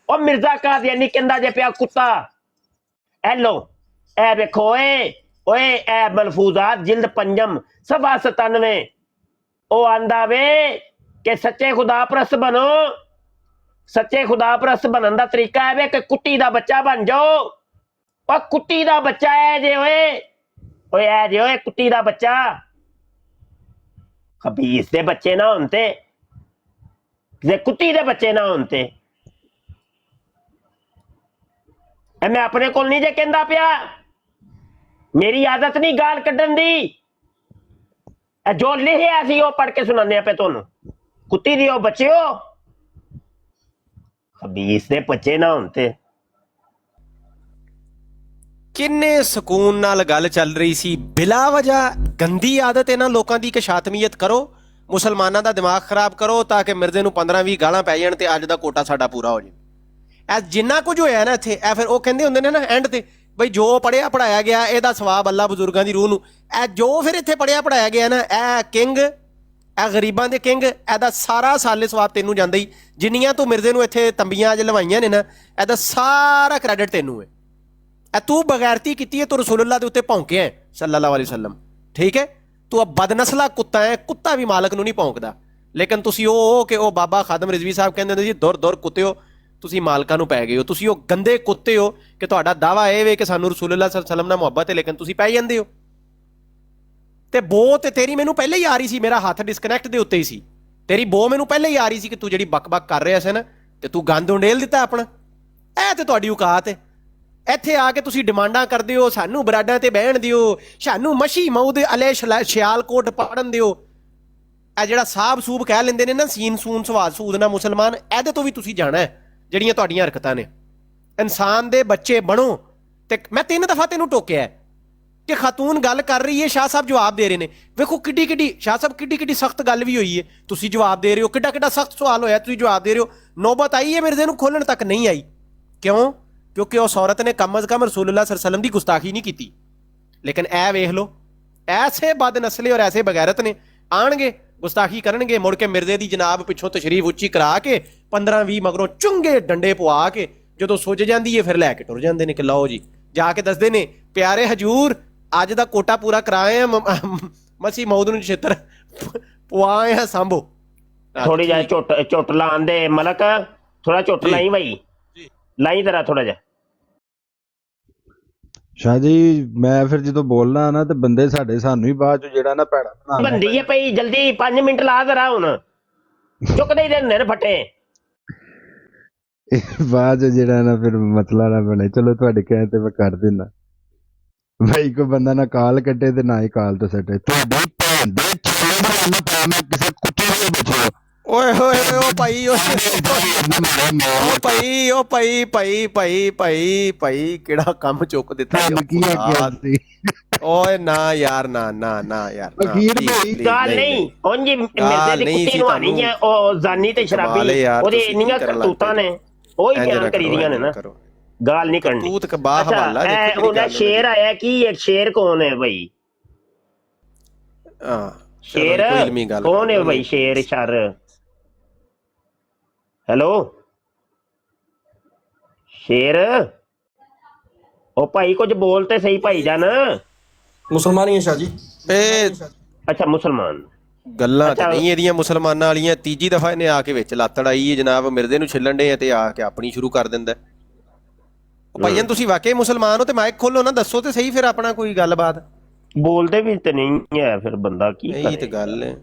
और मिर्जा कादियानी कहंदा जे पिया कुत्ता। ए लो ए देखो ओए ओए ए मलफूजात जिल्द 5 सफा 97 ओ आंदा वे कि सच्चे खुदा परस्त बनो। सच्चे खुदा परस्त बनन दा तरीका है वे कि कुत्ती दा बच्चा बन जाओ। और कुत्ती दा बच्चा है जे ओए ओए ए जे ओए कुत्ती दा बच्चा। खबीस दे बच्चे ना होते, कुत्ती दे बच्चे ना होते। मैं अपने को नहीं जे कहंदा पिया, मेरी आदत नहीं गाल कड्डन दी। जो लिखिया सी वो पढ़ के सुनाने पे तुहानू। कुत्ती दियो बच्चियो ਖਬੀਸ ਦੇ ਬੱਚੇ ਨਾ ਹੁਣ ਤੇ ਕਿੰਨੇ ਸਕੂਨ ਨਾਲ ਗੱਲ ਚੱਲ ਰਹੀ ਸੀ। ਬਿਲਾ ਵਜ੍ਹਾ ਗੰਦੀ ਆਦਤ ਇਹਨਾਂ ਲੋਕਾਂ ਦੀ ਕਿ ਸ਼ਾਤਮੀਅਤ ਕਰੋ, ਮੁਸਲਮਾਨਾਂ ਦਾ ਦਿਮਾਗ ਖਰਾਬ ਕਰੋ ਤਾਂ ਕਿ ਮਿਰਜ਼ੇ ਨੂੰ 15-20 ਗਾਲਾਂ ਪੈ ਜਾਣ ਤੇ ਅੱਜ ਦਾ ਕੋਟਾ ਸਾਡਾ ਪੂਰਾ ਹੋ ਜਾਵੇ। ਇਹ ਜਿੰਨਾ ਕੁਝ ਹੋਇਆ ਨਾ ਇੱਥੇ, ਇਹ ਫਿਰ ਉਹ ਕਹਿੰਦੇ ਹੁੰਦੇ ਨੇ ਨਾ ਐਂਡ ਤੇ ਬਈ ਜੋ ਪੜ੍ਹਿਆ ਪੜ੍ਹਾਇਆ ਗਿਆ ਇਹਦਾ ਸਵਾਬ ਅੱਲਾ ਬਜ਼ੁਰਗਾਂ ਦੀ ਰੂਹ ਨੂੰ। ਇਹ ਜੋ ਫਿਰ ਇੱਥੇ ਪੜ੍ਹਿਆ ਪੜ੍ਹਾਇਆ ਗਿਆ ਨਾ, ਇਹ ਕਿੰਗ, ਇਹ ਗਰੀਬਾਂ ਦੇ ਕਿੰਗ, ਇਹਦਾ ਸਾਰਾ ਸਾਲੇ ਸਵਾਬ ਤੈਨੂੰ ਜਾਂਦਾ ਹੀ। ਜਿੰਨੀਆਂ ਤੂੰ ਮਿਰਜ਼ੇ ਨੂੰ ਇੱਥੇ ਤੰਬੀਆਂ ਅੱਜ ਲਵਾਈਆਂ ਨੇ ਨਾ, ਇਹਦਾ ਸਾਰਾ ਕ੍ਰੈਡਿਟ ਤੈਨੂੰ ਹੈ। ਇਹ ਤੂੰ ਬਗੈਰਤੀ ਕੀਤੀ ਹੈ, ਤੂੰ ਰਸੂਲੁੱਲਾਹ ਦੇ ਉੱਤੇ ਭੌਂਕਿਆ ਹੈ ਸੱਲੱਲਾਹੁ ਅਲੈਹਿ ਵਸੱਲਮ, ਠੀਕ ਹੈ। ਤੂੰ ਬਦਨਸਲਾ ਕੁੱਤਾ ਹੈ, ਕੁੱਤਾ ਵੀ ਮਾਲਕ ਨੂੰ ਨਹੀਂ ਭੌਂਕਦਾ। ਲੇਕਿਨ ਤੁਸੀਂ ਉਹ ਕਿ ਉਹ ਬਾਬਾ ਖਾਦਮ ਰਿਜ਼ਵੀ ਸਾਹਿਬ ਕਹਿੰਦੇ ਹੁੰਦੇ ਸੀ, ਦੁਰ ਦੁਰ ਕੁੱਤਿਓ ਤੁਸੀਂ ਮਾਲਕਾਂ ਨੂੰ ਪੈ ਗਏ ਹੋ, ਤੁਸੀਂ ਉਹ ਗੰਦੇ ਕੁੱਤੇ ਹੋ ਕਿ ਤੁਹਾਡਾ ਦਾਵਾ ਇਹ ਵੇ ਕਿ ਸਾਨੂੰ ਰਸੂਲੁੱਲਾਹ ਸੱਲੱਲਾਹੁ ਅਲੈਹਿ ਵਸੱਲਮ ਨਾਲ ਮੁਹੱਬਤ ਹੈ, ਲੇਕਿਨ ਤੁਸੀਂ ਪੈ ਜਾਂਦੇ ਹੋ। ਤੇ ਬੋ ਤੇ ਤੇਰੀ ਮੈਨੂੰ ਪਹਿਲੇ ਹੀ ਆ ਰਹੀ ਸੀ, ਮੇਰਾ ਹੱਥ ਡਿਸਕਨੈਕਟ ਦੇ ਉੱਤੇ ਹੀ ਸੀ। ਤੇਰੀ ਬੋ ਮੈਨੂੰ ਪਹਿਲੇ ਹੀ ਆ ਰਹੀ ਸੀ ਕਿ ਤੂੰ ਜਿਹੜੀ ਬਕ ਕਰ ਰਿਹਾ ਸੀ ਨਾ, ਤੇ ਤੂੰ ਗੰਦ ਉੰਡੇਲ ਦਿੱਤਾ ਆਪਣਾ। ਇਹ ਤੇ ਤੁਹਾਡੀ ਔਕਾਤ ਹੈ। ਇੱਥੇ ਆ ਕੇ ਤੁਸੀਂ ਡਿਮਾਂਡਾਂ ਕਰਦੇ ਹੋ, ਸਾਨੂੰ ਬਰਾਡਾਂ ਤੇ ਬਹਿਣ ਦਿਓ, ਸਾਨੂੰ ਮਸ਼ੀ ਮਊਦ ਅਲੇ ਸ਼ਿਆਲਕੋਟ ਪੜਨ ਦਿਓ। ਇਹ ਜਿਹੜਾ ਸਾਬ ਸੂਬ ਕਹਿ ਲੈਂਦੇ ਨੇ ਨਾ, ਸੀਨ ਸੂਨ ਸਵਾਦ ਸੂਦ ਨਾ ਮੁਸਲਮਾਨ, ਇਹਦੇ ਤੋਂ ਵੀ ਤੁਸੀਂ ਜਾਣਾ ਹੈ ਜਿਹੜੀਆਂ ਤੁਹਾਡੀਆਂ ਹਰਕਤਾਂ ਨੇ। ਇਨਸਾਨ ਦੇ ਬੱਚੇ ਬਣੋ। ਤੇ ਮੈਂ 3 ਦਫਾ ਤੈਨੂੰ ਟੋਕਿਆ ਕਿ ਖਾਤੂਨ ਗੱਲ ਕਰ ਰਹੀ ਹੈ, ਸ਼ਾਹ ਸਾਹਿਬ ਜਵਾਬ ਦੇ ਰਹੇ ਨੇ। ਵੇਖੋ ਕਿੱਡੀ ਸ਼ਾਹ ਸਾਹਿਬ ਕਿੱਡੀ ਸਖਤ ਗੱਲ ਵੀ ਹੋਈ ਹੈ, ਤੁਸੀਂ ਜਵਾਬ ਦੇ ਰਹੇ ਹੋ। ਕਿੱਡਾ ਸਖਤ ਸਵਾਲ ਹੋਇਆ, ਤੁਸੀਂ ਜਵਾਬ ਦੇ ਰਹੇ ਹੋ। ਨੌਬਤ ਆਈ ਹੈ ਮਿਰਜ਼ੇ ਨੂੰ ਖੋਲਣ ਤੱਕ, ਨਹੀਂ ਆਈ। ਕਿਉਂ? ਕਿਉਂਕਿ ਉਸ ਔਰਤ ਨੇ ਕਮ ਅਜ਼ ਕਮ ਰਸੂਲੁੱਲਾਹ ਸੱਲੱਲਾਹੁ ਅਲੈਹਿ ਵਸੱਲਮ ਦੀ ਗੁਸਤਾਖੀ ਨਹੀਂ ਕੀਤੀ। ਲੇਕਿਨ ਇਹ ਵੇਖ ਲਓ, ਐਸੇ ਬਦ ਨਸਲੇ ਔਰ ਐਸੇ ਬਗੈਰਤ ਨੇ, ਆਣਗੇ ਗੁਸਤਾਖੀ ਕਰਨਗੇ, ਮੁੜ ਕੇ ਮਿਰਜ਼ੇ ਦੀ ਜਨਾਬ ਪਿੱਛੋਂ ਤਸ਼ਰੀਫ ਉੱਚੀ ਕਰਾ ਕੇ 15-20 ਮਗਰੋਂ ਚੁੰਗੇ ਡੰਡੇ ਪਵਾ ਕੇ ਜਦੋਂ ਸੁੱਜ ਜਾਂਦੀ ਹੈ ਫਿਰ ਲੈ ਕੇ ਟੁਰ ਜਾਂਦੇ ਨੇ ਕਿ ਲਓ ਜੀ। ਜਾ ਕੇ ਦੱਸਦੇ ਨੇ, ਪਿਆਰੇ ਹਜੂਰ ਅੱਜ ਦਾ ਕੋਟਾ ਪੂਰਾ ਕਰਾਏ ਆ, ਮਸੀ ਮੌਦ ਨੂੰ ਛੇਤਰ ਪਵਾਏ ਆ ਸਾਂਭੋ। ਥੋੜੀ ਜਿਹਾ ਝੁੱਟ ਲਾਣ ਦੇ ਮਲਕ, ਥੋੜਾ ਝੁੱਟ ਲਾਈ ਭਾਈ, ਲਾਈ ਜਰਾ ਥੋੜਾ ਜਿਹਾ। ਸ਼ਾਹ ਜੀ ਮੈਂ ਫਿਰ ਜਦੋਂ ਬੋਲਣਾ ਨਾ ਤੇ ਬੰਦੇ ਸਾਡੇ ਸਾਨੂੰ ਹੀ ਬਾਅਦ ਚ ਜਿਹੜਾ ਨਾ ਭੈੜਾ ਬਣਾ ਬੰਦੀ ਹੈ ਪਈ, ਜਲਦੀ 5 ਮਿੰਟ ਲਾ ਜਰਾ, ਹੁਣ ਚੁੱਕਦੇ ਹੀ ਰਹਿੰਦੇ ਨੇ ਫੱਟੇ। ਬਾਅਦ ਚ ਜਿਹੜਾ ਨਾ ਫਿਰ ਮਸਲਾ ਨਾ ਬਣੇ। ਚਲੋ ਤੁਹਾਡੇ ਕਹਿਣ ਤੇ ਮੈਂ ਕਰ ਦਿੰਦਾ। ਭਾਈ ਕੋਈ ਬੰਦਾ ਨਾ ਕਾਲ ਕੱਟੇ ਤੇ ਨਾ ਹੀ ਕਾਲ ਤੋਂ ਸੱਟੇ। ਤੁਹਾਡੀ ਭੈਣ ਦੇ ਕਿਸੇ ਕੁੱਤੇ ਦੇ ਬਚੋ। ਓਏ ਹੋਏ ਓ ਭਾਈ, ਭਾਈ ਕਿਹੜਾ ਕੰਮ ਚੁੱਕ ਦਿੱਤਾ ਓਏ। ਨਾ ਯਾਰ, ਨਾ ਯਾਰ, ਗੱਲ ਨਹੀਂ ਉਂਝ ਮਿਰਜ਼ੇ ਦੀ ਕੁੱਤੀ ਨੂੰ ਆਣੀ ਹੈ, ਉਹ ਜ਼ਾਨੀ ਤੇ ਸ਼ਰਾਬੀ, ਉਹਦੇ ਇੰਨੀਆਂ ਕਰਤੂਤਾਂ ਨੇ, ਉਹ ਹੀ ਬਿਆਨ ਕਰੀ ਦੀਆਂ ਨੇ ਨਾ, ਗੱਲ ਨਹੀਂ ਕਰਨੀ। ਅੱਛਾ ਹੁਣ ਸ਼ੇਰ ਆਇਆ, ਕੀ ਇੱਕ ਸ਼ੇਰ ਕੌਣ ਹੈ ਭਾਈ? ਸ਼ੇਰ ਕੌਣ ਹੈ ਭਾਈ? ਸ਼ੇਰ ਸ਼ਰ, ਹੈਲੋ ਸ਼ੇਰ, ਉਹ ਭਾਈ ਕੁਝ ਬੋਲ ਤੇ ਸਹੀ ਭਾਈ ਜਾਨ। ਮੁਸਲਮਾਨ ਹੀ ਹੈ ਸ਼ਾਹ ਜੀ। ਅੱਛਾ ਮੁਸਲਮਾਨ, ਗੱਲਾਂ ਤੇ ਨਹੀਂ ਇਹਦੀਆਂ ਮੁਸਲਮਾਨਾਂ ਵਾਲੀਆਂ। ਤੀਜੀ ਦਫਾ ਇਹਨੇ ਆ ਕੇ ਵਿੱਚ ਲੱਤ ਅੜਾਈ ਹੈ ਜਨਾਬ, ਮਿਰਜ਼ੇ ਨੂੰ ਛਿੱਲਣ ਡੇ ਤੇ ਆ ਕੇ ਆਪਣੀ ਸ਼ੁਰੂ ਕਰ ਦਿੰਦਾ। ਭਾਈਆਂ ਤੁਸੀਂ ਵਾਕਈ ਮੁਸਲਮਾਨ ਹੋ ਤੇ ਮਾਈਕ ਖੋਲੋ ਨਾ, ਦੱਸੋ ਤੇ ਸਹੀ ਫਿਰ ਆਪਣਾ ਕੋਈ ਗੱਲਬਾਤ। ਬੋਲਦੇ ਵੀ ਤੇ ਨਹੀਂ ਹੈ, ਫਿਰ ਬੰਦਾ ਕੀ ਕਰੇ। ਇਹੀ ਤੇ ਗੱਲ ਹੈ।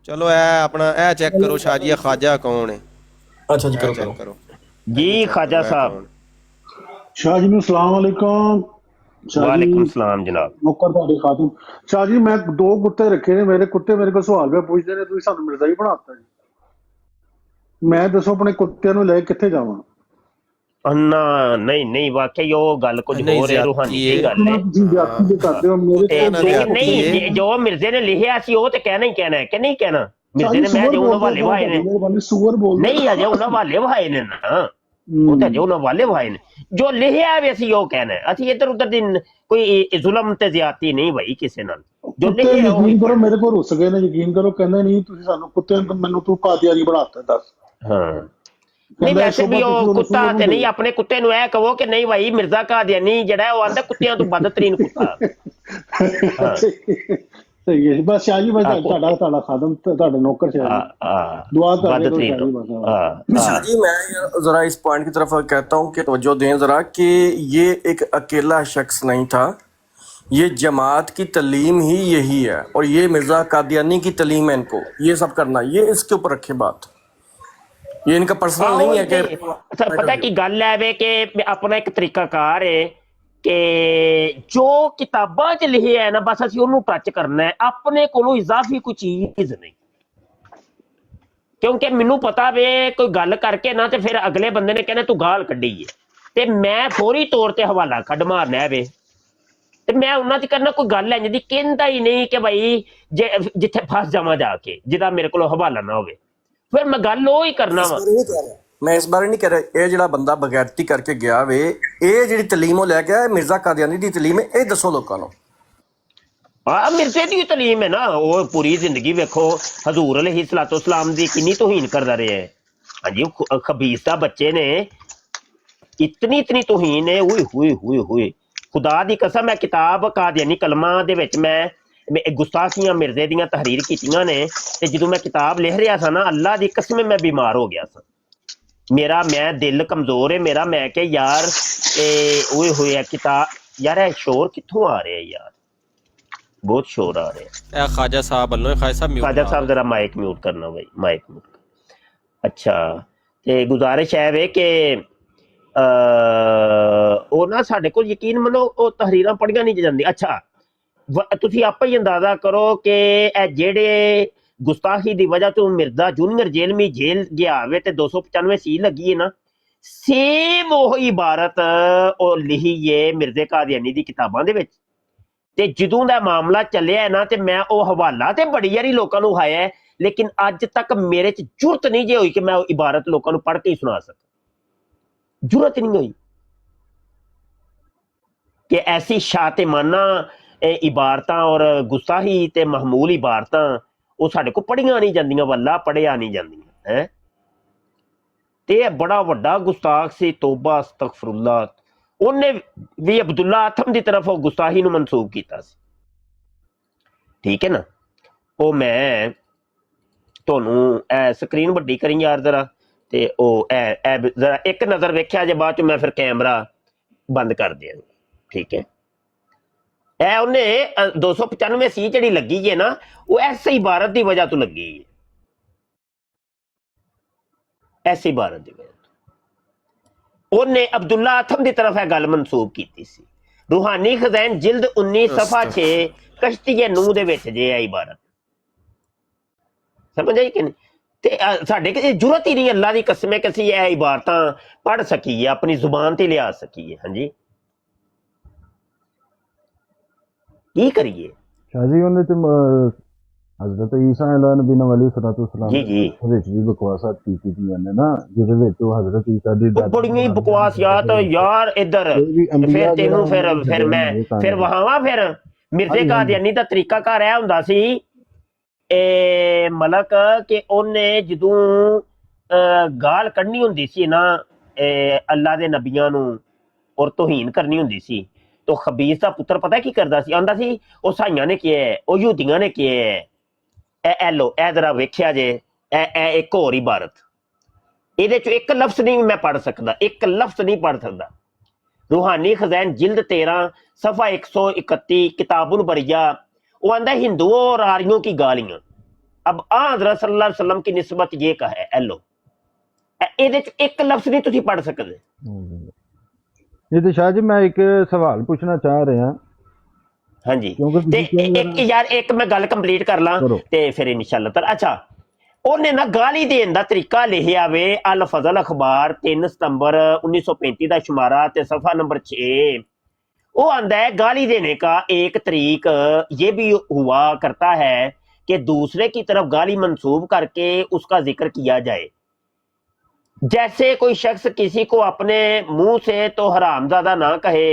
ਚਲੋ ਇਹ ਆਪਣਾ ਇਹ ਚੈੱਕ ਕਰੋ ਸ਼ਾਹ ਜੀ, ਖਾਜਾ ਕੌਣ ਹੈ? ਅੱਛਾ ਜੀ ਕਰੋ ਜੀ। ਖਾਜਾ ਸਾਹਿਬ। ਸ਼ਾਹ ਜੀ ਨੂੰ ਸਲਾਮ ਅਲੈਕੁਮ। ਵਾਲੇਕੁਮ ਸਲਾਮ ਜਨਾਬ। ਨੌਕਰ ਤੁਹਾਡੇ ਖਾਤਮ। ਸ਼ਾਹ ਜੀ ਮੈਂ 2 ਕੁੱਤੇ ਰੱਖੇ ਨੇ, ਮੇਰੇ ਕੁੱਤੇ ਮੇਰੇ ਕੋਲ ਸਵਾਲ ਪਿਆ ਪੁੱਛਦੇ ਨੇ, ਤੁਸੀਂ ਸਾਨੂੰ ਮਿਰਜ਼ਾ ਹੀ ਬਣਾਤਾ ਜੀ। ਮੈਂ ਦੱਸੋ ਆਪਣੇ ਕੁੱਤਿਆਂ ਨੂੰ ਲੈ ਕਿੱਥੇ ਜਾਵਾਂ? ਨਾ ਨਹੀਂ ਵਾਕਈ ਉਹ ਗੱਲ ਕੁਝ ਹੋਰ ਹੈ, ਰੂਹਾਨੀ ਦੀ ਗੱਲ ਹੈ। ਨਹੀਂ ਜੋ ਮਿਰਜ਼ੇ ਨੇ ਲਿਖਿਆ ਸੀ ਉਹ ਤੇ ਕਹਿਣਾ ਹੀ ਕਹਿਣਾ ਹੈ ਕਿ ਨਹੀਂ ਕਹਿਣਾ? ਮਿਰਜ਼ੇ ਨੇ ਮੈਂ ਜੋ ਉਹਨਾਂ ਵਾਲੇ ਵਾਏ ਨੇ, ਨਹੀਂ ਅਜੇ ਉਹਨਾਂ ਵਾਲੇ ਵਾਏ ਨੇ ਨਾ, ਉਹ ਤਾਂ ਜੋ ਉਹਨਾਂ ਵਾਲੇ ਵਾਏ ਨੇ, ਜੋ ਲਿਖਿਆ ਵੀ ਅਸੀਂ ਉਹ ਕਹਿਣਾ। ਅਸੀਂ ਇੱਧਰ ਉੱਧਰ ਦੀ ਕੋਈ ਜ਼ੁਲਮ ਤੇ ਜ਼ਿਆਦਤੀ ਨਹੀਂ ਭਾਈ ਕਿਸੇ ਨਾਲ। ਜੋ ਲਿਖਿਆ ਯਕੀਨ ਕਰੋ ਮੇਰੇ ਕੋਲ ਰੁੱਸ ਗਏ ਨੇ, ਯਕੀਨ ਕਰੋ, ਕਹਿੰਦੇ ਨਹੀਂ ਤੁਸੀਂ ਸਾਨੂੰ ਕੁੱਤੇ, ਮੈਨੂੰ ਤੂੰ ਕਾਦੀਆਨੀ ਬਣਾਤਾ। ਦੱਸ। ਹਾਂ ਨਹੀਂ ਵੈਸੇ ਵੀ ਉਹ ਕੁੱਤਾ ਤੇ ਨਹੀਂ, ਆਪਣੇ ਕੁੱਤੇ ਨੂੰ ਇਹ ਕਹੋ ਕਿ ਨਹੀਂ ਭਾਈ ਮਿਰਜ਼ਾ ਕਾਦੀਆਨੀ ਜਿਹੜਾ ਉਹ ਆਂਦਾ ਕੁੱਤਿਆਂ ਤੋਂ ਬਦਤਰੀਨ ਕੁੱਤਾ। ਸਹੀ ਹੈ ਬਸ ਸ਼ਾਹ ਜੀ, ਬਸ ਤੁਹਾਡਾ ਖਾਦਮ, ਤੁਹਾਡਾ नौकर दुआ शाह जी मैं जरा इस पॉइंट की तरफ कहता हूँ कि तवज्जो दें जरा कि ये एक अकेला शख्स नहीं था, ये जमात की तलीम ही यही है और ये मिर्जा कादियानी की तलीम है इनको ये सब करना, ये इसके ऊपर रखे बात, ये इनका पर्सनल नहीं है कि पता की गल है वे कि अपना एक तरीकाकार है कि जो किताबां च लिखे है ना बस असं ओनू टच करना है, अपने कोलों इजाफी कोई चीज नहीं। ਕਿਉਂਕਿ ਮੈਨੂੰ ਪਤਾ ਵੇ ਕੋਈ ਗੱਲ ਕਰਕੇ ਨਾ ਤੇ ਫਿਰ ਅਗਲੇ ਬੰਦੇ ਨੇ ਕਹਿਣਾ ਤੂੰ ਗਾਲ ਕੱਢੀ ਏ, ਤੇ ਮੈਂ ਫੌਰੀ ਤੌਰ ਤੇ ਹਵਾਲਾ ਕੱਢ ਮਾਰਨਾ ਵੇ। ਤੇ ਮੈਂ ਉਹਨਾਂ ਦੀ ਕਰਨਾ ਕੋਈ ਗੱਲ ਇੰਜ ਦੀ ਕਹਿੰਦਾ ਹੀ ਨਹੀਂ ਕਿ ਭਾਈ ਜੇ ਜਿੱਥੇ ਫਸ ਜਾਵਾਂ ਜਾ ਕੇ, ਜਿਹਦਾ ਮੇਰੇ ਕੋਲ ਹਵਾਲਾ ਨਾ ਹੋਵੇ, ਫਿਰ ਮੈਂ ਗੱਲ ਉਹ ਹੀ ਕਰਨਾ ਵਾ। ਮੈਂ ਇਸ ਬਾਰੇ ਨਹੀਂ ਕਹਿ ਰਿਹਾ, ਇਹ ਜਿਹੜਾ ਬੰਦਾ ਬਗੈਰਤੀ ਕਰਕੇ ਗਿਆ ਵੇ, ਇਹ ਜਿਹੜੀ ਤਾਲੀਮ ਉਹ ਲੈ ਗਿਆ ਮਿਰਜ਼ਾ ਕਾਦੀਆਨੀ ਦੀ ਤਾਲੀਮ ਹੈ, ਇਹ ਦੱਸੋ ਲੋਕਾਂ ਨੂੰ। ਆ ਮਿਰਜ਼ੇ ਦੀ ਤਾਲੀਮ ਹੈ ਨਾ, ਉਹ ਪੂਰੀ ਜ਼ਿੰਦਗੀ ਵੇਖੋ ਹਜ਼ੂਰ अलैहिस्सलातो सलाम ਦੀ ਕਿੰਨੀ ਤੋਹੀਨ ਕਰਦਾ ਰਿਹਾ ਹੈ। ਹਾਂਜੀ ਖਬੀਸ ਦਾ ਬੱਚੇ ਨੇ ਇਤਨੀ ਤੋਹੀਨ ਹੈ, ਹੋਏ ਹੋਏ ਹੋਏ ਹੋਏ ਖੁਦਾ ਦੀ ਕਸਮ। ਹੈ ਕਿਤਾਬ ਕਾਦੀਆਨੀ ਕਲਮਾਂ ਦੇ ਵਿੱਚ ਮੈਂ ਗੁਸਤਾਖੀਆਂ ਮਿਰਜ਼ੇ ਦੀਆਂ ਤਹਰੀਰ ਕੀਤੀਆਂ ਨੇ, ਤੇ ਜਦੋਂ ਮੈਂ ਕਿਤਾਬ ਲਿਖ ਰਿਹਾ ਸਾਂ ਨਾ, ਅੱਲਾ ਦੀ ਕਸਮ ਮੈਂ ਬਿਮਾਰ ਹੋ ਗਿਆ ਸਾਂ। ਮੈਂ ਦਿਲ ਕਮਜ਼ੋਰ ਹੈ ਮੇਰਾ। ਮੈਂ ਕਿਹਾ ਯਾਰ ਇਹ ਹੋਏ ਹੋਏ ਹੈ ਕਿਤਾਬ, ਯਾਰ ਇਹ ਸ਼ੋਰ ਕਿੱਥੋਂ ਆ ਰਿਹਾ ਯਾਰ, ਬਹੁਤ ਸ਼ੋਰ ਆ ਰਿਹਾ। ਇਹ ਖਾਜਾ ਸਾਹਿਬ ਵੱਲੋਂ, ਖਾਜਾ ਸਾਹਿਬ ਜਰਾ ਮਾਈਕ ਮਿਊਟ ਕਰਨਾ ਬਾਈ, ਮਾਈਕ ਮਿਊਟ। ਅੱਛਾ, ਤੇ ਗੁਜ਼ਾਰਿਸ਼ ਹੈ ਵੇ ਕਿ ਉਹ ਨਾ ਸਾਡੇ ਕੋਲ ਯਕੀਨ ਮੰਨੋ ਉਹ ਤਹਰੀਰਾਂ ਪੜ੍ਹੀਆਂ ਨਹੀਂ ਜਾਂਦੀਆਂ। ਅੱਛਾ ਤੁਸੀਂ ਆਪੇ ਹੀ ਅੰਦਾਜ਼ਾ ਕਰੋ ਕਿ ਇਹ ਜਿਹੜੇ ਗੁਸਤਾਖੀ ਦੀ ਵਜ੍ਹਾ ਤੋਂ ਮਿਰਜ਼ਾ ਜੂਨੀਅਰ ਜੇਲ੍ਹ ਗਿਆ ਹੋਵੇ ਤੇ 295 ਸੀ ਲੱਗੀ ਹੈ ਨਾ, ਸੇਮ ਉਹ ਇਬਾਰਤ ਉਹ ਲਿਖੀ ਏ ਮਿਰਜ਼ੇ ਕਾਦੀਆਨੀ ਦੀ ਕਿਤਾਬਾਂ ਦੇ ਵਿੱਚ। ਤੇ ਜਦੋਂ ਦਾ ਮਾਮਲਾ ਚੱਲਿਆ ਨਾ, ਤੇ ਮੈਂ ਉਹ ਹਵਾਲਾ ਤੇ ਬੜੀ ਵਾਰੀ ਲੋਕਾਂ ਨੂੰ ਹਾਇਆ, ਲੇਕਿਨ ਅੱਜ ਤੱਕ ਮੇਰੇ ਚ ਜੁਰਤ ਨਹੀਂ ਜੇ ਹੋਈ ਕਿ ਮੈਂ ਉਹ ਇਬਾਰਤ ਲੋਕਾਂ ਨੂੰ ਪੜ੍ਹ ਕੇ ਹੀ ਸੁਣਾ ਸਕਾਂ। ਜੁਰਤ ਨਹੀਂ ਹੋਈ ਕਿ ਐਸੀ ਸ਼ਾਤਿਮਾਨਾ ਇਬਾਰਤਾਂ ਔਰ ਗੁਸਤਾਹੀ ਤੇ ਮਹਮੂਲ ਇਬਾਰਤਾਂ ਉਹ ਸਾਡੇ ਕੋਲ ਪੜ੍ਹੀਆਂ ਨਹੀਂ ਜਾਂਦੀਆਂ, ਵੱਲਾ ਪੜ੍ਹਿਆ ਨਹੀਂ ਜਾਂਦੀਆਂ ਹੈ। ਤੇ ਇਹ ਬੜਾ ਵੱਡਾ ਗੁਸਤਾਖ ਸੀ, ਤੋਬਾ ਅਸਤਗਫਿਰੁल्लाह। ਉਹਨੇ ਵੀ ਅਬਦੁੱਲਾ ਆਥਮ ਦੀ ਤਰਫ ਉਹ ਗੁਸਤਾਹੀ ਨੂੰ ਮਨਸੂਬ ਕੀਤਾ ਸੀ, ਠੀਕ ਹੈ ਨਾ। ਉਹ ਮੈਂ ਤੁਹਾਨੂੰ ਸਕਰੀਨ ਵੱਡੀ ਕਰੀ ਯਾਰ ਜਰਾ, ਤੇ ਉਹ ਜਰਾ ਇੱਕ ਨਜ਼ਰ ਵੇਖਿਆ ਜੇ, ਬਾਅਦ ਚ ਮੈਂ ਫਿਰ ਕੈਮਰਾ ਬੰਦ ਕਰ ਦਿਆਂ, ਠੀਕ ਹੈ। ਇਹ ਉਹਨੇ 295 ਸੀ ਜਿਹੜੀ ਲੱਗੀ ਹੈ ਨਾ, ਉਹ ਐਸੇ ਇਬਾਰਤ ਦੀ ਵਜ੍ਹਾ ਤੋਂ ਲੱਗੀ ਹੈ, ਐਸੀ ਇਬਾਰਤ ਦੀ ਵਜ੍ਹਾ ਤੋਂ ਉਹਨੇ ਅਬਦੁੱਲਾ ਆਥਮ ਦੀ ਤਰਫ ਇਹ ਗੱਲ ਮਨਸੂਬ ਕੀਤੀ ਸੀ। ਰੂਹਾਨੀ ਖਜ਼ਾਨ ਜਿਲਦ 19 ਸਫਾ 6 ਕਸ਼ਤੀਏ ਨੂਹ ਦੇ ਵਿੱਚ ਜੇ ਇਹ ਇਬਾਰਤ, ਸਮਝ ਆਈ ਕਿ ਨਹੀਂ। ਤੇ ਸਾਡੇ ਕਿ ਜੁਰਤ ਹੀ ਨਹੀਂ ਅੱਲਾ ਦੀ ਕਸਮ ਹੈ ਕਿ ਅਸੀਂ ਇਹ ਇਬਾਰਤਾਂ ਪੜ੍ਹ ਸਕੀਏ, ਆਪਣੀ ਜ਼ੁਬਾਨ ਤੇ ਲਿਆ ਸਕੀਏ। ਹਾਂਜੀ ਕੀ ਕਰੀਏ ਸ਼ਾਹ ਜੀ, ਉਹਨੇ ਤੇ ਹਜ਼ਰਤ ਈਸਾ ਅਲੈਹ ਨਬੀ ਨਵੀ ਸਲਾਤੁ ਸਲਾਮ ਜੀ ਵਿੱਚ ਵੀ ਬਕਵਾਸਾਤ ਕੀਤੀ ਦੀਆਂ ਨੇ ਨਾ, ਜਿਹਦੇ ਵਿੱਚ ਉਹ ਹਜ਼ਰਤ ਈਸਾ ਦੀ ਬੜੀਆਂ ਹੀ ਬਕਵਾਸਿਆਤ ਯਾਰ। ਇੱਧਰ ਫਿਰ ਤੈਨੂੰ ਫਿਰ ਮੈਂ ਫਿਰ ਵਹਾਵਾਂ ਫਿਰ ਮਿਰਜ਼ੇ ਕਾਦੀਆਨੀ ਦਾ ਤਰੀਕਾ ਘਰ ਇਹ ਹੁੰਦਾ ਸੀ ਇਹ ਮਲਕ ਕਿ ਉਹਨੇ ਜਦੋਂ ਗਾਲ ਕੱਢਣੀ ਹੁੰਦੀ ਸੀ ਨਾ ਅੱਲਾ ਦੇ ਨਬੀਆਂ ਨੂੰ ਔਰ ਤੋਹੀਨ ਕਰਨੀ ਹੁੰਦੀ ਸੀ, तो खबीस का पुत्र पता की करता सी, आंदा सी ओ साइयां ने किया है, ओ यूदियां ने किया है। ए लो ए जरा वेख्या जे ए एक होर इबारत, ਇਹਦੇ ਚ ਇੱਕ ਲਫ਼ਜ਼ ਨਹੀਂ ਮੈਂ ਪੜ੍ਹ ਸਕਦਾ, ਇੱਕ ਲਫ਼ਜ਼ ਨਹੀਂ ਪੜ੍ਹ ਸਕਦਾ। रूहानी खज़ाइन जिल्द 13 सफ़ा 131 किताबुल बरिया, वो आंदा हिंदुओं और आर्यों की गालियां। अब हज़रत सल्लल्लाहु अलैहि वसल्लम की निस्बत ये कहा है, ए लो ਇਹਦੇ ਚ ਇੱਕ ਲਫ਼ਜ਼ ਨਹੀਂ ਤੁਸੀਂ ਪੜ੍ਹ ਸਕਦੇ। ਇਹ ਤੇ ਸ਼ਾਹ ਜੀ ਮੈਂ ਇੱਕ ਸਵਾਲ ਪੁੱਛਣਾ ਚਾਹ ਰਿਹਾ। ਹਾਂਜੀ ਤੇ ਇੱਕ ਯਾਰ ਇੱਕ ਮੈਂ ਗੱਲ ਕੰਪਲੀਟ ਕਰ ਲਾਂ ਤੇ ਫਿਰ ਇਨਸ਼ਾਅੱਲਾ ਤਾਲਾ। ਅੱਛਾ ਉਹਨੇ ਨਾ ਗਾਲੀ ਦੇਣ ਦਾ ਤਰੀਕਾ ਲਿਖਿਆ ਵੇ ਅਲ ਫਜ਼ਲ ਅਖਬਾਰ 3 सितंबर 1935 ਦਾ शुमारा ਤੇ सफ़ा नंबर 6। वो आंदा है गाली देने का एक तरीक ये भी हुआ करता है कि दूसरे की तरफ गाली मंसूब करके उसका जिक्र किया जाए। जैसे कोई शख्स किसी को अपने मुंह से तो हरामजादा ना कहे,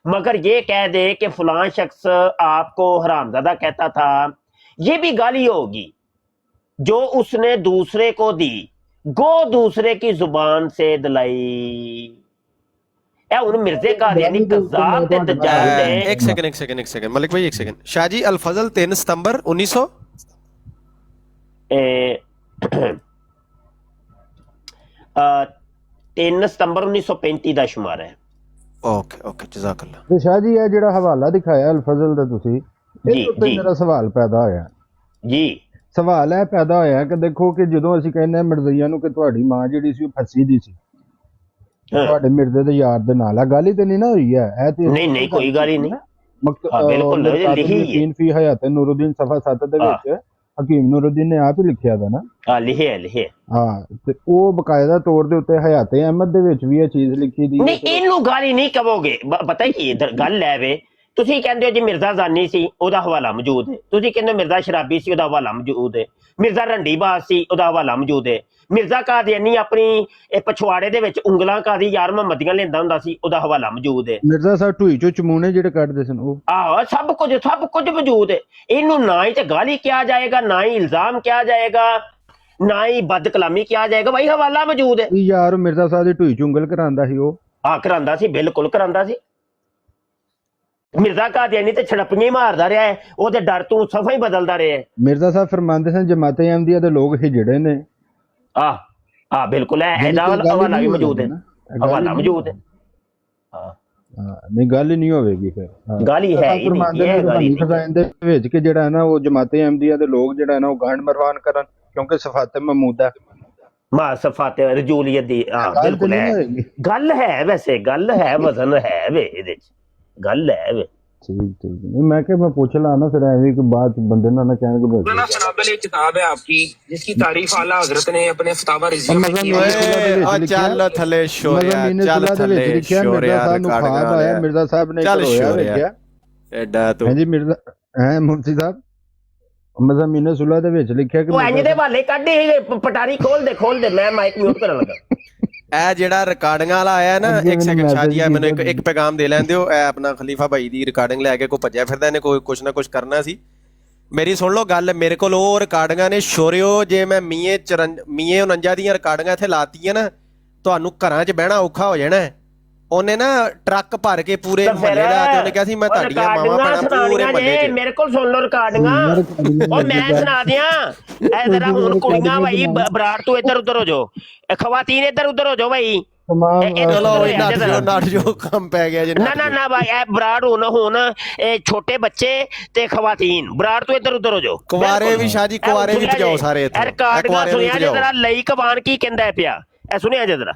मगर ये कह दे कि फलां शख्स आपको हरामजादा कहता था, ये भी गाली होगी जो उसने दूसरे को दी, गो दूसरे की जुबान से दिलाई। मिर्जे कादियानी कज़्ज़ाब ते दज्जाल ने एक सेकंड मलिक भाई, एक सेकंड। शाह जी अल फजल 3 सितंबर 1900 3 सितंबर 1935 ਦਾ शुमारा है। ओके जज़ाकल्लाह। ਤੇ ਸ਼ਾਹ ਜੀ ਇਹ ਜਿਹੜਾ ਹਵਾਲਾ ਦਿਖਾਇਆ ਅਲ ਫਜ਼ਲ ਦਾ ਤੁਸੀਂ, ਇਹ ਤੋਂ ਮੇਰਾ ਸਵਾਲ ਪੈਦਾ ਹੋਇਆ ਜੀ। ਸਵਾਲ ਇਹ ਪੈਦਾ ਹੋਇਆ ਕਿ ਦੇਖੋ ਕਿ ਜਦੋਂ ਅਸੀਂ ਕਹਿੰਦੇ ਮਿਰਜ਼ਈਆਂ ਨੂੰ ਕਿ ਤੁਹਾਡੀ ਮਾਂ ਜਿਹੜੀ ਸੀ ਉਹ ਫੱਸੀ ਦੀ ਸੀ, ਤੁਹਾਡੇ ਮਿਰਜ਼ੇ ਦੇ ਯਾਰ ਦੇ ਨਾਲ ਆ, ਗਾਲੀ ਤੇ ਨਹੀਂ ਨਾ ਹੋਈ ਹੈ ਇਹ ਤੇ? ਨਹੀਂ ਕੋਈ ਗਾਲੀ ਨਹੀਂ, ਬਿਲਕੁਲ ਲਿਖੀ ਹੈ ਫੀ ਹਯਾਤ ਨੂਰੁद्दीन ਸਫਾ 7 ਦੇ ਵਿੱਚ ਹਕੀਮ ਨੂਰੁੱਦੀਨ ਨੇ ਆਪ ਹੀ ਲਿਖਿਆ ਦਾ ਨਾ। ਹਾਂ ਲਿਖਿਆ ਹਾਂ, ਤੇ ਉਹ ਬਕਾਇਦਾ ਤੌਰ ਦੇ ਉੱਤੇ ਹਯਾਤੇ ਅਹਿਮਦ ਦੇ ਵਿੱਚ ਵੀ ਇਹ ਚੀਜ਼ ਲਿਖੀ ਦੀ ਹੈ। ਨਹੀਂ ਇਹਨੂੰ ਗਾਲੀ ਨਹੀਂ ਕਹੋਗੇ, ਪਤਾ ਕੀ ਗੱਲ ਹੈ ਵੇ, ਤੁਸੀਂ ਕਹਿੰਦੇ ਹੋ ਜੀ ਮਿਰਜ਼ਾ ਜ਼ਾਨੀ ਸੀ ਉਹਦਾ ਹਵਾਲਾ ਮੌਜੂਦ ਹੈ, ਤੁਸੀਂ ਕਹਿੰਦੇ ਹੋ ਮਿਰਜ਼ਾ ਸ਼ਰਾਬੀ ਸੀ ਉਹਦਾ ਹਵਾਲਾ ਮੌਜੂਦ ਹੈ, ਮਿਰਜ਼ਾ ਰੰਡੀਬਾਜ਼ ਸੀ ਉਹਦਾ ਹਵਾਲਾ ਮੌਜੂਦ ਹੈ, ਮਿਰਜ਼ਾ ਕਾਦੀਆਨੀ ਆਪਣੀ ਪਛਵਾੜੇ ਦੇ ਵਿੱਚ ਉਂਗਲਾਂ ਕਾਦੀ ਯਾਰ ਮੁਹੰਮਦੀਆਂ ਲੈਂਦਾ ਹੁੰਦਾ ਸੀ ਉਹਦਾ ਹਵਾਲਾ ਮੌਜੂਦ ਹੈ, ਮਿਰਜ਼ਾ ਸਾਹਿਬ ਢੂਈ ਚੋਂ ਚਮੂਨੇ ਜਿਹੜੇ ਕੱਢਦੇ ਸਨ ਉਹ। ਆਹੋ ਸਭ ਕੁਝ ਮੌਜੂਦ ਹੈ। ਇਹਨੂੰ ਨਾ ਹੀ ਤੇ ਗਾਲੀ ਕਿਹਾ ਜਾਏਗਾ, ਨਾ ਹੀ ਇਲਜ਼ਾਮ ਕਿਹਾ ਜਾਏਗਾ, ਨਾ ਹੀ ਬਦ ਕਲਾਮੀ ਕਿਹਾ ਜਾਏਗਾ, ਭਾਈ ਹਵਾਲਾ ਮੌਜੂਦ ਹੈ। ਯਾਰ ਮਿਰਜ਼ਾ ਸਾਹਿਬ ਦੀ ਢੂਈ ਚ ਉਂਗਲ ਕਰਾਂਦਾ ਸੀ ਉਹ। ਕਰਾਂਦਾ ਸੀ, ਬਿਲਕੁਲ ਕਰਾਂਦਾ ਸੀ। ਮਿਰਜ਼ਾ ਕਾਦੀਆਨੀ ਤੇ ਛੜਪੀਆਂ ਹੀ ਮਾਰਦਾ ਰਿਹਾ ਹੈ, ਉਹਦੇ ਡਰ ਤੋਂ ਸਫਾ ਹੀ ਬਦਲਦਾ ਰਿਹਾ ਹੈ। ਮਿਰਜ਼ਾ ਸਾਹਿਬ ਫਰਮਾਉਂਦੇ ਸਨ ਜਮਾਤੇ ਅਹਿਮਦੀਆ ਦੇ ਲੋਕ ਹਿਜੜੇ ਨੇ। ਬਿਲਕੁਲ ਹੈ, ਇਹਦਾ ਹਵਾਲਾ ਵੀ ਮੌਜੂਦ ਹੈ, ਹਵਾਲਾ ਮੌਜੂਦ ਹੈ। ਨਹੀਂ ਗੱਲ ਹੀ ਨਹੀਂ ਹੋਵੇਗੀ ਫਿਰ। ਗਾਲੀ ਹੈ ਹੀ ਨਹੀਂ ਦੇ ਵਿੱਚ ਕਿ ਜਿਹੜਾ ਹੈ ਨਾ ਉਹ ਜਮਾਤੇ ਅਹਿਮਦੀਆ ਦੇ ਲੋਕ ਜਿਹੜਾ ਹੈ ਨਾ ਉਹ ਗਾਂਢ ਮਰਵਾਨ ਕਰਨ, ਕਿਉਂਕਿ ਸਫਾਤ ਮਹਿਮੂਦ ਹੈ ਸਫਾਤ ਰਜੂਲੀਅਤ ਦੀ। ਬਿਲਕੁਲ ਹੈ, ਗੱਲ ਹੈ, ਵੈਸੇ ਗੱਲ ਹੈ, ਵਜ਼ਨ ਹੈ ਵੇ ਇਹਦੇ ਚ, ਗੱਲ ਹੈ ਵੇ। ठीक नहीं, मैं क्या मैं पूछ ला ना फिर ऐसी की बात बंदे ना कहने को बोल। सनाबल एक किताब है आपकी जिसकी तारीफ आला हजरत ने अपने फतावा रिज़वी में की है। ਚੱਲ ਥੱਲੇ ਸ਼ੋਰਿਆ, ਚੱਲ ਥੱਲੇ ਸ਼ੋਰਿਆ ਰਿਕਾਰਡ ਆਇਆ ਮਿਰਜ਼ਾ ਸਾਹਿਬ ਨੇ ਚੱਲ ਹੋਇਆ ਸ਼ੋਰਿਆ ਵੇਖਿਆ ਐਡਾ ਤੂੰ। ਹਾਂਜੀ ਮਿਰਜ਼ਾ ਮੁਫਤੀ ਸਾਹਿਬ ਮਜ਼ਮੀਨ ਸੁਲਾ ਦੇ ਵਿੱਚ ਲਿਖਿਆ ਕਿ ਉਹ ਇੰਜ ਦੇ ਹਵਾਲੇ ਕੱਢ, ਪਟਾਰੀ ਖੋਲ ਦੇ, ਮੈਂ ਮਾਈਕ ਮਿਊਟ ਕਰਨ ਲੱਗਾ। ਇਹ ਜਿਹੜਾ ਰਿਕਾਰਡਿੰਗ ਵਾਲਾ ਆਇਆ ਨਾ, ਇੱਕ ਸੈਕਿੰਡ ਸ਼ਾਦੀਆ ਮੈਨੂੰ ਇੱਕ ਪੈਗਾਮ ਦੇ ਲੈਣ ਦਿਓ। ਇਹ ਆਪਣਾ ਖਲੀਫਾ ਭਾਈ ਦੀ ਰਿਕਾਰਡਿੰਗ ਲੈ ਕੇ ਕੋਈ ਭੱਜਿਆ ਫਿਰਦਾ, ਇਹਨੇ ਕੋਈ ਕੁਛ ਨਾ ਕੁਛ ਕਰਨਾ ਸੀ। ਮੇਰੀ ਸੁਣ ਲਓ ਗੱਲ, ਮੇਰੇ ਕੋਲ ਉਹ ਰਿਕਾਰਡਿੰਗਾਂ ਨੇ ਸ਼ੋਰਿਓ, ਜੇ ਮੈਂ ਮੀਏ 49 ਦੀਆਂ ਰਿਕਾਰਡਿੰਗਾਂ ਇੱਥੇ ਲਾਤੀਆਂ ਨਾ, ਤੁਹਾਨੂੰ ਘਰਾਂ 'ਚ ਬਹਿਣਾ ਔਖਾ ਹੋ ਜਾਣਾ। ਉਹਨੇ ਨਾ ਟਰੱਕ ਭਰ ਕੇ ਪੂਰੇ ਮਹੱਲੇ ਦਾ, ਤੇ ਉਹਨੇ ਕਿਹਾ ਸੀ ਮੈਂ ਤੁਹਾਡੀਆਂ ਮਾਵਾਂ ਭੈਣਾਂ ਪੂਰੇ ਮਹੱਲੇ 'ਚ। ਮੇਰੇ ਕੋਲ ਸੁਣ ਲਓ ਰਿਕਾਰਡਿੰਗਾਂ, ਉਹ ਮੈਂ ਸੁਣਾ ਦਿਆਂ। ਇਹ ਜ਼ਰਾ ਹੁਣ ਕੁੜੀਆਂ ਭਾਈ ਬਰਾੜ ਤੋਂ ਇੱਧਰ ਉੱਧਰ ਹੋ ਜਾਓ, ਖਵਾਤੀਨ ਇੱਧਰ ਉੱਧਰ ਹੋ ਜਾਓ ਭਾਈ। ਚਲੋ ਨਾਟ ਜੋ ਕੰਮ ਪੈ ਗਿਆ ਜੀ। ਨਾ ਭਾਈ ਇਹ ਬਰਾੜ ਹੁਣ ਛੋਟੇ ਬੱਚੇ ਤੇ ਖਵਾਤੀਨ ਬਰਾੜ ਤੋਂ ਇੱਧਰ ਉੱਧਰ ਹੋ ਜਾਓ। ਕੁਆਰੇ ਵੀ ਸ਼ਾਜੀ, ਕੁਆਰੇ ਵੀ ਭਜਾਓ ਸਾਰੇ ਇੱਥੇ। ਰਿਕਾਰਡਿੰਗਾਂ ਸੁਣਿਆ ਜੇ ਜ਼ਰਾ, ਲਈ ਕਬਾਨ ਕੀ ਕਹਿੰਦਾ ਪਿਆ, ਇਹ ਸੁਣਿਆ ਜੇ ਜ਼ਰਾ।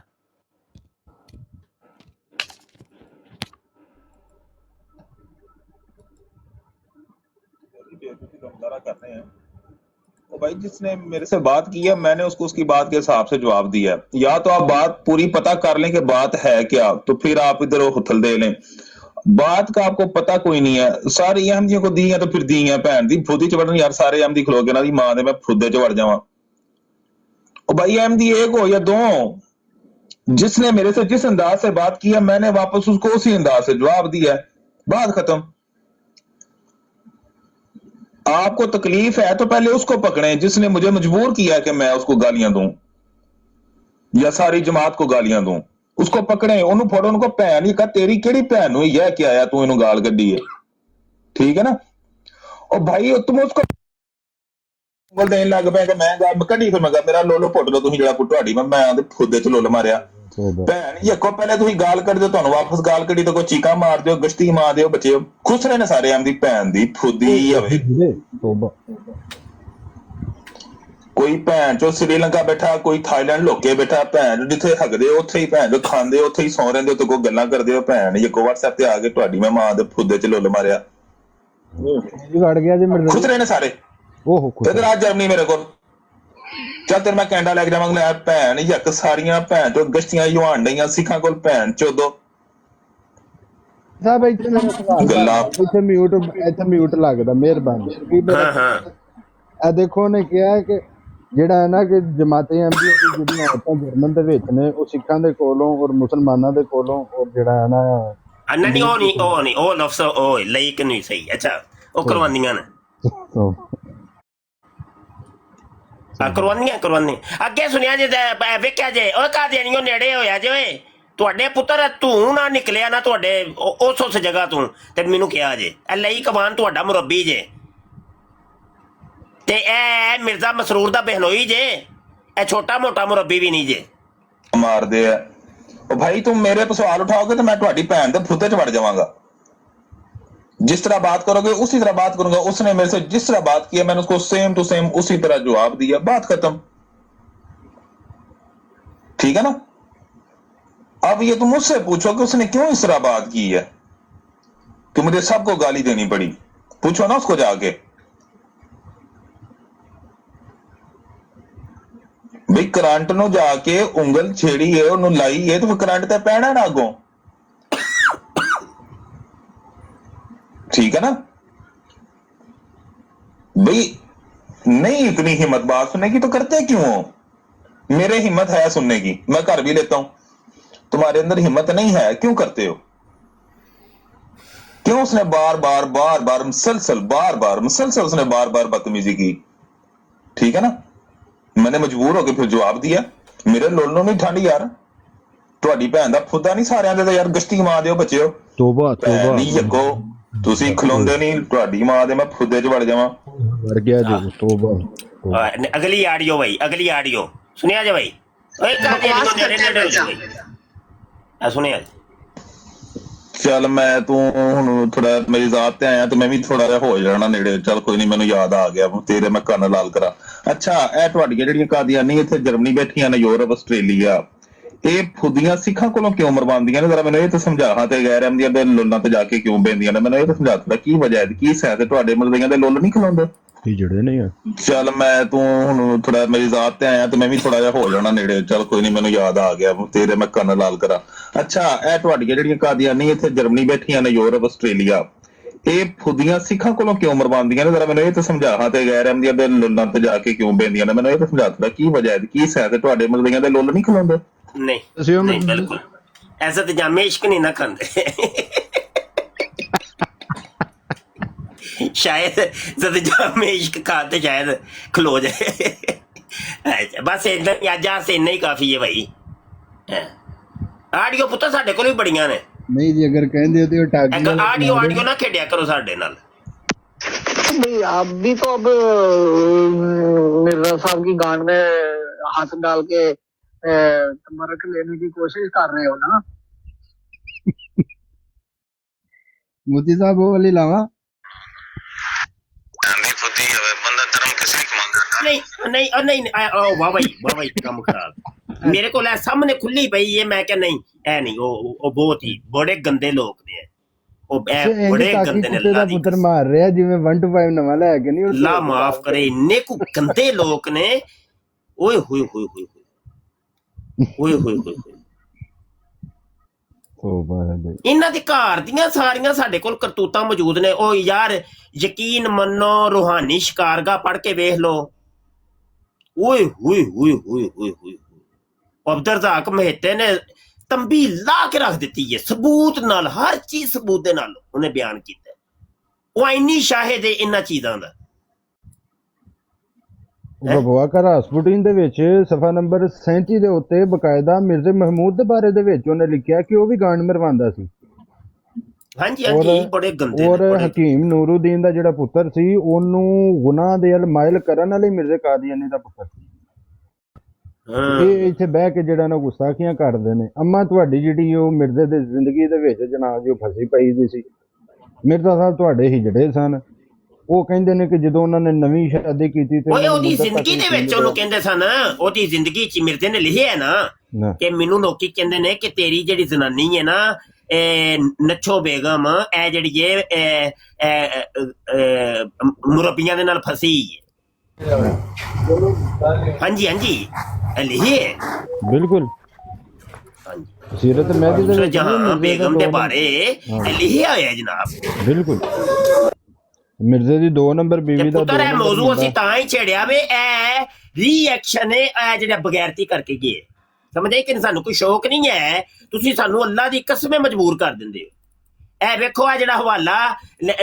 करते हैं तो भाई जिसने मेरे से बात की है मैंने उसको उसकी बात के हिसाब से जवाब दिया है। या तो आप बात पूरी पता कर लें कि बात है क्या, तो फिर आप इधर हुथल दे लें। बात का आपको पता कोई नहीं है, सारी अहमदियों को दी है तो फिर दी है भैन दी फुदी च वड़न यार, सारे अहमदी खलो के ना दी मां दे मैं फुदे च वड़ जावां। ओ भाई अहमदी एक हो या दो, जिसने मेरे से जिस अंदाज से बात की है मैंने वापस उसको उसी अंदाज से जवाब दिया है, बात खत्म। आपको तकलीफ है तो पहले उसको पकड़ें जिसने मुझे मजबूर किया है कि मैं उसको गालियां दूं या सारी जमात को गालियां दूं। उसको पकड़ें, उन्होंने फोड़ो, उनको भैन ही कहा तेरी केड़ी भैन हुई है क्या आया तू इन्हों गाल कड्डी है, ठीक है ना। और भाई तुम उसको देन लग पे कि मैं गाल कड्डी, फिर मैं मेरा लोलो पुट लो तुसीं जेड़ा पुट्टाड़ी मैं खुदे च लोल मारिया भैन यको पहले तुसीं गाल कड्ड दिओ, तुहानूं वापस गाल कड्डी तो कोई चीका मार दिओ, गश्ती मार दिओ, बच्चे खुश रहे ने सारे आमदी भैन दी फुदी होवे। कोई भैन चो श्रीलंका बैठा, कोई थाईलैंड लोके बैठा, भैन जिथे हगदे उत्थे ही भैन जो खांदे उत्थे ही सौ रहिंदे, तो कोई गल्लां करदे हो भैन यको WhatsApp ते आ के तुहाडी मैं मां दे फुदे च लोल मारिया। वड़ गया जी मिर्जा, खुश रहे ने सारे। ओहो इधर आ जर्मनी मेरे को चल तेरे मैं कैनेडा लैके जावांगा, भैन यक सारियां भैन चो गश्तियां युहान डईयां सिखां कोल भैन चोदो साहब इत्थे मेरा सवाल इत्थे म्यूट लगदा, मेहरबानी। ਇਹ ਦੇਖੋ ਨੇ ਕਿਹਾ ਕਿ ਜਿਹੜਾ ਹੈ ਨਾ ਕਿ ਜਮਾਤੇ ਅਹਿਮਦੀਆ ਦੀ ਜਿਹੜੀਆਂ ਔਰਤਾਂ ਜਰਮਨ ਦੇ ਵਿੱਚ ਨੇ ਉਹ ਸਿੱਖਾਂ ਦੇ ਕੋਲੋਂ ਔਰ ਮੁਸਲਮਾਨਾਂ ਦੇ ਕੋਲੋਂ ਔਰ ਜਿਹੜਾ ਹੈ ਨਾ ਨਹੀਂ ਉਹ ਲਫ਼ਜ਼ ਉਹ ਲਈ ਕਿ ਨਹੀਂ ਸਹੀ, ਅੱਛਾ ਉਹ ਕਰਵਾਉਂਦੀਆਂ ਨੇ ਕਰਵਾਉਂਦੀਆਂ ਅੱਗੇ ਸੁਣਿਆ ਜੇ ਵੇਖਿਆ ਜੇ ਉਹ ਕਾਦੀਆਨੀਓ ਨੇੜੇ ਹੋਇਆ ਜੇ ਤੁਹਾਡੇ ਪੁੱਤਰ ਤੂੰ ਨਾ ਨਿਕਲਿਆ ਨਾ ਤੁਹਾਡੇ ਉਸ ਜਗ੍ਹਾ ਤੋਂ ਤੇ ਮੈਨੂੰ ਕਿਹਾ ਜੇ ਇਹ ਲਈ ਕਬਾਨ ਤੁਹਾਡਾ ਮੁਰੱਬੀ ਜੇ ਤੇ ਇਹ ਮਿਰਜ਼ਾ ਮਸਰੂਰ ਦਾ ਬਹਿਨੋਈ ਜੇ, ਇਹ ਛੋਟਾ ਮੋਟਾ ਮੁਰੱਬੀ ਵੀ ਨਹੀਂ ਜੇ। ਮਾਰਦੇ ਆ ਉਹ ਭਾਈ तुम मेरे पे सवाल उठाओगे तो मैं ਤੁਹਾਡੀ ਭੈਣ ਦੇ ਫੁੱਤੇ 'ਚ ਵੜ ਜਾਵਾਂਗਾ। जिस तरह बात करोगे उसी तरह बात करूंगा। उसने मेरे से जिस तरह बात किया मैंने उसको सेम टू सेम उसी तरह जवाब दिया, बात खत्म, ठीक है ना। अब ये तुम मुझसे पूछो कि उसने क्यों इस तरह बात की है कि मुझे सबको गाली देनी पड़ी, पूछो ना उसको जाके। ਕਰੰਟ ਨੂੰ ਜਾ ਕੇ ਉਂਗਲ ਛੇੜੀ ਹੈ, ਉਹਨੂੰ ਲਾਈ ਹੈ, ਤੇ ਫਿਰ ਕਰੰਟ ਤੇ ਪੈਣਾ ਨਾ ਅੱਗੋਂ। ठीक है ना भाई? नहीं इतनी हिम्मत बात सुनने की तो करते क्यों हो? मेरे हिम्मत है सुनने की, मैं कर भी लेता हूं, तुम्हारे अंदर हिम्मत नहीं है, क्यों करते हो? क्यों उसने बार बार मुसलसल उसने बार बार बदतमीजी की? ठीक है ना, मैंने मजबूर होकर फिर जवाब दिया। मेरे लोलों में ठंड यार, ਤੁਹਾਡੀ ਭੈਣ ਦਾ ਫੁੱਦਾ ਨਹੀਂ ਸਾਰਿਆਂ ਦੇ, ਤਾਂ ਯਾਰ ਗਸ਼ਤੀ ਮਾਂ ਦਿਓ ਬੱਚਿਓ। ਤੋਬਾ ਤੋਬਾ ਨਹੀਂ ਜੱਗੋ, ਤੁਸੀਂ ਖਲੋਂਦੇ ਨਹੀਂ, ਤੁਹਾਡੀ ਮਾਂ ਦੇ ਮੈਂ ਫੁੱਦੇ 'ਚ ਵੜ ਜਾਵਾਂ। ਵੜ ਗਿਆ ਜੀ, ਤੋਬਾ। ਅਗਲੀ ਆਡੀਓ ਭਾਈ, ਅਗਲੀ ਆਡੀਓ ਸੁਣਿਆ ਜੇ ਭਾਈ? ਓਏ ਸੁਣਿਆ ਚੱਲ ਮੈਂ ਤੂੰ ਹੁਣ ਥੋੜਾ ਮੇਰੀ ਜ਼ਾਤ ਤੇ ਆਇਆ ਤੇ ਮੈਂ ਵੀ ਥੋੜਾ ਜਿਹਾ ਹੋ ਜਾਣਾ ਨੇੜੇ। ਚੱਲ ਕੋਈ ਨਹੀਂ, ਮੈਨੂੰ ਯਾਦ ਆ ਗਿਆ, ਤੇਰੇ ਮੈਂ ਕੰਨ ਲਾਲ ਕਰਾਂ। ਅੱਛਾ, ਇਹ ਤੁਹਾਡੀਆਂ ਜਿਹੜੀਆਂ ਕਾਦੀਆਨੀ ਇੱਥੇ ਜਰਮਨੀ ਬੈਠੀਆਂ ਨੇ, ਯੂਰਪ, ਆਸਟ੍ਰੇਲੀਆ, ਇਹ ਫੁੱਦੀਆਂ ਸਿੱਖਾਂ ਕੋਲੋਂ ਕਿਉਂ ਮਰਵਾਉਂਦੀਆਂ ਨੇ? ਜ਼ਰਾ ਮੈਨੂੰ ਇਹ ਤਾਂ ਸਮਝਾ। ਹਾਂ, ਤੇ ਗੈਰ ਅਹਿਮਦੀਆਂ ਦੇ ਲੋਲਾਂ ਤੇ ਜਾ ਕੇ ਕਿਉਂ ਬਹਿੰਦੀਆਂ ਨੇ? ਮੈਨੂੰ ਇਹ ਤਾਂ ਸਮਝਾ ਤਾ ਕੀ ਵਜ੍ਹਾ ਹੈ, ਕੀ ਸੈਂ ਤੇ ਤੁਹਾਡੇ ਮਲਦਈਆਂ ਦੇ ਲੋਲ ਨਹੀਂ ਖਲਾਉਂਦੇ? ਜੜੇ ਨਹੀਂ ਆ। ਚੱਲ ਮੈਂ ਤੂੰ ਹੁਣ ਥੋੜਾ ਮੇਰੀ ਜ਼ਾਤ ਤੇ ਆਇਆ ਤੇ ਮੈਂ ਵੀ ਥੋੜਾ ਜਿਹਾ ਹੋ ਜਾਣਾ ਨੇੜੇ। ਚੱਲ ਕੋਈ ਨਹੀਂ, ਮੈਨੂੰ ਯਾਦ ਆ ਗਿਆ, ਤੇਰੇ ਮੈਂ ਕੰਨ ਲਾਲ ਕਰਾਂ। ਅੱਛਾ, ਇਹ ਤੁਹਾਡੀਆਂ ਜਿਹੜੀਆਂ ਕਾਦੀਆਨੀ ਇੱਥੇ ਜਰਮਨੀ ਬੈਠੀਆਂ ਨੇ, ਯੂਰਪ, ਆਸਟ੍ਰੇਲੀਆ, ਇਹ ਫੁੱਦੀਆਂ ਸਿੱਖਾਂ ਕੋਲੋਂ ਕਿਉਂ ਮਰਵਾਉਂਦੀਆਂ ਨੇ? ਜ਼ਰਾ ਮੈਨੂੰ ਇਹ ਤਾਂ ਸਮਝਾ। ਹਾਂ, ਤੇ ਗੈਰ ਅਹਿਮਦੀਆਂ ਦੇ ਲੋਲਾਂ ਤੇ ਜਾ ਕੇ ਕਿਉਂ ਬਹਿੰਦੀਆਂ ਨੇ? ਮੈਨੂੰ ਇਹ ਤਾਂ ਸਮਝਾ ਤਾ ਕੀ ਵਜ੍ਹਾ ਹੈ, ਕੀ ਸੈਂ ਤੇ ਤੁਹਾਡੇ ਮਲਦਈਆਂ ਦੇ ਲੋਲ ਨਹੀਂ ਖਲਾਉਂਦੇ? ਨਹੀਂ ਬਿਲਕੁਲ ਐਸਾ ਤੇ ਜਾਮੇ ਇਸ਼ਕ ਨਹੀਂ ਨਾ ਖਾਂਦੇ। शायद जब जामे इश्क खाते शायद खलो जाए। बस इतना आज से इन्ना ही काफी है भाई। आडियो पुत्तर साडे कोल भी बड़ियां ने। नहीं जी, अगर कहंदे हो ते टागी आडियो ना खेडिया करो साडे नाल। नहीं, आप भी तो अब मिर्जा साहब की गांड में हाथ डाल के तबरक लेने की कोशिश कर रहे हो ना। मोदी साहब वो वाली लावा नहीं वाह भाई काम खराब। मेरे को सामने खुली पई है, मैं क्या नहीं ऐ नहीं वो बहुत ही बड़े गंदे लोग ने, वो बड़े गंदे ने। अल्लाह दी पुत्र मार रहे हैं जिवें 1 to 5 नवा ले के नहीं। अल्लाह माफ करे, इन्ने को गंदे लोग ने। ओए होए होए होए ओए होए होए इन्हां दे घर दियां सारियां साडे कोल करतूतां मौजूद ने। ओ यार यकीन मन्नो, रूहानी शिकारगा पढ़ के वेख लो। ओए होए होए होए होए अब्दुल रज़ाक मेहते ने तंबी ला के रख दी है, सबूत नाल, हर चीज सबूत दे नाल उन्हें बयान किया। वो इन्नी शाहिद है इन्हां चीजां दा। ਬਬਵਾ ਘਰ ਹਸਪਤਾਲ ਦੇ ਵਿੱਚ ਸਫਾ ਨੰਬਰ 37 ਦੇ ਉੱਤੇ ਬਕਾਇਦਾ ਮਿਰਜ਼ੇ ਮਹਿਮੂਦ ਦੇ ਬਾਰੇ ਦੇ ਵਿੱਚ ਉਹਨੇ ਲਿਖਿਆ ਕਿ ਉਹ ਵੀ ਗਾਂਡ ਮਰਵਾਉਂਦਾ ਸੀ। ਹਾਂਜੀ ਹਾਂਜੀ, ਬੜੇ ਗੰਦੇ। ਔਰ ਹਕੀਮ ਨੂਰੁਦੀਨ ਦਾ ਜਿਹੜਾ ਪੁੱਤਰ ਸੀ, ਉਹਨੂੰ ਗੁਨਾਹ ਦੇ ਅਲ ਮਾਇਲ ਕਰਨ ਵਾਲੇ ਮਿਰਜ਼ੇ ਕਾਦੀਆਨੀ ਦਾ ਪੁੱਤਰ ਸੀ। ਇਹ ਇੱਥੇ ਬਹਿ ਕੇ ਜਿਹੜਾ ਨਾ ਗੁਸਤਾਖੀਆਂ ਕਰਦੇ ਨੇ। ਅੰਮਾ ਤੁਹਾਡੀ ਜਿਹੜੀ ਉਹ ਮਿਰਜ਼ੇ ਦੀ ਜ਼ਿੰਦਗੀ ਦੇ ਵਿੱਚ ਜਨਾਬ ਜੋ ਫਸੀ ਪਈ ਦੀ ਸੀ। ਮਿਰਜ਼ਾ ਸਾਹਿਬ ਤੁਹਾਡੇ ਹਿਜੜੇ ਸਨ। ਉਹ ਕਹਿੰਦੇ ਨੇ ਕਿ ਜਦੋਂ ਉਹਨਾਂ ਨੇ ਨਵੀਂ ਸ਼ਾਦੀ ਕੀਤੀ ਤੇ ਉਹਦੀ ਜ਼ਿੰਦਗੀ ਦੇ ਵਿੱਚ ਉਹਨੂੰ ਕਹਿੰਦੇ ਸਨ, ਉਹਦੀ ਜ਼ਿੰਦਗੀ ਚ ਮਿਰਜ਼ੇ ਨੇ ਲਿਖਿਆ ਹੈ ਨਾ ਕਿ ਮੈਨੂੰ ਲੋਕੀ ਕਹਿੰਦੇ ਨੇ ਕਿ ਤੇਰੀ ਜਿਹੜੀ ਜ਼ਨਾਨੀ ਹੈ ਨਾ, ਨੱਛੋ ਬੇਗਮ, ਇਹ ਜਿਹੜੀ ਮੁਰੱਬੀਆਂ ਦੇ ਨਾਲ ਫਸੀ ਹੈ। ਹਾਂਜੀ ਹਾਂਜੀ, ਲਿਖਿਆ ਬਿਲਕੁਲ ਸੀਰਤ ਮਹਿਦੀ ਦੇ ਵਿੱਚ ਜਹਾਂ ਬੇਗਮ ਦੇ ਬਾਰੇ ਲਿਖਿਆ ਹੋਇਆ ਜਨਾਬ। ਬਿਲਕੁਲ ਮਿਰਜ਼ੇ ਦੀ 2 ਨੰਬਰ ਬੀਵੀ ਦਾ ਪੁੱਤਰ ਇਹ ਮੌਜੂ ਅਸੀਂ ਤਾਂ ਹੀ ਛੇੜਿਆ ਵੇ, ਇਹ ਰਿਐਕਸ਼ਨ ਹੈ ਜਿਹੜਾ ਬਗੈਰਤੀ ਕਰਕੇ ਗਏ। ਸਮਝੇ ਕਿ ਸਾਨੂੰ ਕੋਈ ਸ਼ੌਕ ਨਹੀਂ ਹੈ, ਤੁਸੀਂ ਸਾਨੂੰ ਅੱਲਾ ਦੀ ਕਸਮੇ ਮਜਬੂਰ ਕਰ ਦਿੰਦੇ ਹੋ। ਇਹ ਵੇਖੋ ਆ ਜਿਹੜਾ ਹਵਾਲਾ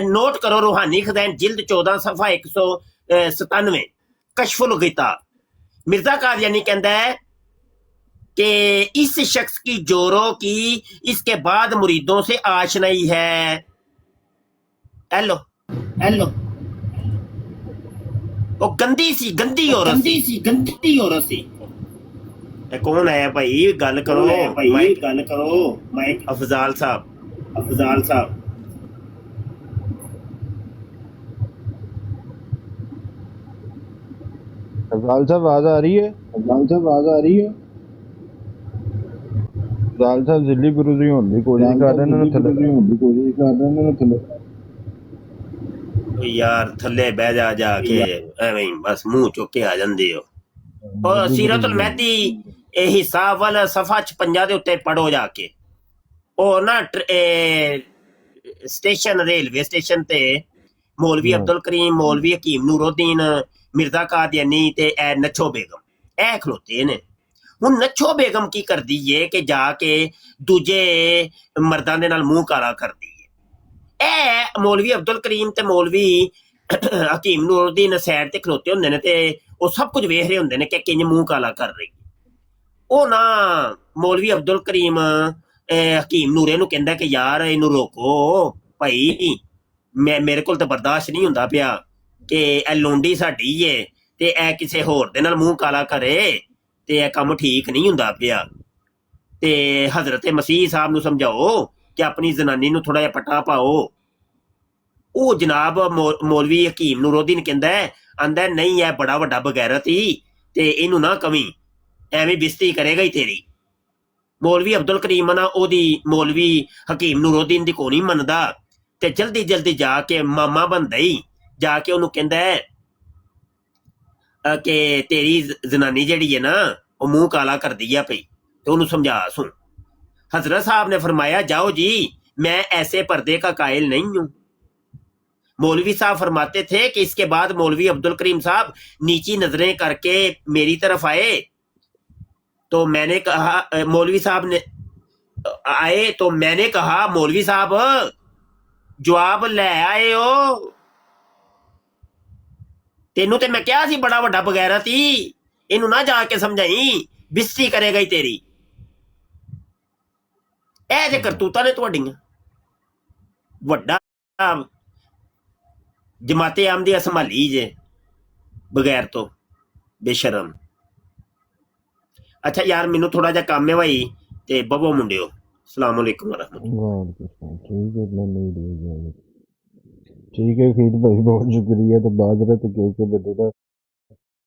ਨੋਟ ਕਰੋ, रूहानी खज़ाइन जिल्द 14 सफ़ा 197 कश्फुल ग़िता। मिर्जा कादियानी कहता है कि इस शख्स की जोरों की इसके बाद मुरीदों से आशनाई है। हेलो हेलो, वो गंदी सी गंदी औरत सी। कौन है भाई? गल करो माइक। अफजाल साहब अफजाल साहब आवाज आ रही है? आवाज आ रही है? अफजाल साहब जिली गुरुजी होने की कोशिश कर रहे हैं थले। यार थले बह जा के एवें बस मुंह चुक के आ जांदे हो। ਉਹ ਸੀਰਤੁਲ ਮਹਿਦੀ ਇਹ ਹਿੱਸਾ ਵੱਲ ਸਫਾ 56 ਦੇ ਉੱਤੇ ਪੜੋ ਜਾ ਕੇ। ਉਹ ਨਾ ਸਟੇਸ਼ਨ ਰੇਲਵੇ ਸਟੇਸ਼ਨ ਤੇ ਮੌਲਵੀ ਅਬਦੁਲ ਕਰੀਮ, ਮੌਲਵੀ ਹਕੀਮ ਨੂਰੁੱਦੀਨ, ਮਿਰਜ਼ਾ ਕਾਦੀਆਨੀ ਤੇ ਇਹ ਨੱਛੋ ਬੇਗਮ ਇਹ ਖਲੋਤੇ ਨੇ। ਹੁਣ ਨੱਛੋ ਬੇਗਮ ਕੀ ਕਰਦੀ ਏ ਕਿ ਜਾ ਕੇ ਦੂਜੇ ਮਰਦਾਂ ਦੇ ਨਾਲ ਮੂੰਹ ਕਾਲਾ ਕਰਦੀ ਏ। ਇਹ ਮੌਲਵੀ ਅਬਦੁਲ ਕਰੀਮ ਤੇ ਮੌਲਵੀ ਹਕੀਮ ਨੂਰੁੱਦੀਨ ਸਾਈਡ ਤੇ ਖਲੋਤੇ ਹੁੰਦੇ ਨੇ ਤੇ ਉਹ ਸਭ ਕੁਝ ਵੇਖ ਰਹੇ ਹੁੰਦੇ ਨੇ ਕਿ ਕਿੰਜ ਮੂੰਹ ਕਾਲਾ ਕਰ ਰਹੀ। ਉਹ ਨਾ ਮੌਲਵੀ ਅਬਦੁਲ ਕਰੀਮ ਹਕੀਮ ਨੂਰੇ ਨੂੰ ਕਹਿੰਦਾ ਕਿ ਯਾਰ ਇਹਨੂੰ ਰੋਕੋ ਭਾਈ, ਮੇਰੇ ਕੋਲ ਤਾਂ ਬਰਦਾਸ਼ਤ ਨਹੀਂ ਹੁੰਦਾ ਪਿਆ ਕਿ ਇਹ ਲੋਂਡੀ ਸਾਡੀ ਏ ਤੇ ਇਹ ਕਿਸੇ ਹੋਰ ਦੇ ਨਾਲ ਮੂੰਹ ਕਾਲਾ ਕਰੇ ਤੇ ਇਹ ਕੰਮ ਠੀਕ ਨਹੀਂ ਹੁੰਦਾ ਪਿਆ। ਤੇ ਹਜ਼ਰਤ ਮਸੀਹ ਸਾਹਿਬ ਨੂੰ ਸਮਝਾਓ ਕਿ ਆਪਣੀ ਜ਼ਨਾਨੀ ਨੂੰ ਥੋੜਾ ਜਿਹਾ ਪਟਾ ਪਾਓ। ਉਹ ਜਨਾਬ ਮੌਲਵੀ ਹਕੀਮ ਨੂਰੁੱਦੀਨ ਕਹਿੰਦਾ ਆਂਦਾ ਨਹੀਂ ਇਹ ਬੜਾ ਵੱਡਾ ਬਗੈਰਤ ਹੀ ਤੇ ਇਹਨੂੰ ਨਾ ਕਵੀਂ, ਐਵੇਂ ਬਿਸਤੀ ਕਰੇਗਾ ਹੀ ਤੇਰੀ। ਮੌਲਵੀ ਅਬਦੁਲ ਕਰੀਮ ਨਾ ਉਹਦੀ ਮੌਲਵੀ ਹਕੀਮ ਨੂਰੁੱਦੀਨ ਦੀ ਕੋਈ ਨਹੀਂ ਮੰਨਦਾ ਤੇ ਜਲਦੀ ਜਲਦੀ ਜਾ ਕੇ ਮਾਮਾ ਬਣਦਾ ਹੀ ਜਾ ਕੇ ਉਹਨੂੰ ਕਹਿੰਦਾ ਕਿ ਤੇਰੀ ਜ਼ਨਾਨੀ ਜਿਹੜੀ ਹੈ ਨਾ ਉਹ ਮੂੰਹ ਕਾਲਾ ਕਰਦੀ ਆ ਪਈ ਤੇ ਉਹਨੂੰ ਸਮਝਾ ਸੁਣ। हजरत साहब ने फरमाया जाओ जी, मैं ऐसे पर्दे का कायल नहीं हूं। मौलवी साहब फरमाते थे कि इसके बाद मौलवी अब्दुल करीम साहब नीची नजरें करके मेरी तरफ आए तो मैंने कहा, मौलवी साहब ने आए तो मैंने कहा मौलवी साहब जवाब ले आए हो, तेनू ते मैं क्या सी बड़ा वड्डा बगैरत ही, इनू ना जाके समझाई बिस्ती करेगा ही तेरी। ਇਹ ਜੇ ਕਰਤੂਤਾਂ ਨੇ ਤੁਹਾਡੀਆਂ। ਵੱਡਾ ਜਮਾਤੇ ਆਮਦੀ ਸੰਭਾਲੀ ਜੇ ਬਗੈਰ ਤੋਂ ਬੇਸ਼ਰਮ। ਅੱਛਾ ਯਾਰ ਮੈਨੂੰ ਥੋੜਾ ਜਿਹਾ ਕੰਮ ਹੈ ਭਾਈ ਤੇ ਬਵੋ ਮੁੰਡਿਓ, ਸਲਾਮ ਅਲੈਕੁਮ ਵਰਹਿਮਤੁल्लाह। ठीक है फिर भाई, बहुत शुक्रिया। तो बाजरत क्योंकि बदला